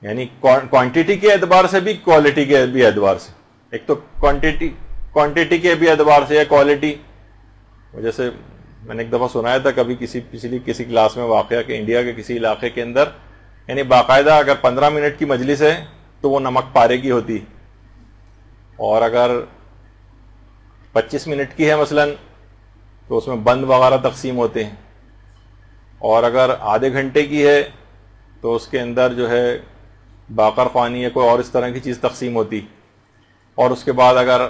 یعنی کوانٹٹی کے اعتبار سے بھی کوالٹی کے بھی اعتبار سے. ایک تو کوانٹٹی کے بھی اعتبار سے یا کوالٹی. جیسے میں نے ایک دفعہ سنایا تھا کبھی کسی کلاس میں واقعہ کہ انڈیا کے کسی علاقے کے اندر یعنی باقاعدہ اگر 15 منٹ کی مجلس ہے تو وہ نمک پارے کی ہوتی، اور اگر 25 منٹ کی ہے مثلا تو اس میں بند وغیرہ تقسیم ہوتے ہیں، اور اگر آدھے گھنٹے کی ہے تو اس کے اندر جو ہے باقر خوانی یا کوئی اور اس طرح کی چیز تقسیم ہوتی، اور اس کے بعد اگر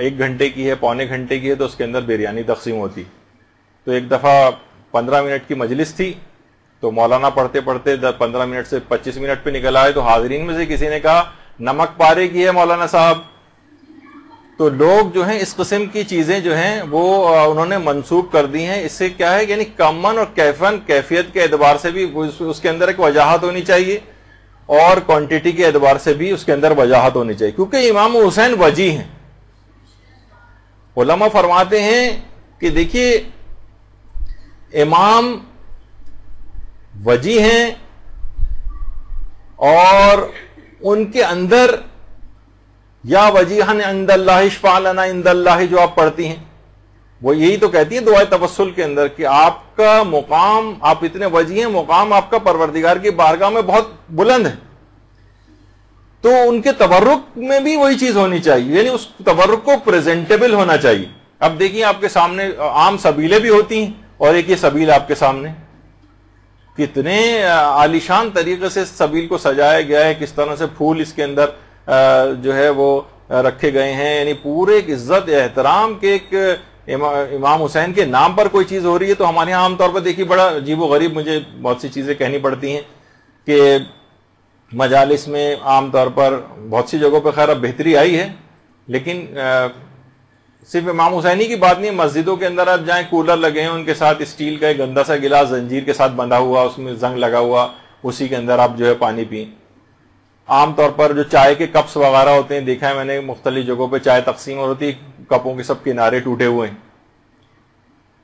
1 گھنٹے کی ہے، پونے گھنٹے کی ہے تو اس کے اندر بریانی تقسیم ہوتی. تو ایک دفعہ 15 منٹ کی مجلس تھی تو مولانا پڑھتے پڑھتے 15 منٹ سے 25 منٹ پہ نکل آئے تو حاضرین میں سے کسی نے کہا نمک پارے کی ہے مولانا صاحب. تو لوگ جو ہیں اس قسم کی چیزیں جو ہیں وہ انہوں نے منسوب کر دی ہیں. اس سے کیا ہے یعنی کمن اور کیفن کیفیت کے اعتبار سے بھی اس کے اندر ایک وجاہت ہونی چاہیے اور کوانٹٹی کے اعتبار سے بھی اس کے اندر وجاہت ہونی چاہیے، کیونکہ امام حسین وجی ہیں. علماء فرماتے ہیں کہ دیکھیے امام وجی ہیں اور ان کے اندر یا وجیحن عند اللہ اشفع لنا عند اللہ جو آپ پڑھتی ہیں وہ یہی تو کہتی ہیں دعائے توسل کے اندر کہ آپ کا مقام، آپ اتنے وجی ہیں، مقام آپ کا پروردگار کی بارگاہ میں بہت بلند ہے. تو ان کے تبرک میں بھی وہی چیز ہونی چاہیے، یعنی اس تبرک کو پریزنٹیبل ہونا چاہیے. اب دیکھیے آپ کے سامنے عام سبیلیں بھی ہوتی ہیں اور ایک یہ سبیل آپ کے سامنے کتنے عالیشان طریقے سے سبیل کو سجایا گیا ہے، کس طرح سے پھول اس کے اندر جو ہے وہ رکھے گئے ہیں، یعنی پورے ایک عزت احترام کے ایک امام حسین کے نام پر کوئی چیز ہو رہی ہے. تو ہمارے یہاں عام طور پر دیکھیے بڑا عجیب و غریب مجھے بہت سی چیزیں کہنی پڑتی ہیں کہ مجالس میں عام طور پر بہت سی جگہوں پہ خیر اب بہتری آئی ہے، لیکن صرف امام حسینی کی بات نہیں، مسجدوں کے اندر آپ جائیں کولر لگے ہیں ان کے ساتھ اسٹیل کا ایک گندا سا گلاس زنجیر کے ساتھ بندھا ہوا، اس میں زنگ لگا ہوا، اسی کے اندر آپ جو ہے پانی پئیں. عام طور پر جو چائے کے کپس وغیرہ ہوتے ہیں دیکھا ہے میں نے مختلف جگہوں پہ چائے تقسیم ہوتی، کپوں کے سب کنارے ٹوٹے ہوئے ہیں.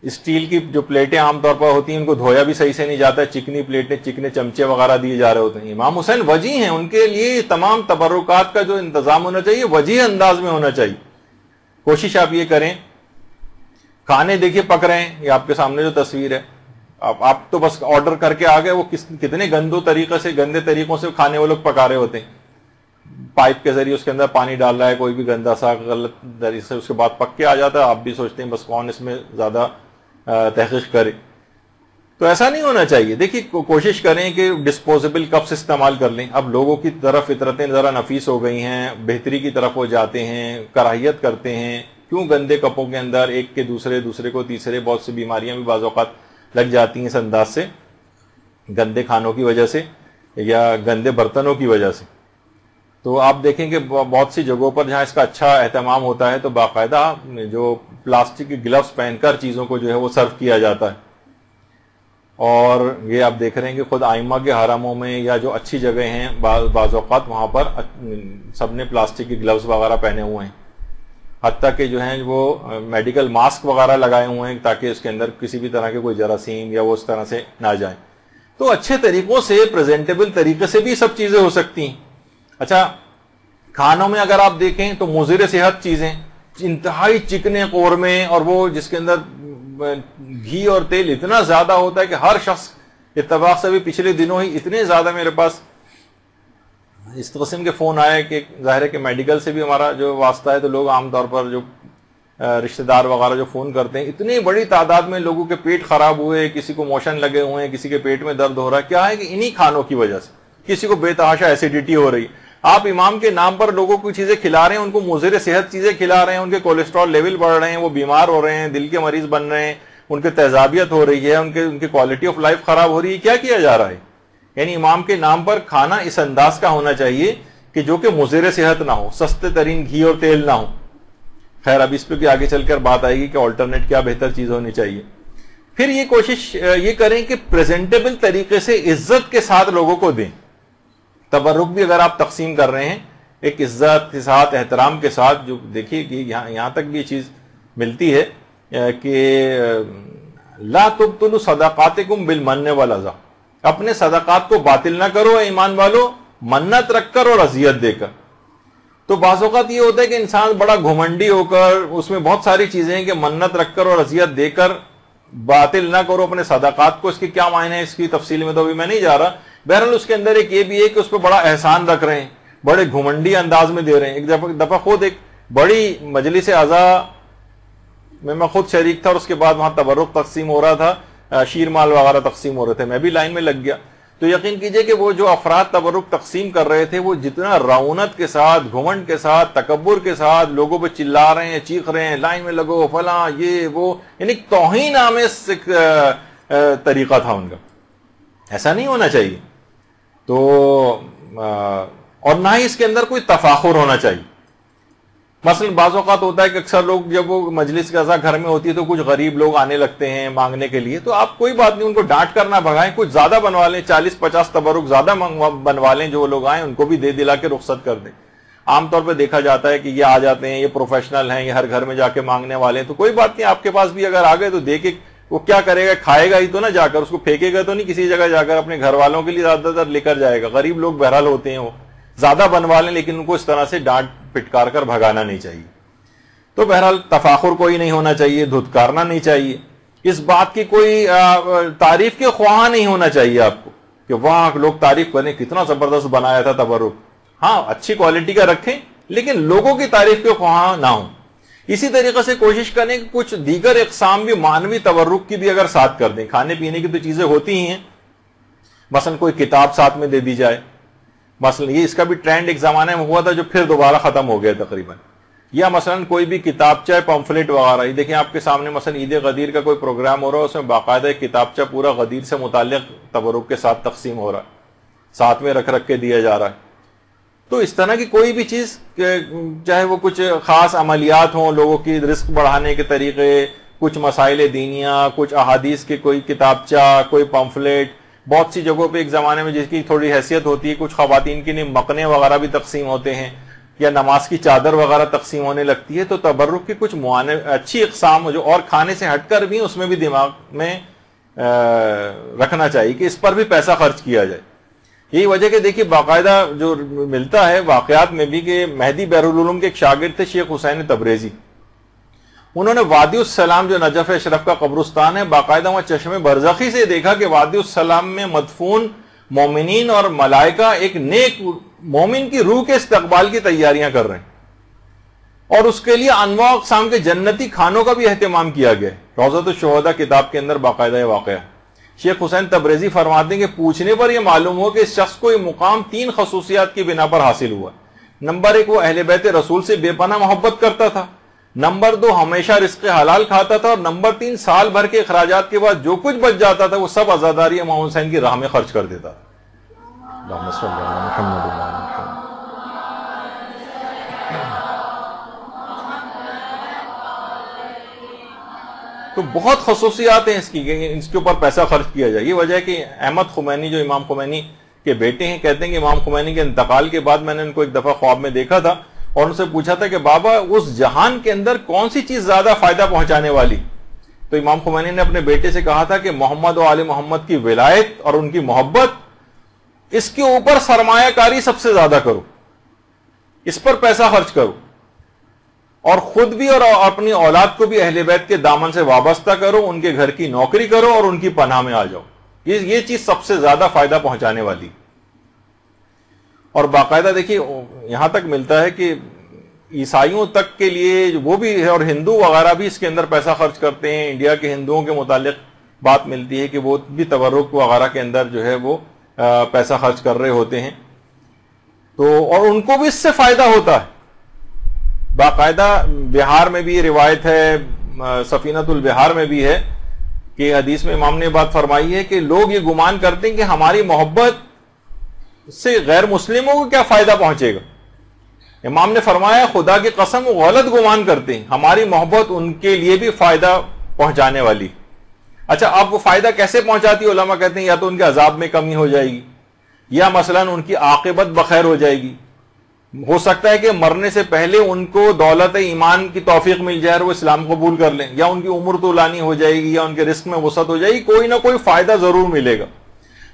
اسٹیل کی جو پلیٹیں عام طور پر ہوتی ہیں ان کو دھویا بھی صحیح سے نہیں جاتا ہے، چکنی پلیٹیں چکنے چمچے وغیرہ دیے جا رہے ہوتے ہیں. امام حسین وجی ہیں، ان کے لیے تمام تبرکات کا جو انتظام ہونا چاہیے وجی انداز میں ہونا چاہیے. کوشش آپ یہ کریں، کھانے دیکھیے پک رہے ہیں، یہ آپ کے سامنے جو تصویر ہے، آپ تو بس آرڈر کر کے آ گئے، وہ کتنے گندے طریقوں سے کھانے وہ لوگ پکا رہے ہوتے ہیں. پائپ کے ذریعے اس کے اندر پانی ڈال رہا ہے کوئی بھی گندا سا غلط طریقے سے، اس کے بعد پک کے آ جاتا ہے، آپ بھی سوچتے ہیں بس کون اس میں زیادہ تحقیق کرے. تو ایسا نہیں ہونا چاہیے. دیکھیے کوشش کریں کہ ڈسپوزیبل کپس استعمال کر لیں. اب لوگوں کی طرف فطرتیں ذرا نفیس ہو گئی ہیں، بہتری کی طرف وہ جاتے ہیں، کراہیت کرتے ہیں. کیوں گندے کپوں کے اندر ایک کے دوسرے کو تیسرے، بہت سی بیماریاں بھی بعض اوقات لگ جاتی ہیں اس انداز سے، گندے کھانوں کی وجہ سے یا گندے برتنوں کی وجہ سے. تو آپ دیکھیں کہ بہت سی جگہوں پر جہاں اس کا اچھا اہتمام ہوتا ہے تو باقاعدہ جو پلاسٹک کی گلوز پہن کر چیزوں کو جو ہے وہ سرو کیا جاتا ہے. اور یہ آپ دیکھ رہے ہیں کہ خود ائمہ کے حرموں میں یا جو اچھی جگہ ہیں بعض اوقات وہاں پر سب نے پلاسٹک کی گلوز وغیرہ پہنے ہوئے ہیں، حتیٰ کہ جو ہیں وہ میڈیکل ماسک وغیرہ لگائے ہوئے ہیں تاکہ اس کے اندر کسی بھی طرح کے کوئی جراثیم یا وہ اس طرح سے نہ جائیں. تو اچھے طریقوں سے، پریزنٹیبل طریقے سے بھی سب چیزیں ہو سکتی ہیں. اچھا، کھانوں میں اگر آپ دیکھیں تو مضر صحت چیزیں، انتہائی چکنے قورمے، اور وہ جس کے اندر گھی اور تیل اتنا زیادہ ہوتا ہے کہ ہر شخص، اتفاق سے بھی پچھلے دنوں ہی اتنے زیادہ میرے پاس اس قسم کے فون آئے کہ ظاہر ہے کہ میڈیکل سے بھی ہمارا جو واسطہ ہے، تو لوگ عام طور پر جو رشتہ دار وغیرہ جو فون کرتے ہیں، اتنی بڑی تعداد میں لوگوں کے پیٹ خراب ہوئے، کسی کو موشن لگے ہوئے ہیں، کسی کے پیٹ میں درد ہو رہا ہے. کیا ہے کہ انہی کھانوں کی وجہ سے کسی کو بے تحاشا ایسیڈیٹی ہو رہی. آپ امام کے نام پر لوگوں کو چیزیں کھلا رہے ہیں، ان کو مضر صحت چیزیں کھلا رہے ہیں، ان کے کولیسٹرول لیول بڑھ رہے ہیں، وہ بیمار ہو رہے ہیں، دل کے مریض بن رہے ہیں، ان کے تیزابیت ہو رہی ہے، ان کی کوالٹی آف لائف خراب ہو رہی ہے. کیا کیا جا رہا ہے؟ یعنی امام کے نام پر کھانا اس انداز کا ہونا چاہیے کہ جو کہ مضر صحت نہ ہو، سستے ترین گھی اور تیل نہ ہو. خیر اب اس پہ بھی آگے چل کر بات آئے گی کہ آلٹرنیٹ کیا بہتر چیز ہونی چاہیے. پھر یہ کوشش یہ کریں کہ پریزنٹیبل طریقے سے عزت کے ساتھ لوگوں کو دیں. تبرک بھی اگر آپ تقسیم کر رہے ہیں ایک عزت کے ساتھ، احترام کے ساتھ، جو دیکھیے کہ یہاں تک بھی یہ چیز ملتی ہے کہ لا تبطلوا صدقاتکم بالمن والاذى، اپنے صدقات کو باطل نہ کرو اے ایمان والو، منت رکھ کر اور اذیت دے کر. تو بعض اوقات یہ ہوتا ہے کہ انسان بڑا گھمنڈی ہو کر، اس میں بہت ساری چیزیں ہیں کہ منت رکھ کر اور اذیت دے کر باطل نہ کرو اپنے صدقات کو. اس کے کیا معنی ہے، اس کی تفصیل میں تو ابھی میں نہیں جا رہا. بہرحال اس کے اندر ایک یہ بھی ہے کہ اس پہ بڑا احسان رکھ رہے ہیں، بڑے گھمنڈی انداز میں دے رہے ہیں. ایک دفعہ خود ایک بڑی مجلس اعضاء میں خود شریک تھا، اور اس کے بعد وہاں تبرک تقسیم ہو رہا تھا، شیر مال وغیرہ تقسیم ہو رہے تھے، میں بھی لائن میں لگ گیا. تو یقین کیجئے کہ وہ جو افراد تبرک تقسیم کر رہے تھے وہ جتنا رعونت کے ساتھ، گھمنڈ کے ساتھ، تکبر کے ساتھ لوگوں پہ چلا رہے ہیں، چیخ رہے ہیں، لائن میں لگو فلاں یہ وہ، یعنی توہین آمیز ایک طریقہ تھا ان کا. ایسا نہیں ہونا چاہیے. تو اور نہ ہی اس کے اندر کوئی تفاخر ہونا چاہیے. مثلا بعض اوقات ہوتا ہے کہ اکثر لوگ جب وہ مجلس کا گھر میں ہوتی ہے تو کچھ غریب لوگ آنے لگتے ہیں مانگنے کے لیے، تو آپ کوئی بات نہیں، ان کو ڈانٹ کر نہ بھگائیں، کچھ زیادہ بنوا لیں، 40-50 تبرک زیادہ بنوا لیں، جو لوگ آئیں ان کو بھی دے دلا کے رخصت کر دیں. عام طور پہ دیکھا جاتا ہے کہ یہ آ جاتے ہیں، یہ پروفیشنل ہیں، یہ ہر گھر میں جا کے مانگنے والے ہیں، تو کوئی بات نہیں، آپ کے پاس بھی اگر آ گئے تو دے کے وہ کیا کرے گا، کھائے گا ہی تو نہ جا کر، اس کو پھینکے گا تو نہیں کسی جگہ جا کر، اپنے گھر والوں کے لیے زیادہ تر لے کر جائے گا. غریب لوگ بہرحال ہوتے ہیں، وہ زیادہ بنوا لیں لیکن ان کو اس طرح سے ڈانٹ پٹکار کر بھگانا نہیں چاہیے. تو بہرحال تفاخر کوئی نہیں ہونا چاہیے، دھتکارنا نہیں چاہیے، اس بات کی کوئی تعریف کے خواہاں نہیں ہونا چاہیے آپ کو کہ وہاں لوگ تعریف کریں کتنا زبردست بنایا تھا تبرک. ہاں اچھی کوالٹی کا رکھیں لیکن لوگوں کی تعریف کے خواہاں نہ ہوں. اسی طریقے سے کوشش کریں کہ کچھ دیگر اقسام بھی مانوی تبرک کی بھی اگر ساتھ کر دیں. کھانے پینے کی تو چیزیں ہوتی ہی ہیں، مثلا کوئی کتاب ساتھ میں دے دی جائے. مثلا یہ اس کا بھی ٹرینڈ ایک زمانے میں ہوا تھا جو پھر دوبارہ ختم ہو گیا تقریباً. یا مثلا کوئی بھی کتابچہ پمفلٹ وغیرہ، یہ دیکھیں آپ کے سامنے مثلا عید غدیر کا کوئی پروگرام ہو رہا ہے، اس میں باقاعدہ ایک کتابچہ پورا غدیر سے متعلق تبرک کے ساتھ تقسیم ہو رہا ہے، ساتھ میں رکھ کے دیا جا رہا ہے. تو اس طرح کی کوئی بھی چیز، چاہے وہ کچھ خاص عملیات ہوں، لوگوں کی رزق بڑھانے کے طریقے، کچھ مسائل دینیاں، کچھ احادیث کے کوئی کتابچہ، کوئی پمفلٹ. بہت سی جگہوں پہ ایک زمانے میں جس کی تھوڑی حیثیت ہوتی ہے، کچھ خواتین کے لیے مقنے وغیرہ بھی تقسیم ہوتے ہیں، یا نماز کی چادر وغیرہ تقسیم ہونے لگتی ہے. تو تبرک کی کچھ اچھی اقسام جو اور کھانے سے ہٹ کر بھی اس میں بھی دماغ میں رکھنا چاہیے کہ اس پر بھی پیسہ خرچ کیا جائے. یہی وجہ کہ دیکھیے باقاعدہ جو ملتا ہے واقعات میں بھی کہ مہدی بحرالعلوم کے ایک شاگرد تھے شیخ حسین تبریزی. انہوں نے وادی السلام جو نجف اشرف کا قبرستان ہے، باقاعدہ وہاں چشم برزخی سے دیکھا کہ وادی السلام میں مدفون مومنین اور ملائکہ ایک نیک مومن کی روح کے استقبال کی تیاریاں کر رہے ہیں، اور اس کے لیے انواع اقسام کے جنتی کھانوں کا بھی اہتمام کیا گیا ہے۔ روضۃ الشہداء کتاب کے اندر باقاعدہ یہ واقعہ ہے۔ شیخ حسین تبریزی فرماتے ہیں کہ پوچھنے پر یہ معلوم ہو کہ اس شخص کو یہ مقام 3 خصوصیات کی بنا پر حاصل ہوا۔ نمبر 1، وہ اہل بیت رسول سے بے پناہ محبت کرتا تھا۔ نمبر 2، ہمیشہ رزق حلال کھاتا تھا۔ اور نمبر 3، سال بھر کے اخراجات کے بعد جو کچھ بچ جاتا تھا وہ سب عزاداری امام حسین کی راہ میں خرچ کر دیتا تھا۔ اللہم صلی علی محمد و علی محمد۔ تو بہت خصوصیات ہیں اس کی، اس کے اوپر پیسہ خرچ کیا جائے۔ یہ وجہ ہے کہ احمد خمینی جو امام خمینی کے بیٹے ہیں، کہتے ہیں کہ امام خمینی کے انتقال کے بعد میں نے ان کو ایک دفعہ خواب میں دیکھا تھا اور ان سے پوچھا تھا کہ بابا اس جہان کے اندر کون سی چیز زیادہ فائدہ پہنچانے والی؟ تو امام خمینی نے اپنے بیٹے سے کہا تھا کہ محمد و آل محمد کی ولایت اور ان کی محبت، اس کے اوپر سرمایہ کاری سب سے زیادہ کرو، اس پر پیسہ خرچ کرو، اور خود بھی اور اپنی اولاد کو بھی اہل بیت کے دامن سے وابستہ کرو، ان کے گھر کی نوکری کرو اور ان کی پناہ میں آ جاؤ۔ یہ چیز سب سے زیادہ فائدہ پہنچانے والی۔ اور باقاعدہ دیکھیے یہاں تک ملتا ہے کہ عیسائیوں تک کے لیے وہ بھی ہے، اور ہندو وغیرہ بھی اس کے اندر پیسہ خرچ کرتے ہیں۔ انڈیا کے ہندوؤں کے متعلق بات ملتی ہے کہ وہ بھی تبرک وغیرہ کے اندر جو ہے وہ پیسہ خرچ کر رہے ہوتے ہیں، تو اور ان کو بھی اس سے فائدہ ہوتا ہے۔ باقاعدہ بہار میں بھی یہ روایت ہے، سفینۃ البہار میں بھی ہے کہ حدیث میں امام نے بات فرمائی ہے کہ لوگ یہ گمان کرتے ہیں کہ ہماری محبت سے غیر مسلموں کو کیا فائدہ پہنچے گا۔ امام نے فرمایا خدا کی قسم وہ غلط گمان کرتے ہیں، ہماری محبت ان کے لیے بھی فائدہ پہنچانے والی۔ اچھا، اب وہ فائدہ کیسے پہنچاتی ہے؟ علماء کہتے ہیں یا تو ان کے عذاب میں کمی ہو جائے گی، یا مثلا ان کی عاقبت بخیر ہو جائے گی۔ ہو سکتا ہے کہ مرنے سے پہلے ان کو دولت ایمان کی توفیق مل جائے اور وہ اسلام قبول کر لیں، یا ان کی عمر طولانی ہو جائے گی، یا ان کے رزق میں وسعت ہو جائے گی، کوئی نہ کوئی فائدہ ضرور ملے گا۔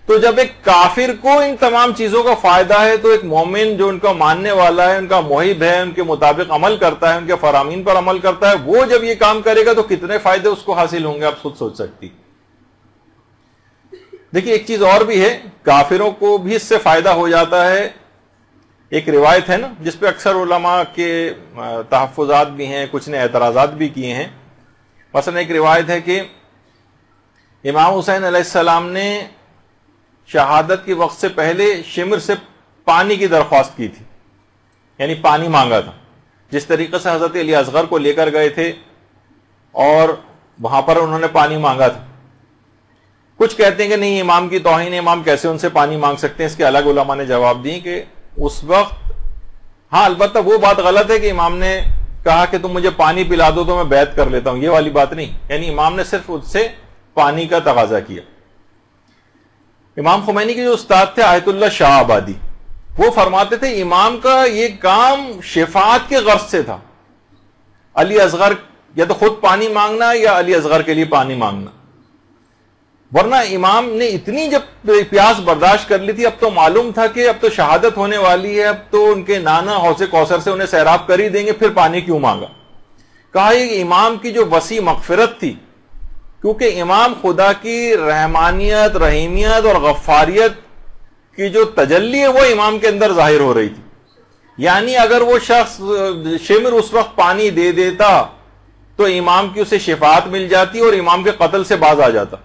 تو جب ایک کافر کو ان تمام چیزوں کا فائدہ ہے تو ایک مومن جو ان کا ماننے والا ہے، ان کا محب ہے، ان کے مطابق عمل کرتا ہے، ان کے فرامین پر عمل کرتا ہے، وہ جب یہ کام کرے گا تو کتنے فائدے اس کو حاصل ہوں گے آپ خود سوچ سکتی۔ دیکھیے ایک چیز اور بھی ہے، کافروں کو بھی اس سے فائدہ ہو جاتا ہے۔ ایک روایت ہے نا جس پہ اکثر علماء کے تحفظات بھی ہیں، کچھ نے اعتراضات بھی کیے ہیں۔ مثلا ایک روایت ہے کہ امام حسین علیہ السلام نے شہادت کے وقت سے پہلے شمر سے پانی کی درخواست کی تھی، یعنی پانی مانگا تھا، جس طریقے سے حضرت علی اصغر کو لے کر گئے تھے اور وہاں پر انہوں نے پانی مانگا تھا۔ کچھ کہتے ہیں کہ نہیں، امام کی توہین، امام کیسے ان سے پانی مانگ سکتے ہیں؟ اس کے الگ علماء نے جواب دی کہ اس وقت ہاں البتہ وہ بات غلط ہے کہ امام نے کہا کہ تم مجھے پانی پلا دو تو میں بیعت کر لیتا ہوں، یہ والی بات نہیں، یعنی امام نے صرف اس سے پانی کا تقاضا کیا۔ امام خمینی کے جو استاد تھے آیت اللہ شاہ آبادی، وہ فرماتے تھے امام کا یہ کام شفاعت کے غرض سے تھا، علی اصغر یا تو خود پانی مانگنا یا علی اصغر کے لیے پانی مانگنا، ورنہ امام نے اتنی جب پیاس برداشت کر لی تھی، اب تو معلوم تھا کہ اب تو شہادت ہونے والی ہے، اب تو ان کے نانا حوض کوثر سے انہیں سیراب کر ہی دیں گے، پھر پانی کیوں مانگا؟ کہا یہ امام کی جو وسیع مغفرت تھی، کیونکہ امام خدا کی رحمانیت، رحیمیت اور غفاریت کی جو تجلی ہے وہ امام کے اندر ظاہر ہو رہی تھی۔ یعنی اگر وہ شخص شمر اس وقت پانی دے دیتا تو امام کی اسے شفاعت مل جاتی اور امام کے قتل سے باز آ جاتا،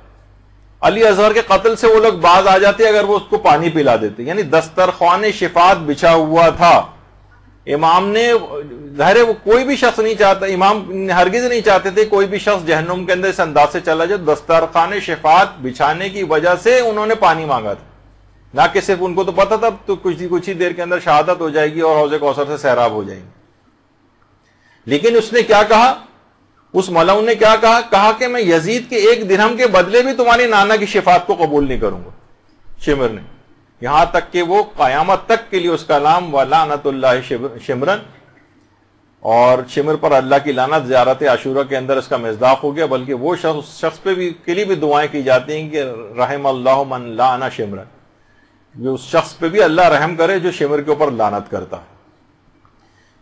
علی اصغر کے قتل سے وہ لوگ باز آ جاتے اگر وہ اس کو پانی پلا دیتے۔ یعنی دسترخوان شفاعت بچھا ہوا تھا۔ امام نے ظاہر ہے وہ کوئی بھی شخص نہیں چاہتا، امام ہرگز نہیں چاہتے تھے کوئی بھی شخص جہنم کے اندر اس انداز سے چلا جائے، دسترخوان شفاعت بچھانے کی وجہ سے انہوں نے پانی مانگا تھا، نہ کہ صرف ان کو تو پتا تھا تو کچھ ہی دیر کے اندر شہادت ہو جائے گی اور حوض کوثر سے سیراب ہو جائیں گے۔ لیکن اس نے کیا کہا، اس ملعون نے کیا کہا؟ کہا کہ میں یزید کے 1 درہم کے بدلے بھی تمہاری نانا کی شفاعت کو قبول نہیں کروں گا۔ شمر نے، یہاں تک کہ وہ قیامت تک کے لیے اس کا نام وَلَعْنَةُ اللَّهِ شمرن، اور شمر پر اللہ کی لعنت زیارت عاشورہ کے اندر اس کا مصداق ہو گیا۔ بلکہ وہ شخص پہ بھی کے لیے بھی دعائیں کی جاتی ہیں کہ رحم اللہ من لعن شمرن، جو اس شخص پہ بھی اللہ رحم کرے جو شمر کے اوپر لعنت کرتا ہے۔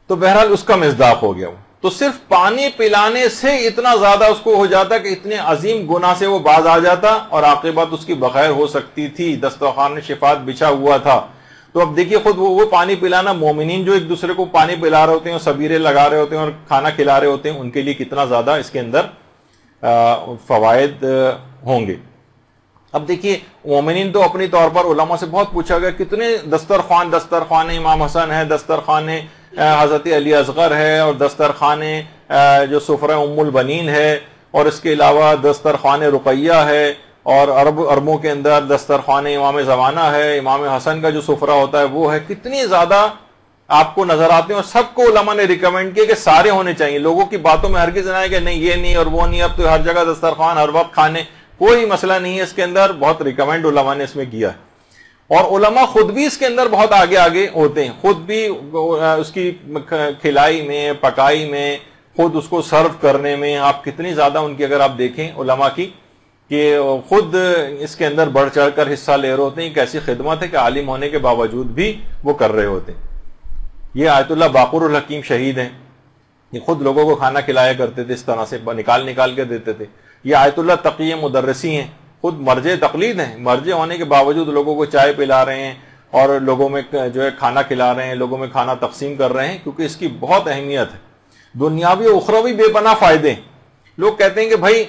تو بہرحال اس کا مصداق ہو گیا وہ۔ تو صرف پانی پلانے سے اتنا زیادہ اس کو ہو جاتا کہ اتنے عظیم گناہ سے وہ باز آ جاتا اور عاقبت اس کی بخیر ہو سکتی تھی، دسترخوان شفاعت بچھا ہوا تھا۔ تو اب دیکھیے خود وہ پانی پلانا، مومنین جو ایک دوسرے کو پانی پلا رہے ہوتے ہیں اور سبیرے لگا رہے ہوتے ہیں اور کھانا کھلا رہے ہوتے ہیں، ان کے لیے کتنا زیادہ اس کے اندر فوائد ہوں گے۔ اب دیکھیے مومنین تو اپنی طور پر علماء سے بہت پوچھا گیا کتنے دسترخوان امام حسن ہے، دسترخوان حضرت علی اصغر ہے، اور دسترخوان جو سفرہ ام البنین ہے، اور اس کے علاوہ دسترخوان رقیہ ہے، اور عربوں کے اندر دسترخوان امام زمانہ ہے، امام حسن کا جو سفرہ ہوتا ہے وہ ہے، کتنی زیادہ آپ کو نظر آتے ہیں، اور سب کو علماء نے ریکمینڈ کیا کہ سارے ہونے چاہیے۔ لوگوں کی باتوں میں ہرگز نہ ہے کہ نہیں یہ نہیں اور وہ نہیں، اب تو ہر جگہ دسترخوان ہر وقت کھانے، کوئی مسئلہ نہیں ہے اس کے اندر، بہت ریکمینڈ علماء نے اس میں کیا ہے۔ اور علماء خود بھی اس کے اندر بہت آگے ہوتے ہیں، خود بھی اس کی کھلائی میں، پکائی میں، خود اس کو سرو کرنے میں، آپ کتنی زیادہ ان کی اگر آپ دیکھیں علماء کی کہ خود اس کے اندر بڑھ چڑھ کر حصہ لے رہے ہوتے ہیں، ایک ایسی خدمت ہے کہ عالم ہونے کے باوجود بھی وہ کر رہے ہوتے ہیں۔ یہ آیت اللہ باقر الحکیم شہید ہیں، یہ خود لوگوں کو کھانا کھلایا کرتے تھے، اس طرح سے نکال کے دیتے تھے۔ یہ آیت اللہ تقی مدرسی ہیں، خود مرجع تقلید ہیں، مرجع ہونے کے باوجود لوگوں کو چائے پلا رہے ہیں اور لوگوں میں جو ہے کھانا کھلا رہے ہیں، لوگوں میں کھانا تقسیم کر رہے ہیں، کیونکہ اس کی بہت اہمیت ہے، دنیاوی و اخروی بے پناہ فائدے ہیں۔ لوگ کہتے ہیں کہ بھائی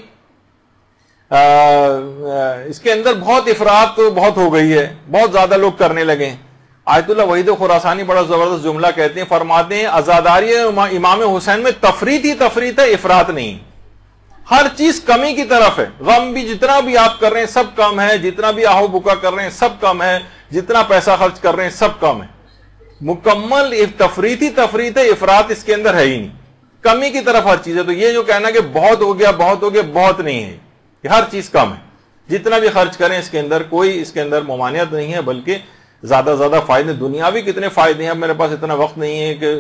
اس کے اندر بہت افراط بہت ہو گئی ہے، بہت زیادہ لوگ کرنے لگے ہیں۔ آیت اللہ وحید خراسانی بڑا زبردست جملہ کہتے ہیں، فرماتے ہیں عزاداری امام حسین میں تفریط ہی تفریط ہے، افراط نہیں، ہر چیز کمی کی طرف ہے۔ غم بھی جتنا بھی آپ کر رہے ہیں سب کم ہے، جتنا بھی آہو بکا کر رہے ہیں سب کم ہے، جتنا پیسہ خرچ کر رہے ہیں سب کم ہے، مکمل تفریط ہی تفریط ہے، افراط اس کے اندر ہے ہی نہیں، کمی کی طرف ہر چیز ہے۔ تو یہ جو کہنا کہ بہت ہو گیا بہت نہیں ہے، کہ ہر چیز کم ہے، جتنا بھی خرچ کریں اس کے اندر کوئی اس کے اندر ممانعت نہیں ہے، بلکہ زیادہ فائدے، دنیاوی کتنے فائدے ہیں۔ اب میرے پاس اتنا وقت نہیں ہے کہ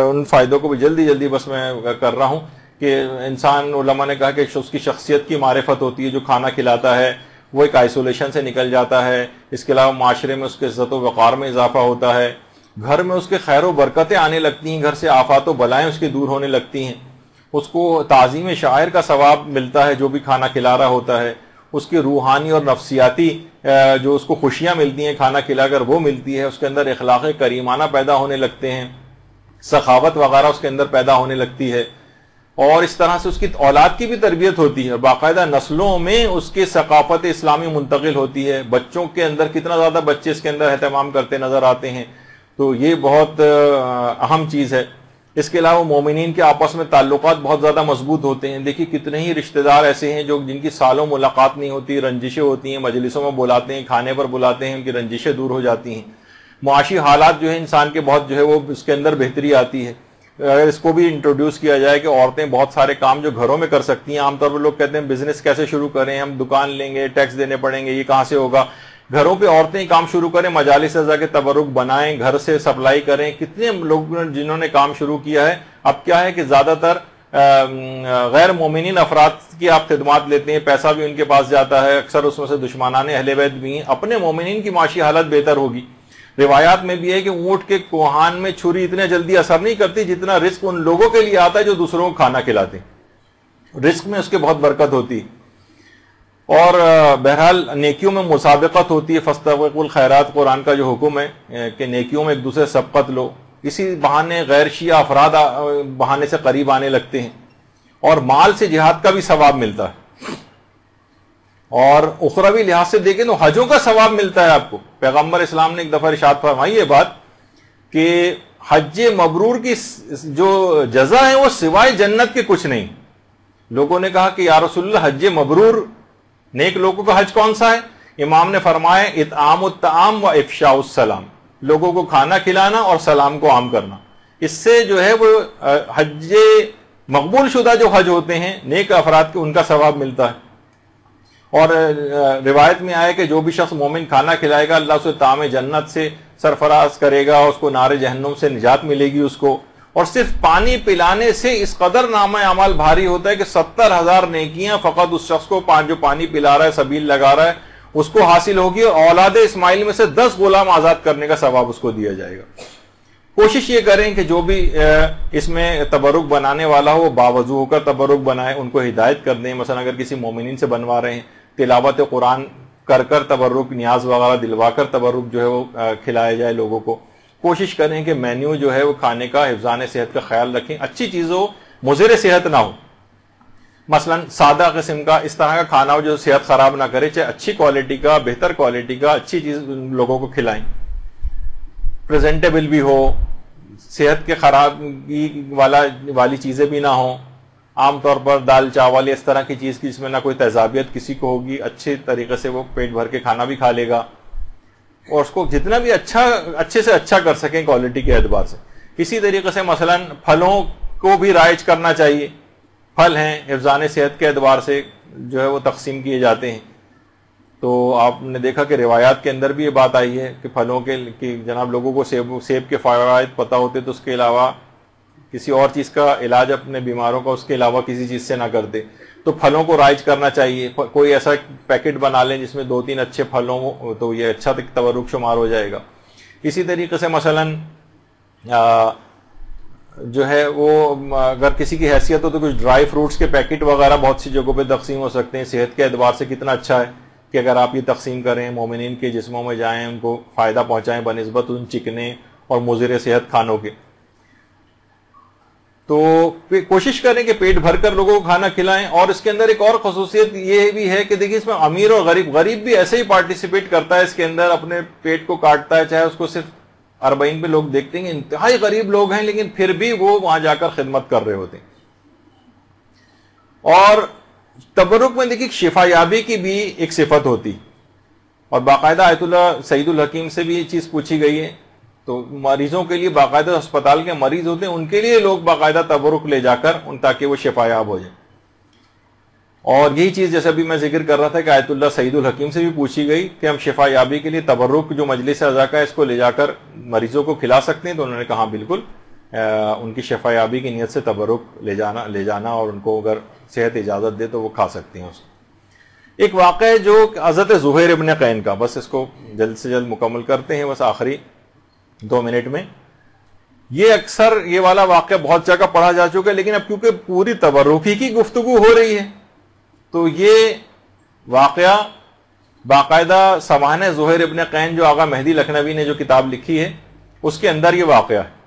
ان فائدوں کو بھی جلدی بس میں کر رہا ہوں کہ انسان، علماء نے کہا کہ اس کی شخصیت کی معرفت ہوتی ہے، جو کھانا کھلاتا ہے وہ ایک آئسولیشن سے نکل جاتا ہے، اس کے علاوہ معاشرے میں اس کے عزت و وقار میں اضافہ ہوتا ہے، گھر میں اس کے خیر و برکتیں آنے لگتی ہیں، گھر سے آفات و بلائیں اس کے دور ہونے لگتی ہیں، اس کو تعظیم شاعر کا ثواب ملتا ہے جو بھی کھانا کھلا رہا ہوتا ہے، اس کی روحانی اور نفسیاتی جو اس کو خوشیاں ملتی ہیں کھانا کھلا کر وہ ملتی ہے، اس کے اندر اخلاق کریمانہ پیدا ہونے لگتے ہیں، سخاوت وغیرہ اس کے اندر پیدا ہونے لگتی ہے، اور اس طرح سے اس کی اولاد کی بھی تربیت ہوتی ہے، اور باقاعدہ نسلوں میں اس کی ثقافت اسلامی منتقل ہوتی ہے۔ بچوں کے اندر کتنا زیادہ بچے اس کے اندر اہتمام کرتے نظر آتے ہیں، تو یہ بہت اہم چیز ہے۔ اس کے علاوہ مومنین کے آپس میں تعلقات بہت زیادہ مضبوط ہوتے ہیں۔ دیکھیے کتنے ہی رشتہ دار ایسے ہیں جو جن کی سالوں ملاقات نہیں ہوتی، رنجشیں ہوتی ہیں، مجلسوں میں بلاتے ہیں، کھانے پر بلاتے ہیں، ان کی رنجشیں دور ہو جاتی ہیں، معاشی حالات جو ہے انسان کے بہت جو ہے وہ اس کے اندر بہتری آتی ہے۔ اگر اس کو بھی انٹروڈیوس کیا جائے کہ عورتیں بہت سارے کام جو گھروں میں کر سکتی ہیں، عام طور پر لوگ کہتے ہیں بزنس کیسے شروع کریں، ہم دکان لیں گے، ٹیکس دینے پڑیں گے، یہ کہاں سے ہوگا، گھروں پہ عورتیں کام شروع کریں، مجالس سے جا کے تبرک بنائیں، گھر سے سپلائی کریں۔ کتنے لوگ جنہوں نے کام شروع کیا ہے، اب کیا ہے کہ زیادہ تر غیر مومنین افراد کی آپ خدمات لیتے ہیں، پیسہ بھی ان کے پاس جاتا ہے، اکثر اس میں سے دشمنان اہل بیت بھی ہیں، اپنے مومنین کی معاشی حالت بہتر ہوگی۔ روایات میں بھی ہے کہ اونٹ کے کوہان میں چھری اتنے جلدی اثر نہیں کرتی جتنا رزق ان لوگوں کے لیے آتا ہے جو دوسروں کو کھانا کھلاتے ہیں، رزق میں اس کے بہت برکت ہوتی ہے۔ اور بہرحال نیکیوں میں مسابقت ہوتی ہے، فاستبقوا الخیرات قرآن کا جو حکم ہے کہ نیکیوں میں ایک دوسرے سے سبقت لو، اسی بہانے غیر شیعہ افراد بہانے سے قریب آنے لگتے ہیں، اور مال سے جہاد کا بھی ثواب ملتا ہے، اور اخروی لحاظ سے دیکھیں تو حجوں کا ثواب ملتا ہے آپ کو۔ پیغمبر اسلام نے ایک دفعہ ارشاد فرمائی یہ بات کہ حج مبرور کی جو جزا ہے وہ سوائے جنت کے کچھ نہیں۔ لوگوں نے کہا کہ یا رسول اللہ حج مبرور، نیک لوگوں کا حج کون سا ہے؟ امام نے فرمایا اطعام الطعام و افشاء السلام، لوگوں کو کھانا کھلانا اور سلام کو عام کرنا۔ اس سے جو ہے وہ حج مقبول شدہ جو حج ہوتے ہیں نیک افراد کے، ان کا ثواب ملتا ہے۔ اور روایت میں آیا کہ جو بھی شخص مومن کھانا کھلائے گا اللہ اسے طعام جنت سے سرفراز کرے گا، اس کو نار جہنم سے نجات ملے گی اس کو، اور صرف پانی پلانے سے اس قدر نامہ اعمال بھاری ہوتا ہے کہ 70,000 نیکیاں فقط اس شخص کو جو پانی پلا رہا ہے، سبیل لگا رہا ہے، اس کو حاصل ہوگی، اور اولاد اسماعیل میں سے 10 غلام آزاد کرنے کا ثواب اس کو دیا جائے گا۔ کوشش یہ کریں کہ جو بھی اس میں تبرک بنانے والا ہو وہ باوضو ہو کر تبرک بنائے، ان کو ہدایت کر دیں۔ مثلا اگر کسی مومنین سے بنوا رہے ہیں، تلاوت قرآن کر تبرک نیاز وغیرہ دلوا کر تبرک جو ہے وہ کھلایا جائے لوگوں کو. کوشش کریں کہ مینیو جو ہے وہ کھانے کا حفظان صحت کا خیال رکھیں, اچھی چیز ہو, مضر صحت نہ ہو. مثلا سادہ قسم کا اس طرح کا کھانا ہو جو صحت خراب نہ کرے, چاہے اچھی کوالٹی کا, بہتر کوالٹی کا, اچھی چیز لوگوں کو کھلائیں, پریزنٹیبل بھی ہو, صحت کے خرابی والی چیزیں بھی نہ ہوں. عام طور پر دال چاول اس طرح کی چیز کی جس میں نہ کوئی تیزابیت کسی کو ہوگی, اچھے طریقے سے وہ پیٹ بھر کے کھانا بھی کھا لے گا, اور اس کو جتنا بھی اچھے سے اچھا کر سکیں کوالٹی کے اعتبار سے. اسی طریقے سے مثلا پھلوں کو بھی رائج کرنا چاہیے. پھل ہیں حفظان صحت کے اعتبار سے جو ہے وہ تقسیم کیے جاتے ہیں. تو آپ نے دیکھا کہ روایات کے اندر بھی یہ بات آئی ہے کہ پھلوں کے جناب لوگوں کو سیب کے فوائد پتہ ہوتے تو اس کے علاوہ کسی اور چیز کا علاج اپنے بیماروں کا اس کے علاوہ کسی چیز سے نہ کرتے. تو پھلوں کو رائج کرنا چاہیے. کوئی ایسا پیکٹ بنا لیں جس میں 2-3 اچھے پھلوں ہوں تو یہ اچھا تبرک شمار ہو جائے گا. اسی طریقے سے مثلا جو ہے وہ اگر کسی کی حیثیت ہو تو کچھ ڈرائی فروٹس کے پیکٹ وغیرہ بہت سی جگہوں پہ تقسیم ہو سکتے ہیں. صحت کے اعتبار سے کتنا اچھا ہے کہ اگر آپ یہ تقسیم کریں, مومنین کے جسموں میں جائیں, ان کو فائدہ پہنچائیں بنسبت ان چکنے اور مضر صحت کھانوں کے. تو کوشش کریں کہ پیٹ بھر کر لوگوں کو کھانا کھلائیں. اور اس کے اندر ایک اور خصوصیت یہ بھی ہے کہ دیکھیے اس میں امیر اور غریب بھی ایسے ہی پارٹیسپیٹ کرتا ہے اس کے اندر, اپنے پیٹ کو کاٹتا ہے. چاہے اس کو صرف 40 پہ لوگ دیکھتے ہیں انتہائی غریب لوگ ہیں لیکن پھر بھی وہ وہاں جا کر خدمت کر رہے ہوتے ہیں. اور تبرک میں دیکھیے شفا یابی کی بھی ایک صفت ہوتی, اور باقاعدہ آیت اللہ سعید الحکیم سے بھی یہ چیز پوچھی گئی ہے. تو مریضوں کے لیے باقاعدہ اسپتال کے مریض ہوتے ہیں, ان کے لیے لوگ باقاعدہ تبرک لے جا کر تاکہ وہ شفا یاب ہو جائے. اور یہی چیز جیسے ابھی میں ذکر کر رہا تھا کہ آیت اللہ سعید الحکیم سے بھی پوچھی گئی کہ ہم شفا یابی کے لیے تبرک جو مجلس اعضاء کا ہے اس کو لے جا کر مریضوں کو کھلا سکتے ہیں. تو انہوں نے کہا بالکل, ان کی شفا یابی کی نیت سے تبرک لے جانا اور ان کو اگر صحت اجازت دے تو وہ کھا سکتے ہیں اس کو. ایک واقعہ ہے جو حضرت زہیر ابن قین کا, بس اس کو جلد سے جلد مکمل کرتے ہیں بس آخری 2 منٹ میں. یہ اکثر یہ والا واقعہ بہت جگہ پڑھا جا چکا ہے, لیکن اب کیونکہ پوری تبرکی کی گفتگو ہو رہی ہے تو یہ واقعہ باقاعدہ سوانح زہیر ابن قین جو آغا مہدی لکھنوی نے جو کتاب لکھی ہے اس کے اندر یہ واقعہ ہے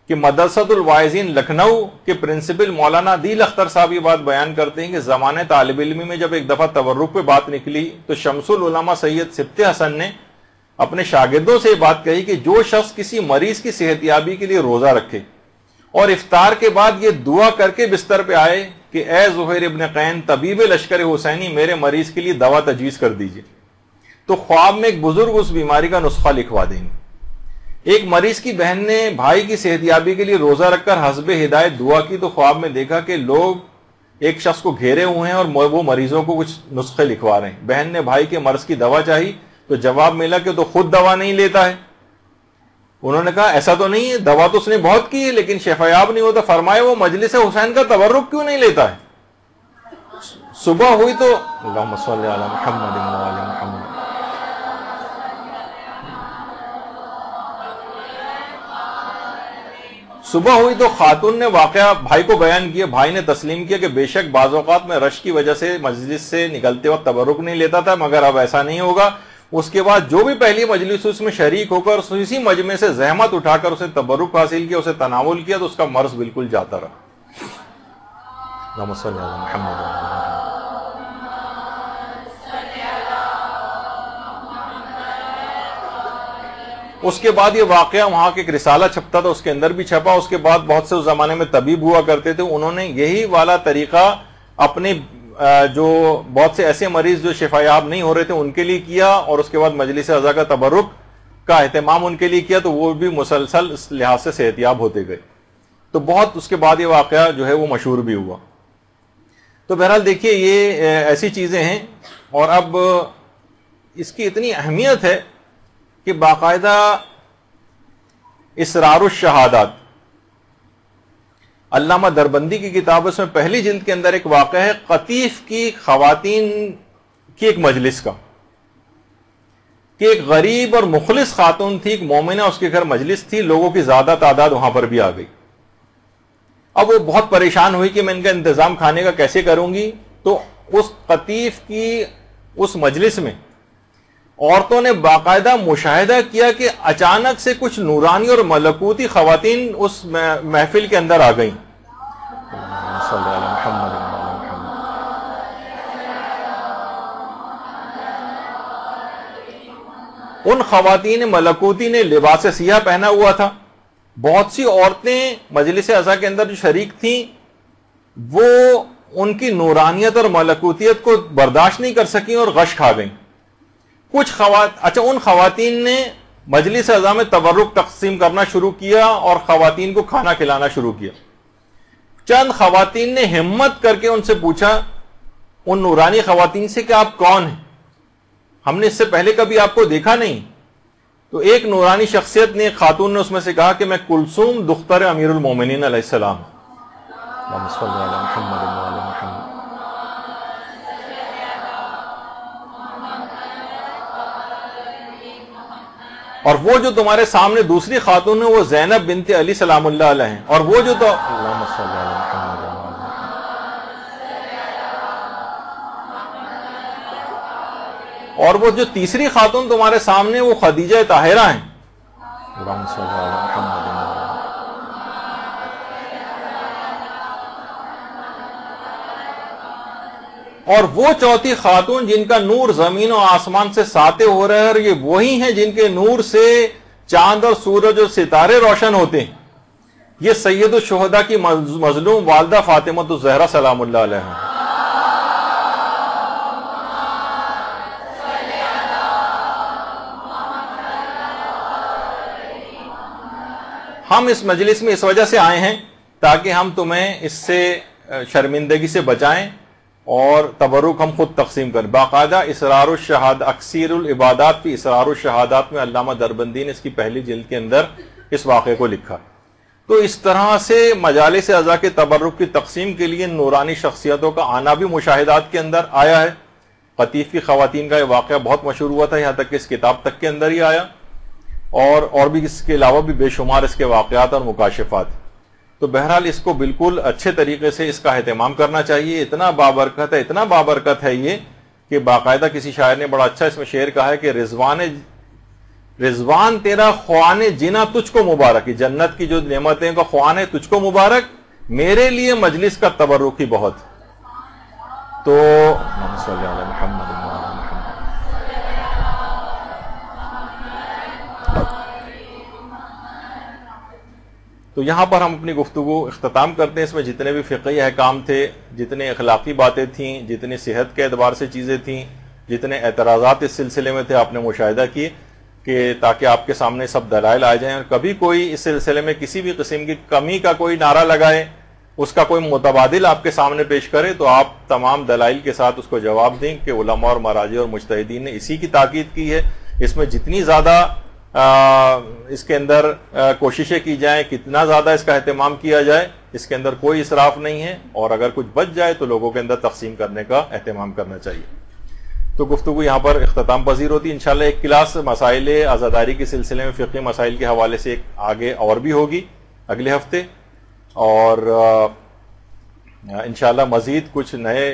کہ مدرسۃ الواعظین لکھنؤ کے پرنسپل مولانا دل اختر صاحب یہ بات بیان کرتے ہیں کہ زمانے طالب علمی میں جب ایک دفعہ تبرک پہ بات نکلی تو شمس العلماء سید سبط حسن نے اپنے شاگردوں سے یہ بات کہی کہ جو شخص کسی مریض کی صحت یابی کے لیے روزہ رکھے اور افطار کے بعد یہ دعا کر کے بستر پہ آئے کہ اے زہیر ابن قین طبیب لشکر حسینی میرے مریض کے لیے دوا تجویز کر دیجئے, تو خواب میں ایک بزرگ اس بیماری کا نسخہ لکھوا دیں گے. ایک مریض کی بہن نے بھائی کی صحت یابی کے لیے روزہ رکھ کر حسب ہدایت دعا کی تو خواب میں دیکھا کہ لوگ ایک شخص کو گھیرے ہوئے ہیں اور وہ مریضوں کو کچھ نسخے لکھوا رہے ہیں. بہن نے بھائی کے مرض کی دوا چاہی تو جواب ملا کہ تو خود دوا نہیں لیتا ہے. انہوں نے کہا ایسا تو نہیں ہے, دوا تو اس نے بہت کی ہے لیکن شفایاب نہیں ہوتا. فرمائے وہ مجلس حسین کا تبرک کیوں نہیں لیتا ہے؟ صبح ہوئی تو اللہم صلی علی محمد وعلی محمد. صبح ہوئی تو خاتون نے واقعہ بھائی کو بیان کیا. بھائی نے تسلیم کیا کہ بے شک بعض اوقات میں رش کی وجہ سے مجلس سے نکلتے وقت تبرک نہیں لیتا تھا, مگر اب ایسا نہیں ہوگا. اس کے بعد جو بھی پہلی مجلس اس میں شریک ہو کر اسی مجمع سے زحمت اٹھا کر اسے تبرک حاصل کیا, اسے تناول کیا تو اس کا مرض بالکل جاتا رہا. اللہم صلی علی محمد. اس کے بعد یہ واقعہ وہاں کے ایک رسالہ چھپتا تھا اس کے اندر بھی چھپا. اس کے بعد بہت سے اس زمانے میں طبیب ہوا کرتے تھے, انہوں نے یہی والا طریقہ اپنے جو بہت سے ایسے مریض جو شفایاب نہیں ہو رہے تھے ان کے لیے کیا, اور اس کے بعد مجلس اعضاء کا تبرک کا اہتمام ان کے لیے کیا تو وہ بھی مسلسل اس لحاظ سے صحت یاب ہوتے گئے. تو بہت اس کے بعد یہ واقعہ جو ہے وہ مشہور بھی ہوا. تو بہرحال دیکھیے یہ ایسی چیزیں ہیں. اور اب اس کی اتنی اہمیت ہے کہ باقاعدہ اسرار الشہادات علامہ دربندی کی کتاب اس میں پہلی جلد کے اندر ایک واقعہ ہے قطیف کی خواتین کی ایک مجلس کا, کہ ایک غریب اور مخلص خاتون تھی, ایک مومنہ, اس کے گھر مجلس تھی, لوگوں کی زیادہ تعداد وہاں پر بھی آ گئی. اب وہ بہت پریشان ہوئی کہ میں ان کا انتظام کھانے کا کیسے کروں گی. تو اس قطیف کی اس مجلس میں عورتوں نے باقاعدہ مشاہدہ کیا کہ اچانک سے کچھ نورانی اور ملکوتی خواتین اس محفل کے اندر آ گئیں. ان خواتین ملکوتی نے لباس سیاہ پہنا ہوا تھا. بہت سی عورتیں مجلس عزا کے اندر جو شریک تھیں وہ ان کی نورانیت اور ملکوتیت کو برداشت نہیں کر سکیں اور غش کھا گئیں. ان خواتین نے مجلس عزا میں تبرک تقسیم کرنا شروع کیا اور خواتین کو کھانا کھلانا شروع کیا. چند خواتین نے ہمت کر کے ان سے پوچھا، ان نورانی خواتین سے، کہ آپ کون ہیں؟ ہم نے اس سے پہلے کبھی آپ کو دیکھا نہیں. تو ایک نورانی شخصیت نے، ایک خاتون نے اس میں سے کہا کہ میں کلثوم دختر امیر المومنین علیہ السلام. اور وہ جو تمہارے سامنے دوسری خاتون ہے وہ زینب بنت علی سلام اللہ علیہ ہیں. اور وہ جو اور وہ جو تیسری خاتون تمہارے سامنے وہ خدیجہ طاہرہ ہیں. اور وہ چوتھی خاتون جن کا نور زمین و آسمان سے ساطع ہو رہا ہے، اور یہ وہی ہیں جن کے نور سے چاند اور سورج اور ستارے روشن ہوتے ہیں. یہ سید الشہداء کی مظلوم والدہ فاطمہ الزہرا سلام اللہ علیہ ہیں. ہم اس مجلس میں اس وجہ سے آئے ہیں تاکہ ہم تمہیں اس سے شرمندگی سے بچائیں اور تبرک ہم خود تقسیم کریں. باقاعدہ اسرار الشہاد اکثیر العبادات فی اسرار الشہادات میں علامہ دربندی نے اس کی پہلی جلد کے اندر اس واقعے کو لکھا. تو اس طرح سے مجالس عزا کے تبرک کی تقسیم کے لیے نورانی شخصیتوں کا آنا بھی مشاہدات کے اندر آیا ہے. قطیف کی خواتین کا یہ واقعہ بہت مشہور ہوا تھا، یہاں تک کہ اس کتاب تک کے اندر ہی آیا، اور بھی اس کے علاوہ بھی بے شمار اس کے واقعات اور مکاشفات. تو بہرحال اس کو بالکل اچھے طریقے سے اس کا اہتمام کرنا چاہیے. اتنا بابرکت ہے یہ کہ باقاعدہ کسی شاعر نے بڑا اچھا اس میں شعر کہا ہے کہ رضوان تیرا خوان جنا تجھ کو مبارک، جنت کی جو نعمتیں کا خوان ہے تجھ کو مبارک، میرے لیے مجلس کا تبرک ہی بہت. تو تو یہاں پر ہم اپنی گفتگو اختتام کرتے ہیں. اس میں جتنے بھی فقہی احکام تھے، جتنے اخلاقی باتیں تھیں، جتنی صحت کے اعتبار سے چیزیں تھیں، جتنے اعتراضات اس سلسلے میں تھے، آپ نے مشاہدہ کیے کہ تاکہ آپ کے سامنے سب دلائل آ جائیں، اور کبھی کوئی اس سلسلے میں کسی بھی قسم کی کمی کا کوئی نعرہ لگائے، اس کا کوئی متبادل آپ کے سامنے پیش کرے، تو آپ تمام دلائل کے ساتھ اس کو جواب دیں کہ علماء اور مراجع اور مجتہدین نے اسی کی تاکید کی ہے. اس میں جتنی زیادہ اس کے اندر کوششیں کی جائیں، کتنا زیادہ اس کا اہتمام کیا جائے، اس کے اندر کوئی اسراف نہیں ہے، اور اگر کچھ بچ جائے تو لوگوں کے اندر تقسیم کرنے کا اہتمام کرنا چاہیے. تو گفتگو یہاں پر اختتام پذیر ہوتی ہے. انشاءاللہ ایک کلاس مسائل عزاداری کے سلسلے میں فقہی مسائل کے حوالے سے آگے اور بھی ہوگی اگلے ہفتے، اور انشاءاللہ مزید کچھ نئے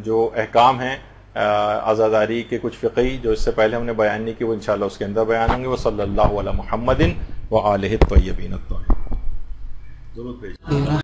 جو احکام ہیں عزاداری کے کچھ فقہی جو اس سے پہلے ہم نے بیان نہیں کی، وہ انشاءاللہ اس کے اندر بیان ہوں گے. وہ صلی اللہ علی محمد و آلہ الطیبین الطاہرین. ضرور